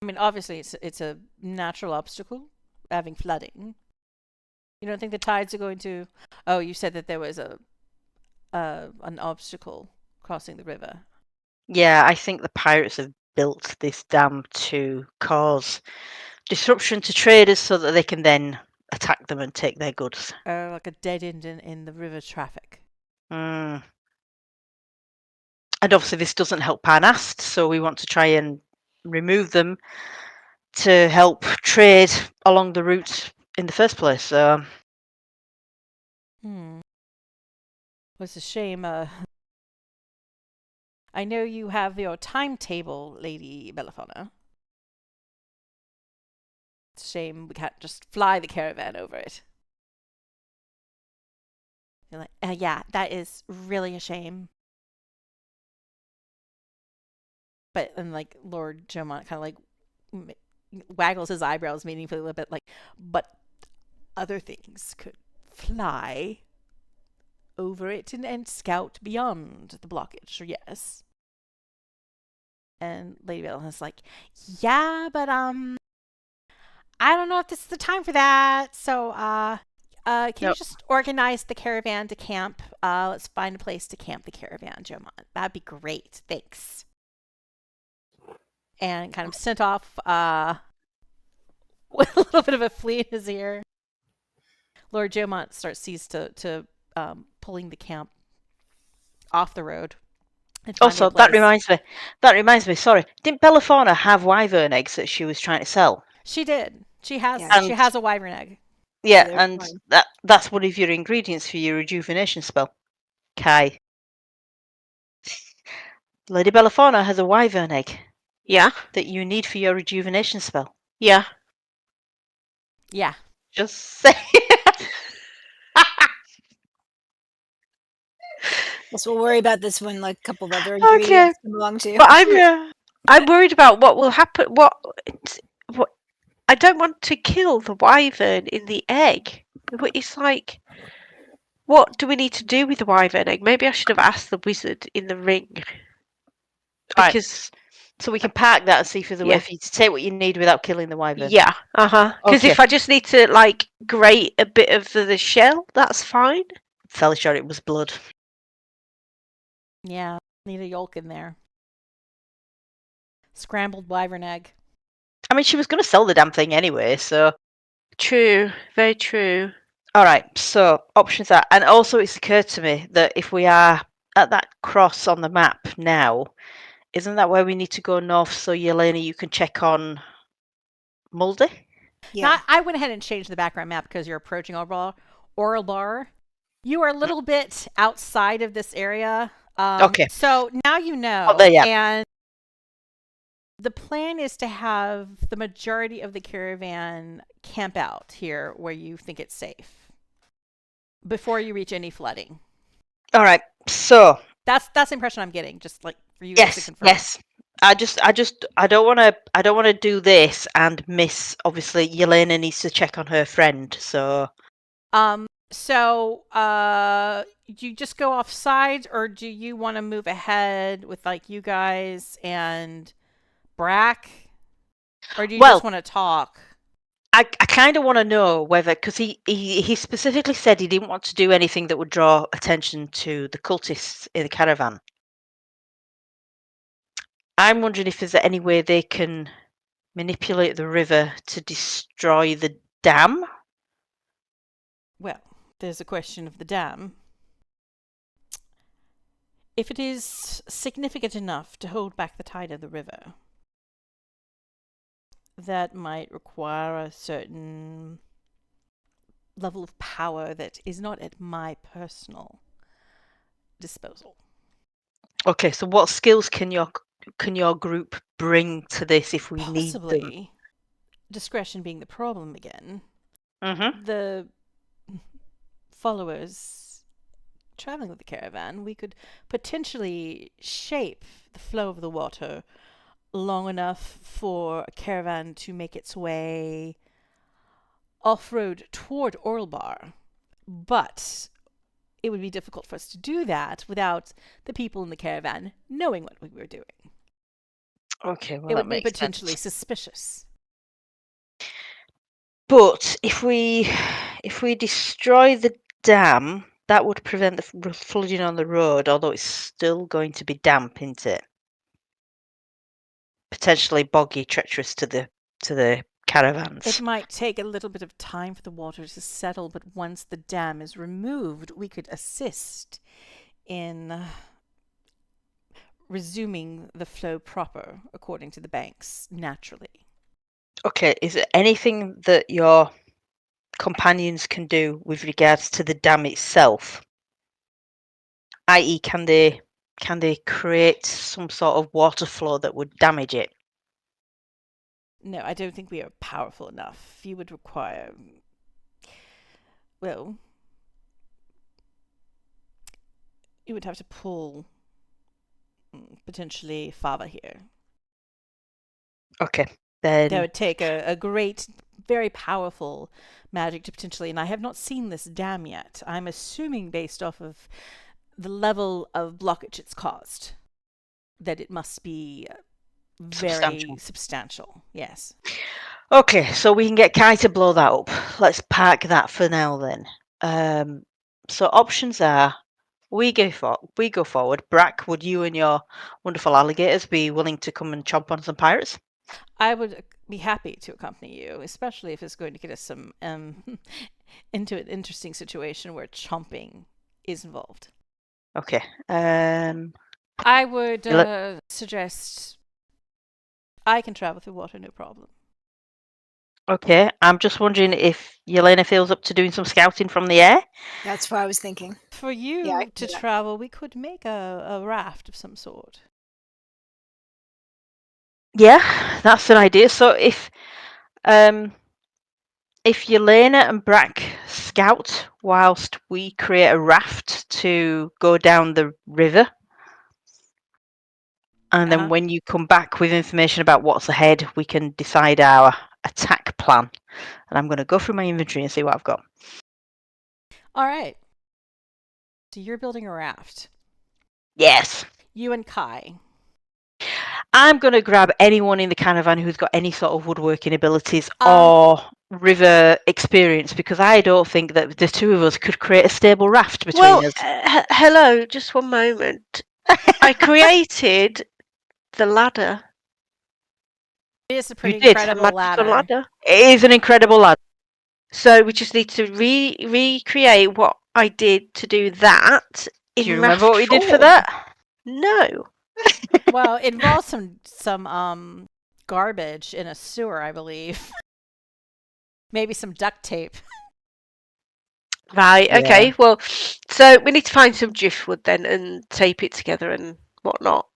I mean, obviously, it's a natural obstacle, having flooding. You don't think the tides are going to? Oh, you said that there was an obstacle crossing the river. yeah, I think the pirates have built this dam to cause disruption to traders so that they can then attack them and take their goods. Like a dead end in the river traffic. And obviously this doesn't help Parnast, so we want to try and remove them to help trade along the route in the first place. So Well, it's a shame. I know you have your timetable, Lady Bellafona. It's a shame we can't just fly the caravan over it. You're like, yeah, that is really a shame. But and like Lord Jomont kind of like waggles his eyebrows meaningfully a little bit, like, but other things could fly over it and scout beyond the blockage. Yes. And Lady Bell is like, yeah, but I don't know if this is the time for that. So, can you Nope. just organize the caravan to camp? Let's find a place to camp the caravan, Jomon. That'd be great. Thanks. And kind of sent off with a little bit of a flea in his ear. Lord Jomont sees to pulling the camp off the road. And finding a Also, that place. reminds me. Sorry, didn't Bellafauna have wyvern eggs that she was trying to sell? She did. She has. Yeah. She has a wyvern egg. Yeah, they're and fine. that's one of your ingredients for your rejuvenation spell. Kai. Lady Bellafauna has a wyvern egg Yeah. that you need for your rejuvenation spell. Yeah. Yeah. Just say. Guess we'll worry about this when like a couple of other Okay. ingredients come along too. But Yeah. I'm worried about what will happen. What I don't want to kill the wyvern in the egg. But it's like, what do we need to do with the wyvern egg? Maybe I should have asked the wizard in the ring. Right. Because So we can park that and see if there's a way Yeah. for you to take what you need without killing the wyvern. yeah, Because Okay. if I just need to like grate a bit of the shell, that's fine. Fairly sure it was blood. Yeah. Need a yolk in there. Scrambled wyvern egg. I mean, she was going to sell the damn thing anyway, so. True, very true. All right, so options are, and also it's occurred to me that if we are at that cross on the map now, isn't that where we need to go north so Yelena, you can check on Muldy? Yeah. Now, I went ahead and changed the background map because you're approaching Orlbar. You are a little bit outside of this area. Okay. So now you know. Oh, there, yeah. And the plan is to have the majority of the caravan camp out here where you think it's safe before you reach any flooding. All right, so That's the impression I'm getting. Just like for you guys to yes, confirm. yes. I don't want to do this and miss. Obviously, Yelena needs to check on her friend. So You just go off sides, or do you want to move ahead with like you guys and Brack, or do you Well- just want to talk? I kind of want to know whether, because he specifically said he didn't want to do anything that would draw attention to the cultists in the caravan. I'm wondering if there's any way they can manipulate the river to destroy the dam. Well, there's a question of the dam. If it is significant enough to hold back the tide of the river, that might require a certain level of power that is not at my personal disposal. Okay, so what skills can your group bring to this if we need them? Possibly, discretion being the problem again. Mm-hmm. The followers traveling with the caravan, we could potentially shape the flow of the water long enough for a caravan to make its way off-road toward Orlbar. But it would be difficult for us to do that without the people in the caravan knowing what we were doing. Okay, well It that would be makes potentially sense. suspicious. But if we destroy the dam, that would prevent the flooding on the road, although it's still going to be damp, isn't it? Potentially boggy, treacherous to the caravans. It might take a little bit of time for the water to settle, but once the dam is removed, we could assist in resuming the flow proper according to the banks naturally. Okay, is there anything that your companions can do with regards to the dam itself? I.e., can they create some sort of water flow that would damage it? No, I don't think we are powerful enough. You would require, well, you would have to pull potentially Fava here. Okay, then. That would take a great, very powerful magic to potentially, and I have not seen this dam yet. I'm assuming based off of the level of blockage it's caused, that it must be very substantial. Yes. Okay, so we can get Kai to blow that up. Let's park that for now then. So options are we go forward. Brack, would you and your wonderful alligators be willing to come and chomp on some pirates? I would be happy to accompany you, especially if it's going to get us some into an interesting situation where chomping is involved. Okay. I would suggest I can travel through water, no problem. Okay, I'm just wondering if Yelena feels up to doing some scouting from the air. That's what I was thinking. For you Yeah, I can to do that. travel, we could make a raft of some sort. Yeah, that's an idea. So if Yelena and Brack scout whilst we create a raft to go down the river, and then when you come back with information about what's ahead, we can decide our attack plan. And I'm going to go through my inventory and see what I've got. All right. So you're building a raft. Yes. You and Kai. I'm going to grab anyone in the caravan who's got any sort of woodworking abilities or river experience, because I don't think that the two of us could create a stable raft between us. Hello, just one moment. I created the ladder. It is a pretty You did. incredible ladder. It is an incredible ladder. So we just need to recreate what I did to do that. Do you remember what we did for that? No. Well, it involves some garbage in a sewer, I believe. Maybe some duct tape. Right, Yeah. okay. Well, so we need to find some driftwood then and tape it together and whatnot.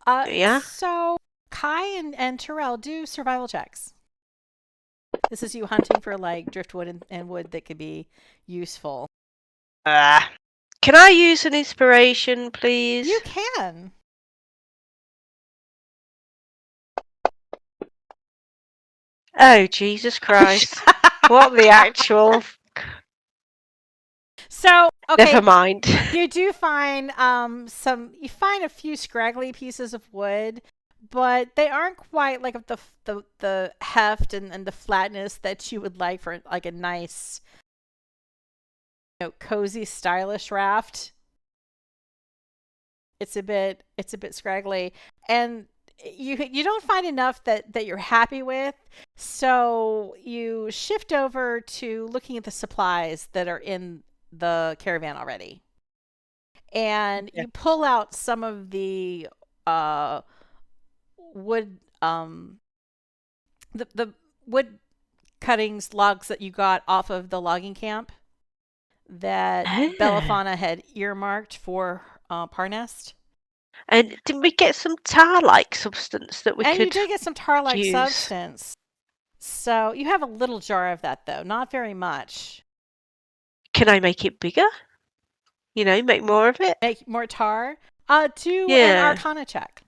Yeah? So Kai and Terel do survival checks. This is you hunting for like driftwood and wood that could be useful. Can I use an inspiration, please? You can. Oh, Jesus Christ. What the actual... So, okay. Never mind. You do find you find a few scraggly pieces of wood, but they aren't quite like the heft and the flatness that you would like for like a nice, cozy, stylish raft. It's a bit scraggly, and you don't find enough that you're happy with, so you shift over to looking at the supplies that are in the caravan already. And you pull out some of the wood the wood cuttings, logs that you got off of the logging camp that Belafana had earmarked for Parnest. And didn't we get some tar-like substance that we could you did get some tar-like use? substance. So you have a little jar of that, though. Not very much. Can I make it bigger? Make more of it? Make more tar? Do an Arcana check.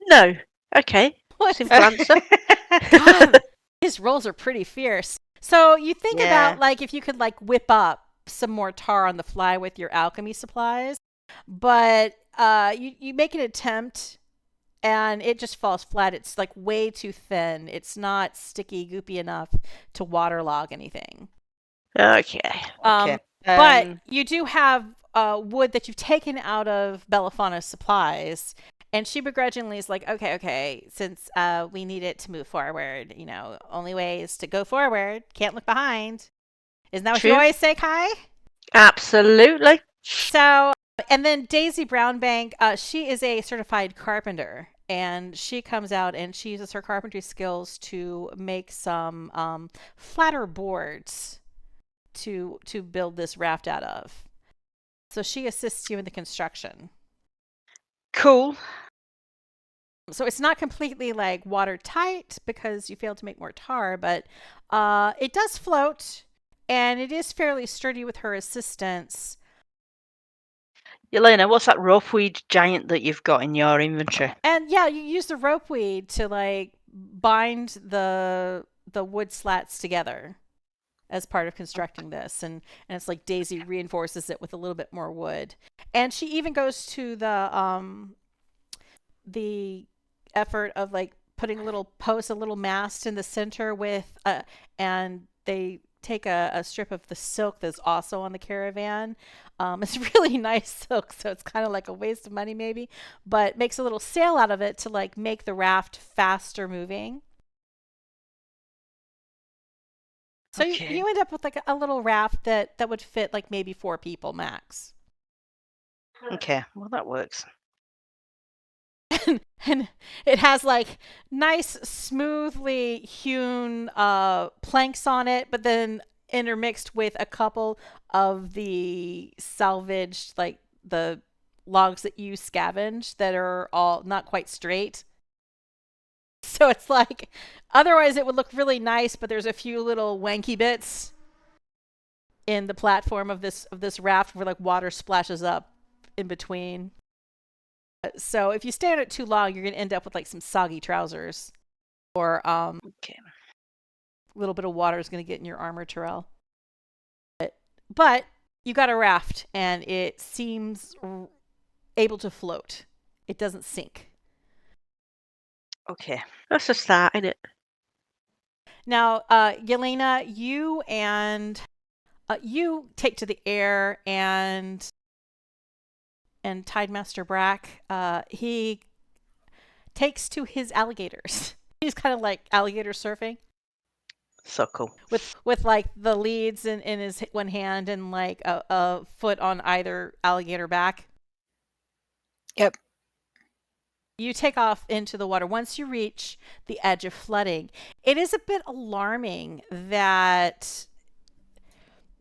No. Okay. Simple answer. God, his rolls are pretty fierce. So you think about like if you could like whip up some more tar on the fly with your alchemy supplies, but you make an attempt and it just falls flat. It's like way too thin. It's not sticky, goopy enough to waterlog anything. Okay. But you do have wood that you've taken out of Belafana's supplies. And she begrudgingly is like, okay, since we need it to move forward, only way is to go forward. Can't look behind. Isn't that what you always say, Kai? Absolutely. So, and then Daisy Brownbank, she is a certified carpenter. And she comes out and she uses her carpentry skills to make some flatter boards to build this raft out of. So she assists you in the construction. Cool. So it's not completely like watertight because you failed to make more tar, but it does float and it is fairly sturdy with her assistance. Yelena, what's that ropeweed giant that you've got in your inventory? And yeah, you use the ropeweed to like bind the wood slats together. as part of constructing this, and it's like Daisy reinforces it with a little bit more wood, and she even goes to the effort of like putting a little mast in the center with and they take a strip of the silk that's also on the caravan. It's really nice silk, so it's kind of like a waste of money maybe, but makes a little sail out of it to like make the raft faster moving. So Okay. you end up with like a little raft that would fit like maybe 4 people max. Okay, well, that works. And it has like nice smoothly hewn planks on it, but then intermixed with a couple of the salvaged, like the logs that you scavenge that are all not quite straight. So it's like, otherwise it would look really nice, but there's a few little wanky bits in the platform of this raft where like water splashes up in between. So if you stay on it too long, you're going to end up with like some soggy trousers, or Okay. a little bit of water is going to get in your armor, Terel. But you got a raft, and it seems able to float. It doesn't sink. Okay. That's a start, isn't it? Now, Yelena, you and you take to the air, and Tidemaster Brack, he takes to his alligators. He's kind of like alligator surfing. So cool. With like the leads in his one hand and like a foot on either alligator back. Yep. You take off into the water. Once you reach the edge of flooding, it is a bit alarming that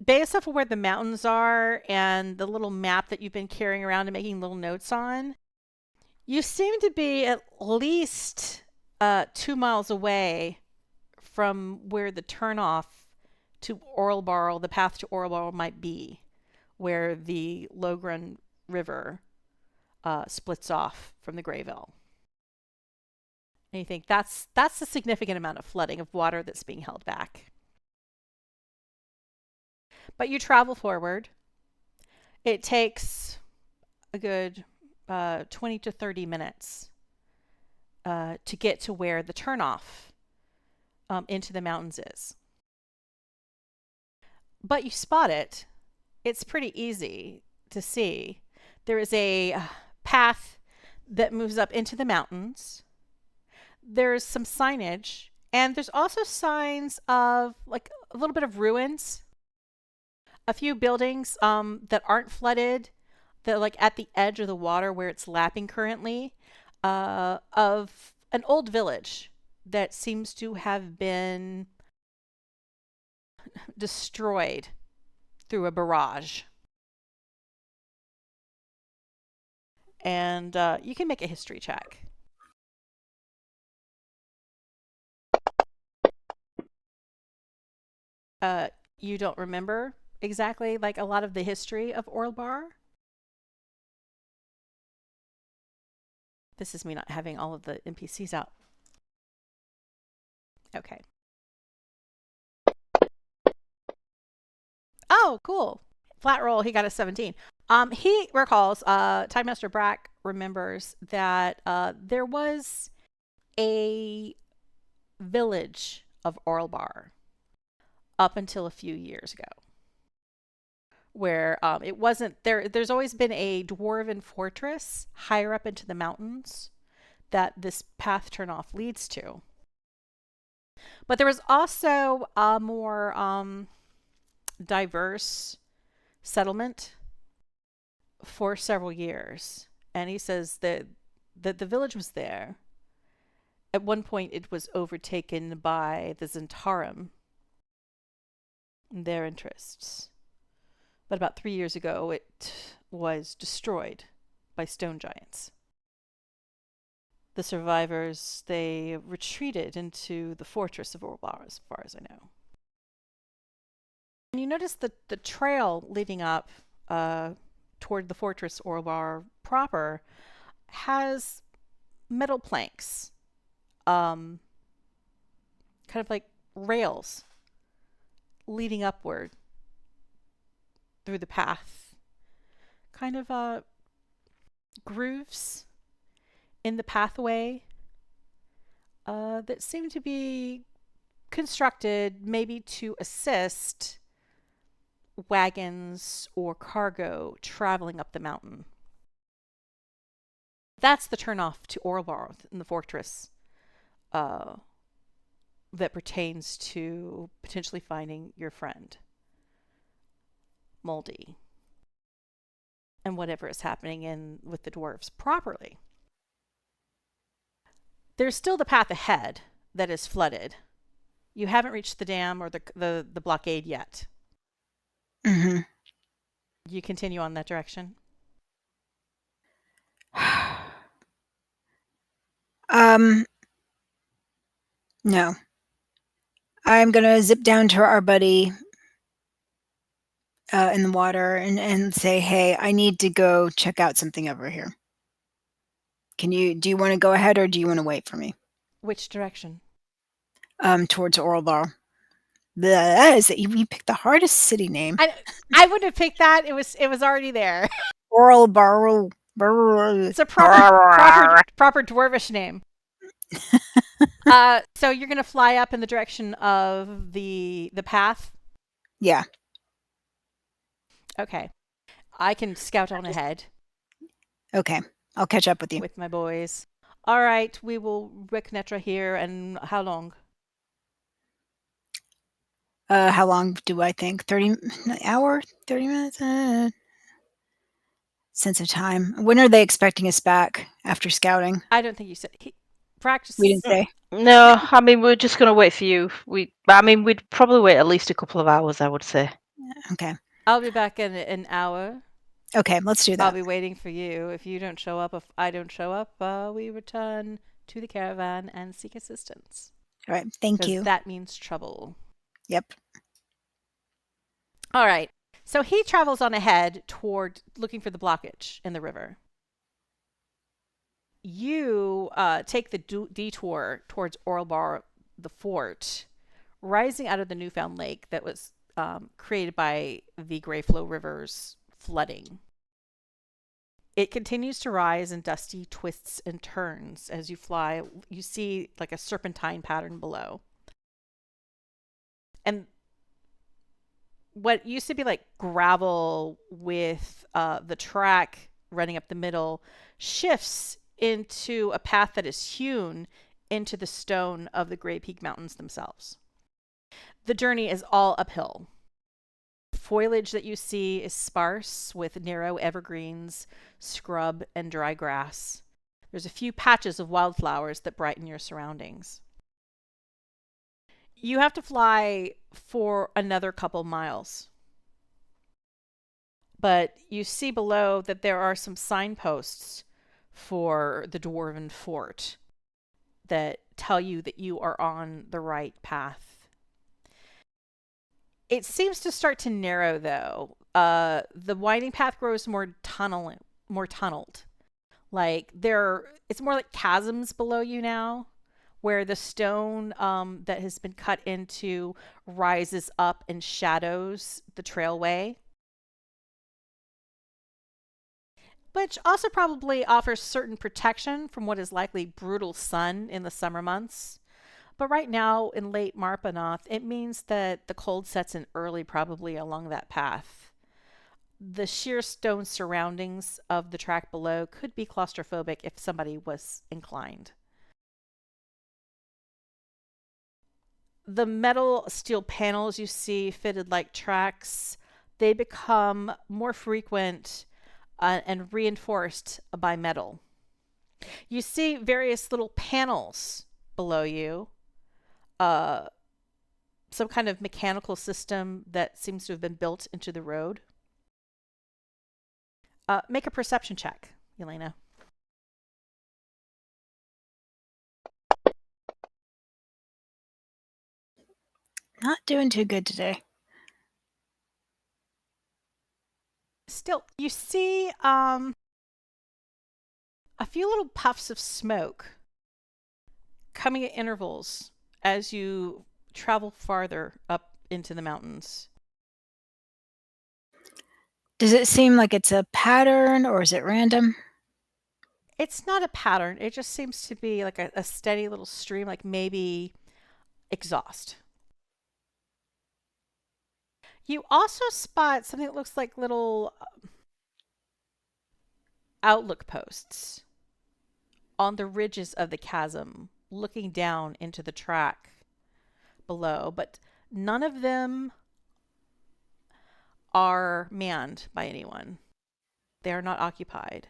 based off of where the mountains are and the little map that you've been carrying around and making little notes on, you seem to be at least 2 miles away from where the turnoff to Orlbar, the path to Orlbar might be, where the Logran River splits off from the Greyville. And you think that's a significant amount of flooding of water that's being held back. But you travel forward. It takes a good 20 to 30 minutes to get to where the turnoff into the mountains is. But you spot it. It's pretty easy to see. There is a path that moves up into the mountains. There's some signage, and there's also signs of like a little bit of ruins. A few buildings that aren't flooded, that are like at the edge of the water where it's lapping currently, of an old village that seems to have been destroyed through a barrage. And you can make a history check. You don't remember exactly like a lot of the history of Orlbar. This is me not having all of the NPCs out. Okay. Oh, cool. Flat roll, he got a 17. He recalls, Tidemaster Brack remembers that there was a village of Orlbar up until a few years ago, where it wasn't there. There's always been a dwarven fortress higher up into the mountains that this path turnoff leads to. But there was also a more diverse settlement for several years. And he says that the village was there. At one point, it was overtaken by the Zentarum and their interests. But about 3 years ago, it was destroyed by stone giants. The survivors, they retreated into the fortress of Orlbar, as far as I know. And you notice the trail leading up toward the fortress Orlbar proper has metal planks, kind of like rails leading upward through the path. Kind of grooves in the pathway that seem to be constructed maybe to assist wagons or cargo traveling up the mountain. That's the turnoff to Orlbar in the fortress that pertains to potentially finding your friend, Moldy, and whatever is happening with the dwarves properly. There's still the path ahead that is flooded. You haven't reached the dam or the blockade yet. Mm-hmm. You continue on that direction? No. I'm gonna zip down to our buddy in the water and say, hey, I need to go check out something over here. Do you want to go ahead or do you want to wait for me? Which direction? Towards Orlbar. You picked the hardest city name. I wouldn't have picked that. It was already there. Orlbar. It's a proper dwarvish name. So you're gonna fly up in the direction of the path? Yeah. Okay. I can scout on ahead. Okay. I'll catch up with you. With my boys. All right, we will reconnoitre here. And how long? How long do I think? 30 hour? 30 minutes? Sense of time. When are they expecting us back after scouting? I don't think you said. Practice. We didn't say. No, I mean, we're just going to wait for you. We'd probably wait at least a couple of hours, I would say. Okay. I'll be back in an hour. Okay, let's do that. I'll be waiting for you. If you don't show up, if I don't show up, we return to the caravan and seek assistance. All right, thank you. That means trouble. Yep. All right. So he travels on ahead toward looking for the blockage in the river. You take the detour towards Orlbar, the fort, rising out of the newfound lake that was created by the Greyflow River's flooding. It continues to rise in dusty twists and turns as you fly. You see like a serpentine pattern below. And what used to be like gravel with the track running up the middle shifts into a path that is hewn into the stone of the Grey Peak Mountains themselves. The journey is all uphill. Foliage that you see is sparse with narrow evergreens, scrub, and dry grass. There's a few patches of wildflowers that brighten your surroundings. You have to fly for another couple miles. But you see below that there are some signposts for the Dwarven Fort that tell you that you are on the right path. It seems to start to narrow, though. The winding path grows more tunneled. It's more like chasms below you now, where the stone that has been cut into rises up and shadows the trailway. Which also probably offers certain protection from what is likely brutal sun in the summer months. But right now, in late Marpanoth, it means that the cold sets in early, probably along that path. The sheer stone surroundings of the track below could be claustrophobic if somebody was inclined. The metal steel panels you see fitted like tracks, they become more frequent and reinforced by metal. You see various little panels below you. Some kind of mechanical system that seems to have been built into the road. Make a perception check, Yelena. Not doing too good today. Still, you see a few little puffs of smoke coming at intervals as you travel farther up into the mountains. Does it seem like it's a pattern or is it random? It's not a pattern. It just seems to be like a steady little stream, like maybe exhaust. You also spot something that looks like little outlook posts on the ridges of the chasm, looking down into the track below, but none of them are manned by anyone. They are not occupied.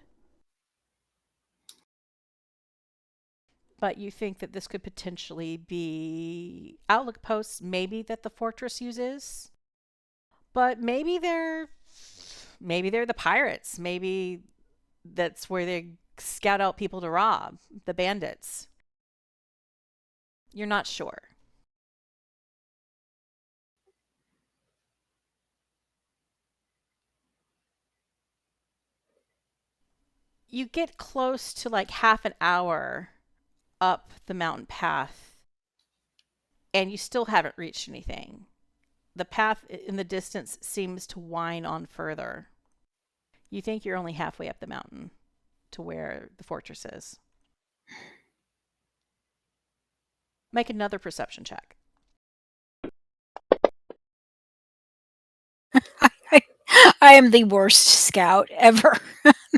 But you think that this could potentially be outlook posts, maybe that the fortress uses. But maybe they're the pirates. Maybe that's where they scout out people to rob, the bandits. You're not sure. You get close to like half an hour up the mountain path, and you still haven't reached anything. The path in the distance seems to wind on further. You think you're only halfway up the mountain to where the fortress is. Make another perception check. I am the worst scout ever.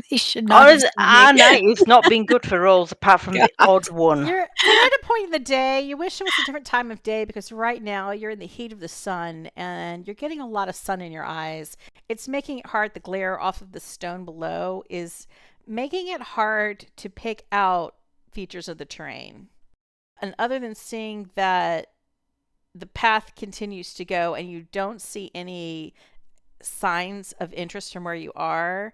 They should not. Honestly, our night has not been good for rolls apart from the odd one. You're at a point in the day. You wish it was a different time of day because right now you're in the heat of the sun and you're getting a lot of sun in your eyes. It's making it hard. The glare off of the stone below is making it hard to pick out features of the terrain. And other than seeing that the path continues to go and you don't see any signs of interest from where you are,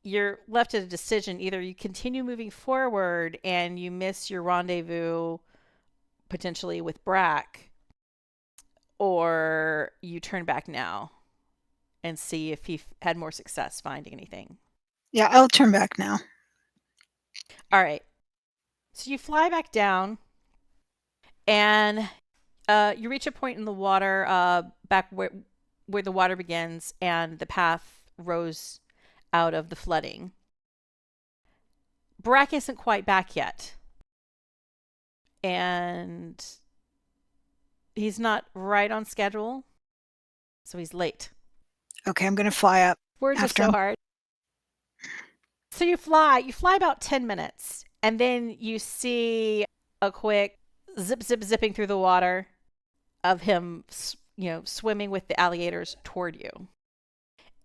you're left at a decision. Either you continue moving forward and you miss your rendezvous potentially with Brack, or you turn back now and see if he had more success finding anything. Yeah, I'll turn back now. All right. So you fly back down and you reach a point in the water back where the water begins and the path rose out of the flooding. Brack isn't quite back yet. And he's not right on schedule. So he's late. Okay, I'm going to fly up. Words are after so him. hard. So you fly about 10 minutes. And then you see a quick zipping through the water of him, swimming with the alligators toward you.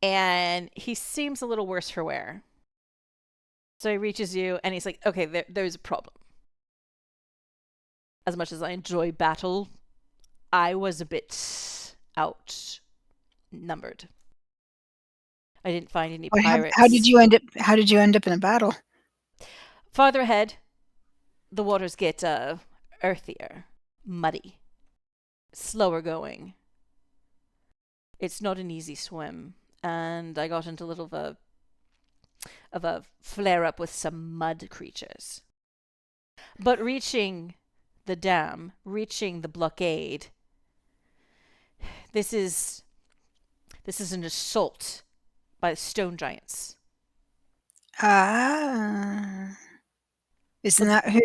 And he seems a little worse for wear. So he reaches you and he's like, okay, there's a problem. As much as I enjoy battle, I was a bit outnumbered. I didn't find any pirates. How did you end up in a battle? Farther ahead, the waters get earthier, muddy, slower going. It's not an easy swim, and I got into a little of a flare up with some mud creatures. But reaching the dam, reaching the blockade, this is an assault by the stone giants. Isn't that who?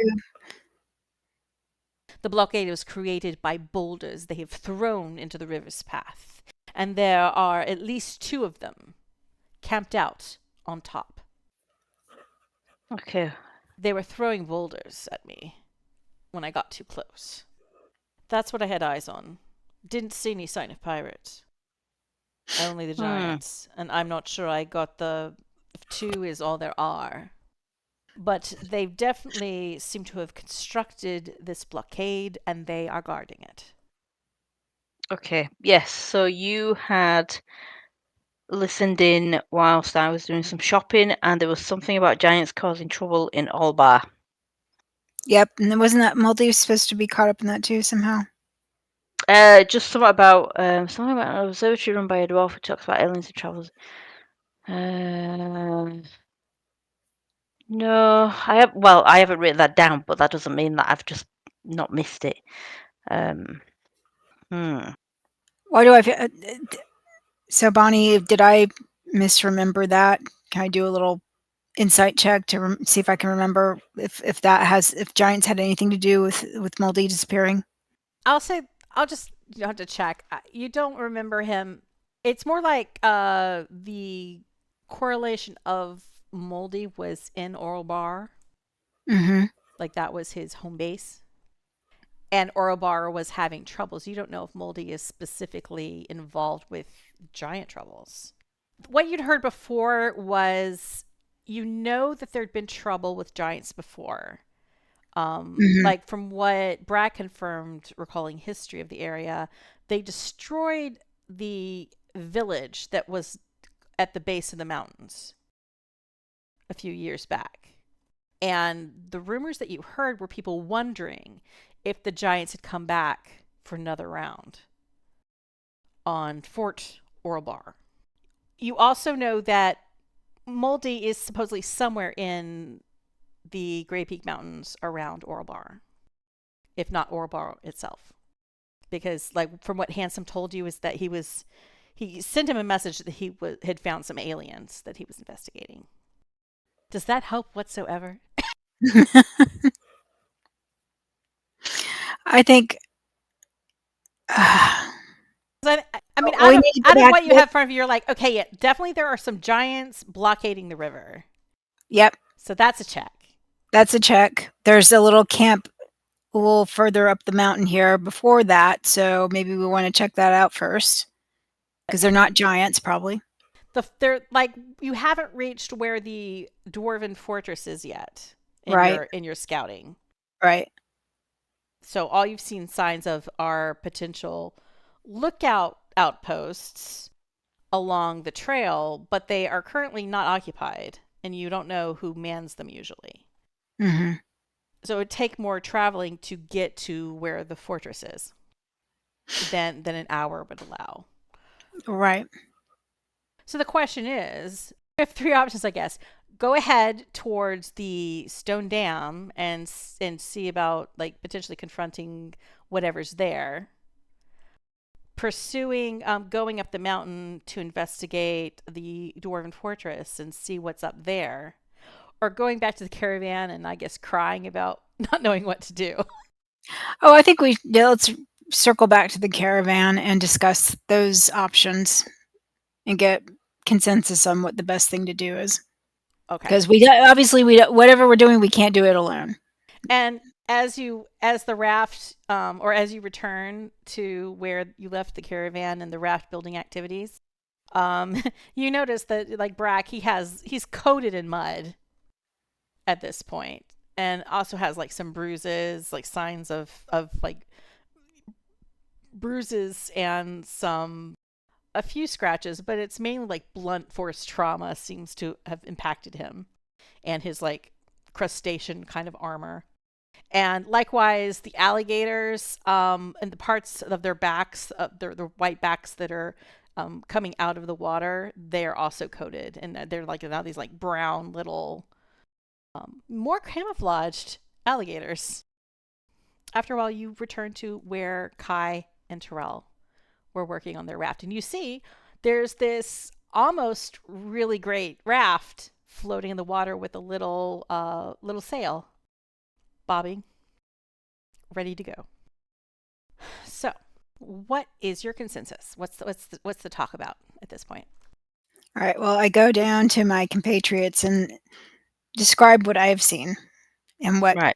The blockade was created by boulders they have thrown into the river's path, and there are at least 2 of them camped out on top. Okay. They were throwing boulders at me when I got too close. That's what I had eyes on. Didn't see any sign of pirates. Only the giants. And I'm not sure I got if 2 is all there are. But they definitely seem to have constructed this blockade and they are guarding it. Okay. Yes. So you had listened in whilst I was doing some shopping, and there was something about giants causing trouble in Orlbar. Yep, and wasn't that Multi supposed to be caught up in that too somehow? Just something about an observatory run by a dwarf who talks about aliens and travels. No, I haven't written that down, but that doesn't mean that I've just not missed it. Well, Why do I feel... So, Bonnie, did I misremember that? Can I do a little insight check to see if I can remember if giants had anything to do with Moldy disappearing? I'll just you have to check. You don't remember him. It's more like the correlation of Moldy was in Orlbar. Mm-hmm. Like that was his home base. And Orlbar was having troubles. You don't know if Moldy is specifically involved with giant troubles. What you'd heard before was you know that there'd been trouble with giants before. Mm-hmm. Like from what Brack confirmed, recalling history of the area, they destroyed the village that was at the base of the mountains a few years back. And the rumors that you heard were people wondering if the giants had come back for another round on Fort Orlbar. You also know that Moldy is supposedly somewhere in the Grey Peak Mountains around Orlbar, if not Orlbar itself. Because, like, from what Handsome told you, is that he sent him a message that he had found some aliens that he was investigating. Does that help whatsoever? I think. I mean, Well, we need to go out of back what to you have in front of you, you're like, okay, yeah, definitely there are some giants blockading the river. Yep, So that's a check. that's a check. There's a little camp a little further up the mountain here before that, so maybe we want to check that out first because they're not giants, probably. They're like, you haven't reached where the dwarven fortress is yet in Right. your scouting. Right. So all you've seen signs of are potential lookout outposts along the trail, but they are currently not occupied, and you don't know who mans them usually. Mm-hmm. So it would take more traveling to get to where the fortress is than an hour would allow. Right. So the question is, we have three options, I guess. Go ahead towards the stone dam and see about like potentially confronting whatever's there. Pursuing, going up the mountain to investigate the dwarven fortress and see what's up there, or going back to the caravan and I guess crying about not knowing what to do. Oh, I think let's circle back to the caravan and discuss those options and get consensus on what the best thing to do is. Okay. Because obviously whatever we're doing, we can't do it alone. And as the raft, or as you return to where you left the caravan and the raft building activities, you notice that like Brack, he's coated in mud at this point, and also has like some bruises, like signs of like bruises and a few scratches, but it's mainly like blunt force trauma seems to have impacted him and his like crustacean kind of armor. And likewise, the alligators, and the parts of their backs, their white backs that are coming out of the water, they are also coated, and they're like now these like brown little, more camouflaged alligators. After a while, you return to where Kai and Terel were working on their raft, and you see there's this almost really great raft floating in the water with a little sail bobbing, ready to go. So, what is your consensus? What's the talk about at this point? All right. Well, I go down to my compatriots and describe what I have seen and what. Right.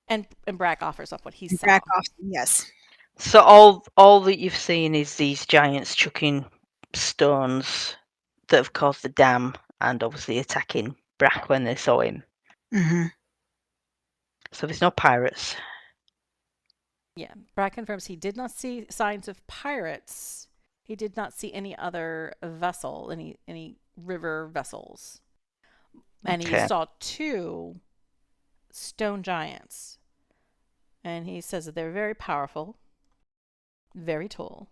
And Brack offers up what he saw. Brack off. Yes. So all that you've seen is these giants chucking stones that have caused the dam and obviously attacking Brack when they saw him. Mm-hmm. So there's no pirates. Yeah, Brack confirms he did not see signs of pirates. He did not see any other vessel, any river vessels. And he saw two stone giants. And he says that they're very powerful, very tall,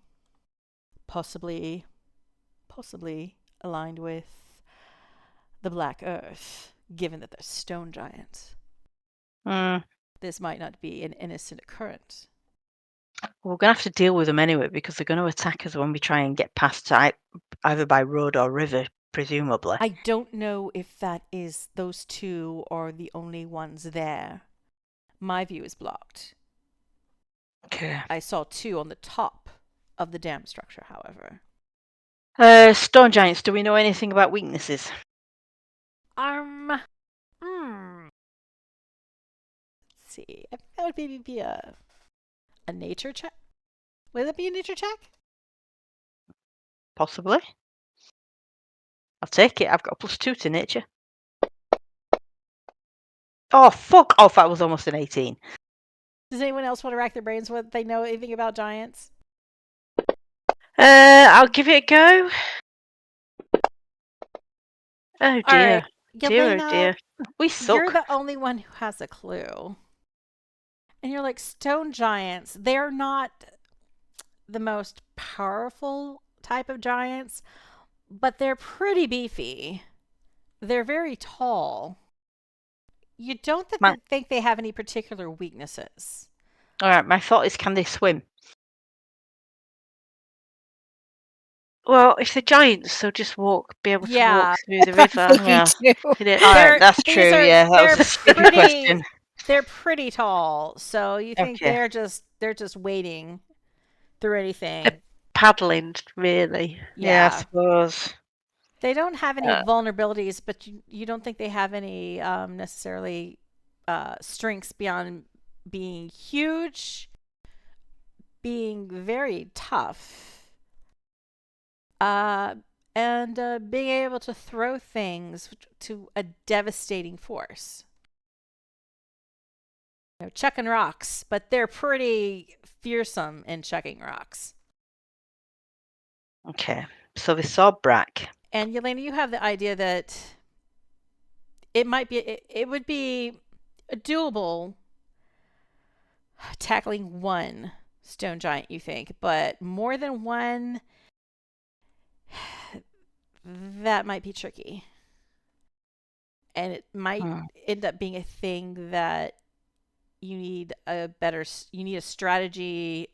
possibly aligned with the Black Earth, given that they're stone giants. This might not be an innocent occurrence. We're going to have to deal with them anyway because they're going to attack us when we try and get past either by road or river, presumably. I don't know if that is those two are the only ones there. My view is blocked. Okay. I saw two on the top of the dam structure, however. Stone giants, do we know anything about weaknesses? Let's see. I think that would maybe be a nature check. Would that be a nature check? Possibly. I'll take it. I've got a +2 to nature. Oh, fuck off. That was almost an 18. Does anyone else want to rack their brains what they know anything about giants? I'll give it a go. Oh dear. All right. Dear, oh Yelena, dear. We suck. you're the only one who has a clue. And you're like, stone giants, they're not the most powerful type of giants, but they're pretty beefy. They're very tall. You don't think they have any particular weaknesses. All right, my thought is, can they swim? Well, if they're giants, they'll just be able to walk through the river. Yeah. Innit? All right, that's true. Yeah, that was a stupid question. They're pretty tall, so you think Okay. they're just wading through anything. Paddling, really. Yeah, I suppose. They don't have any vulnerabilities, but you don't think they have any necessarily strengths beyond being huge, being very tough, and being able to throw things to a devastating force. You know, chucking rocks, but they're pretty fearsome in chucking rocks. Okay, so we saw Brack. And Yelena, you have the idea that it would be doable tackling one stone giant, you think, but more than one, that might be tricky. And it might end up being a thing that you need a strategy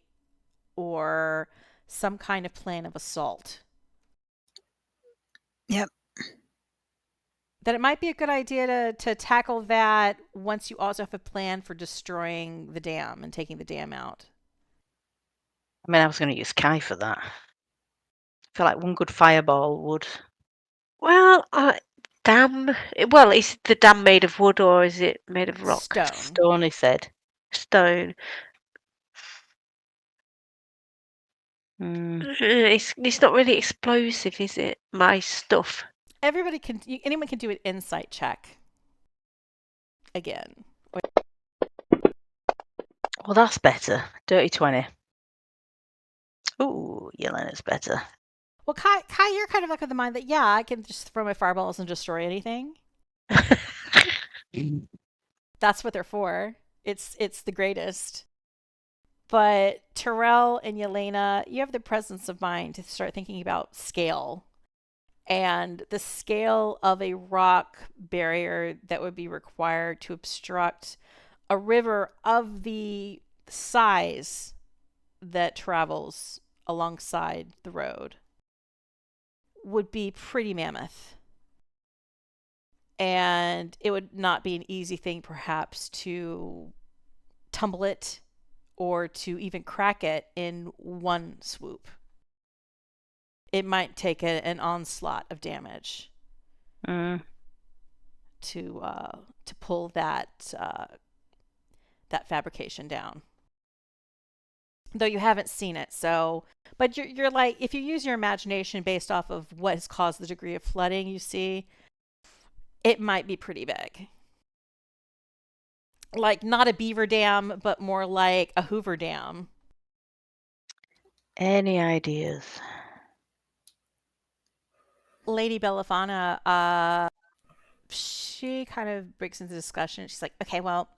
or some kind of plan of assault. Yep. That it might be a good idea to tackle that once you also have a plan for destroying the dam and taking the dam out. I mean, I was going to use Kai for that. I feel like one good fireball would. Well, dam. Well, is the dam made of wood or is it made of rock? Stone, he said. Stone. It's not really explosive, is it? My stuff. Anyone can do an insight check. Again. Well, that's better. Dirty 20. Ooh, Yelena's better. Well, Kai, you're kind of like of the mind that, yeah, I can just throw my fireballs and destroy anything. That's what they're for. It's the greatest. But Terel and Yelena, you have the presence of mind to start thinking about scale. And the scale of a rock barrier that would be required to obstruct a river of the size that travels alongside the road would be pretty mammoth. And it would not be an easy thing, perhaps, to tumble it or to even crack it in one swoop. It might take an onslaught of damage to pull that fabrication down. Though you haven't seen it, so but you're like, if you use your imagination based off of what has caused the degree of flooding you see, it might be pretty big. Like not a beaver dam, but more like a Hoover Dam. Any ideas? Lady Bellafana, she kind of breaks into discussion. She's like, okay, well,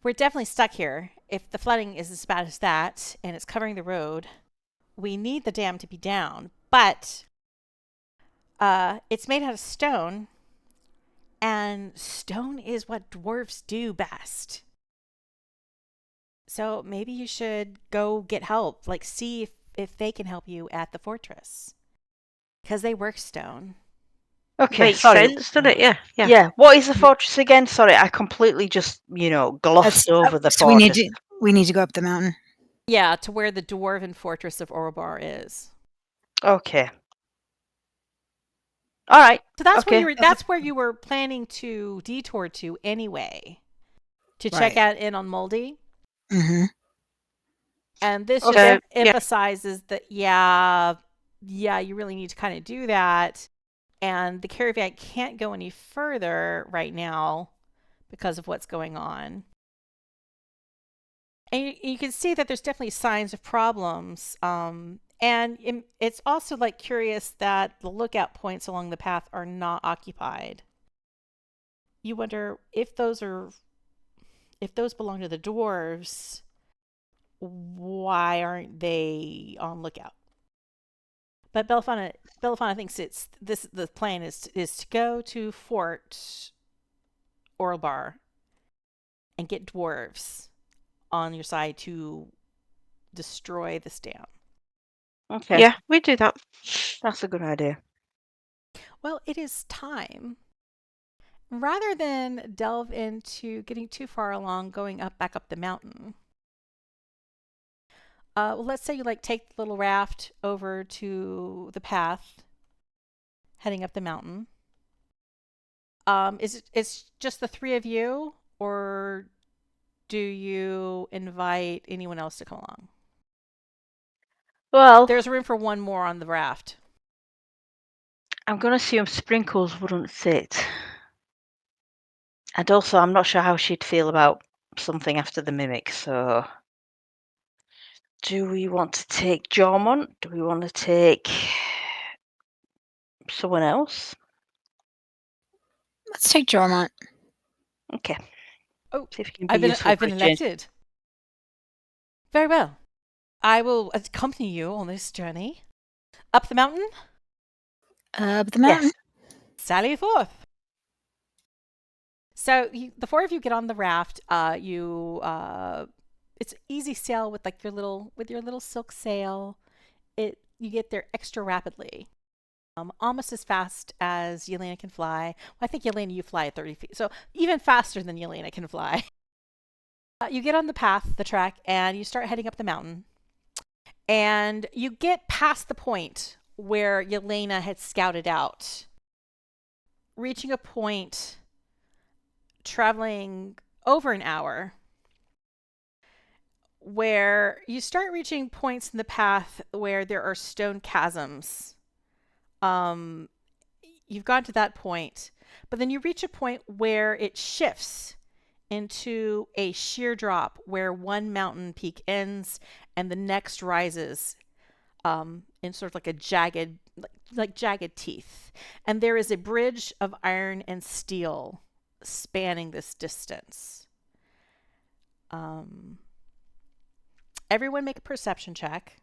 we're definitely stuck here. If the flooding is as bad as that and it's covering the road, we need the dam to be down. But it's made out of stone, and stone is what dwarves do best. So maybe you should go get help. Like, see if they can help you at the fortress. Because they work stone. Okay, Makes sorry. sense, doesn't it? Yeah. Yeah, what is the fortress again? Sorry, I completely just, glossed over the So fortress. we need to go up the mountain. Yeah, to where the dwarven fortress of Orlbar is. Okay. All right. So that's okay. where you were planning to detour to anyway. To check Right. out in on Moldy. Mm-hmm. And this Okay. just emphasizes that you really need to kind of do that. And the caravan can't go any further right now because of what's going on. And you can see that there's definitely signs of problems. And it's also like curious that the lookout points along the path are not occupied. You wonder if those belong to the dwarves, why aren't they on lookout? But Belafana thinks the plan is to go to Fort Orlbar and get dwarves on your side to destroy this dam. Okay. Yeah, we do that. That's a good idea. Well, it is time. Rather than delve into getting too far along, going back up the mountain. Let's say you take the little raft over to the path, heading up the mountain. It's just the three of you, or do you invite anyone else to come along? Well, There's room for one more on the raft. I'm going to assume Sprinkles wouldn't fit. And also, I'm not sure how she'd feel about something after the mimic, so... Do we want to take Jormont? Do we want to take someone else? Let's take Jormont. Okay. Oh, See if he can I've be been useful for a change. elected. Very well. I will accompany you on this journey. Up the mountain? Up the mountain. Yes. Sally forth. So the four of you get on the raft. It's easy sail with your little silk sail. You get there extra rapidly, almost as fast as Yelena can fly. Well, I think Yelena, you fly at 30 feet, so even faster than Yelena can fly. You get on the track, and you start heading up the mountain. And you get past the point where Yelena had scouted out, reaching a point, traveling over an hour, where you start reaching points in the path where there are stone chasms. You've gone to that point, but then you reach a point where it shifts into a sheer drop where one mountain peak ends and the next rises in sort of like a jagged teeth. And there is a bridge of iron and steel spanning this distance. Everyone make a perception check.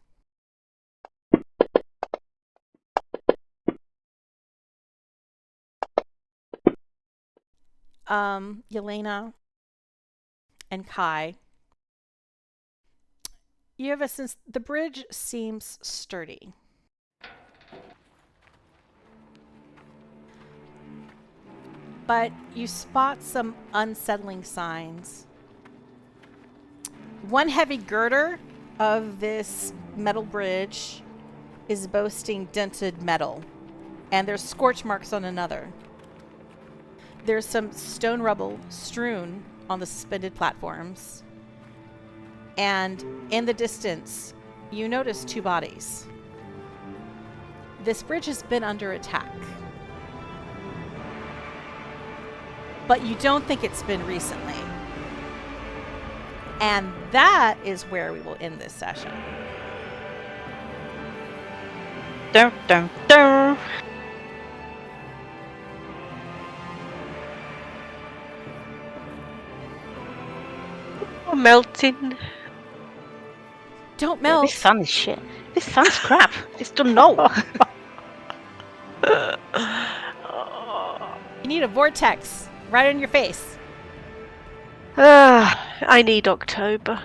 Yelena and Kai. You have a sense the bridge seems sturdy. But you spot some unsettling signs. One heavy girder of this metal bridge is boasting dented metal, and there's scorch marks on another. There's some stone rubble strewn on the suspended platforms. And in the distance, you notice two bodies. This bridge has been under attack. But you don't think it's been recently. And that is where we will end this session. Dun, dun, dun. Oh, melting. Don't Yeah, melt. this fan is shit. This fan's crap. It's done no. You need a vortex right in your face. I need October.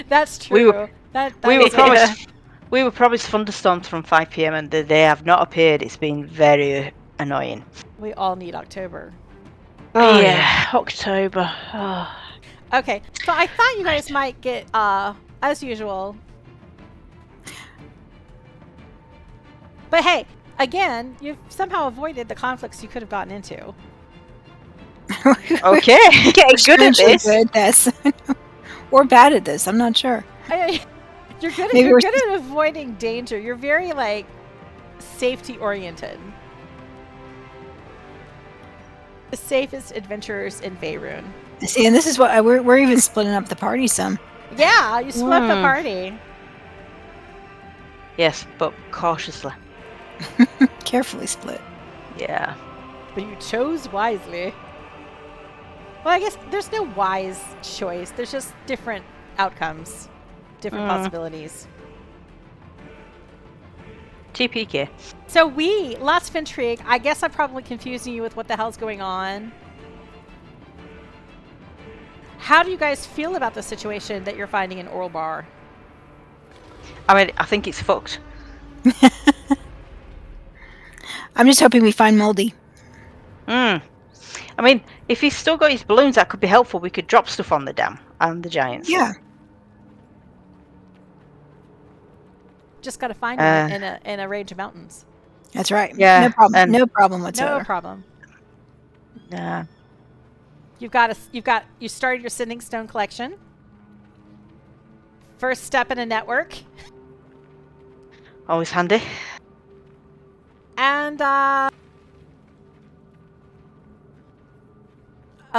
That's true. We were- that We were is- promised. We were promised thunderstorms from 5 p.m. and they have not appeared. It's been very annoying. We all need October. Oh yeah, October. Oh. Okay, so I thought you guys might get, as usual. But hey, again, you've somehow avoided the conflicts you could have gotten into. Okay. Getting good at Strangely this. good at this. Or bad at this. I'm not sure. You're good. Maybe You're we're good at avoiding danger. You're very like safety oriented. The safest adventurers in Faerun. See, and this is what we're even splitting up the party some. Yeah, you split the Hmm. party. Yes, but cautiously. Carefully split. Yeah. But you chose wisely. Well, I guess there's no wise choice. There's just different outcomes, different possibilities. TPK. So lots of intrigue. I guess I'm probably confusing you with what the hell's going on. How do you guys feel about the situation that you're finding in Orlbar? I mean, I think it's fucked. I'm just hoping we find Moldy. I mean, if he's still got his balloons, that could be helpful. We could drop stuff on the dam and the giants. Yeah. Just got to find him in a range of mountains. That's right. Yeah, No problem. and- No problem whatsoever. No problem. Yeah. You started your sending stone collection. First step in a network. Always handy. And a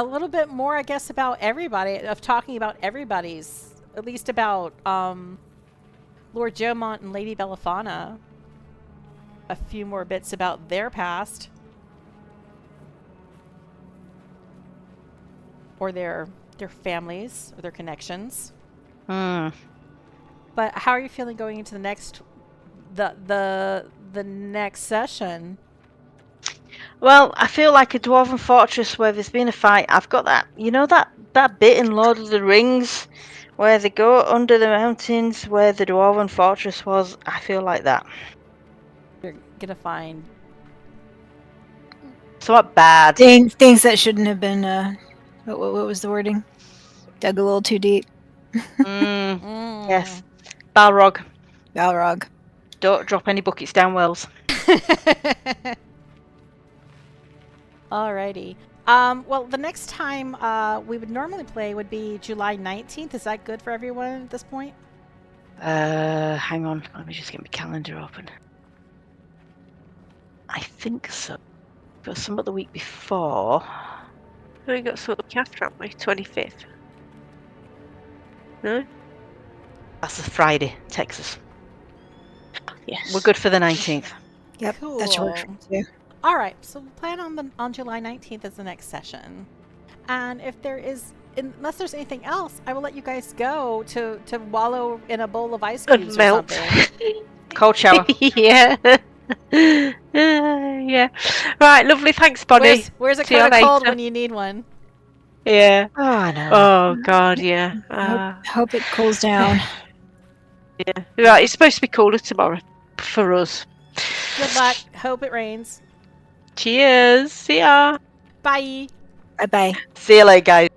little bit more, I guess, about everybody, of talking about everybody's, at least about Lord Jomont and Lady Belafana. A few more bits about their past. Or their families, or their connections. But how are you feeling going into the next the next session? Well, I feel like a dwarven fortress where there's been a fight. I've got that, that bit in Lord of the Rings where they go under the mountains where the dwarven fortress was. I feel like that. You're gonna find Somewhat bad. Things that shouldn't have been. What was the wording? Dug a little too deep. Yes. Balrog. Balrog. Don't drop any buckets down wells. Alrighty. Well, the next time we would normally play would be July 19th. Is that good for everyone at this point? Hang on. Let me just get my calendar open. I think so. Got some of the week before. We got some week after, haven't we? 25th. No? That's a Friday, Texas. Yes. We're good for the 19th. Yep. That should work for me too. All right. So we'll plan on July 19th as the next session. And if there is, unless there's anything else, I will let you guys go to wallow in a bowl of ice And cubes or melt. something. Cold shower. Yeah. Yeah. Right, lovely. Thanks, Bonnie. Where's it See you kind of cold later. when you need one? Yeah. Oh, I know. Oh, God, yeah. Hope it cools down. Yeah. Right, it's supposed to be cooler tomorrow for us. Good luck. Hope it rains. Cheers. See ya. Bye. Bye bye. See you later, guys.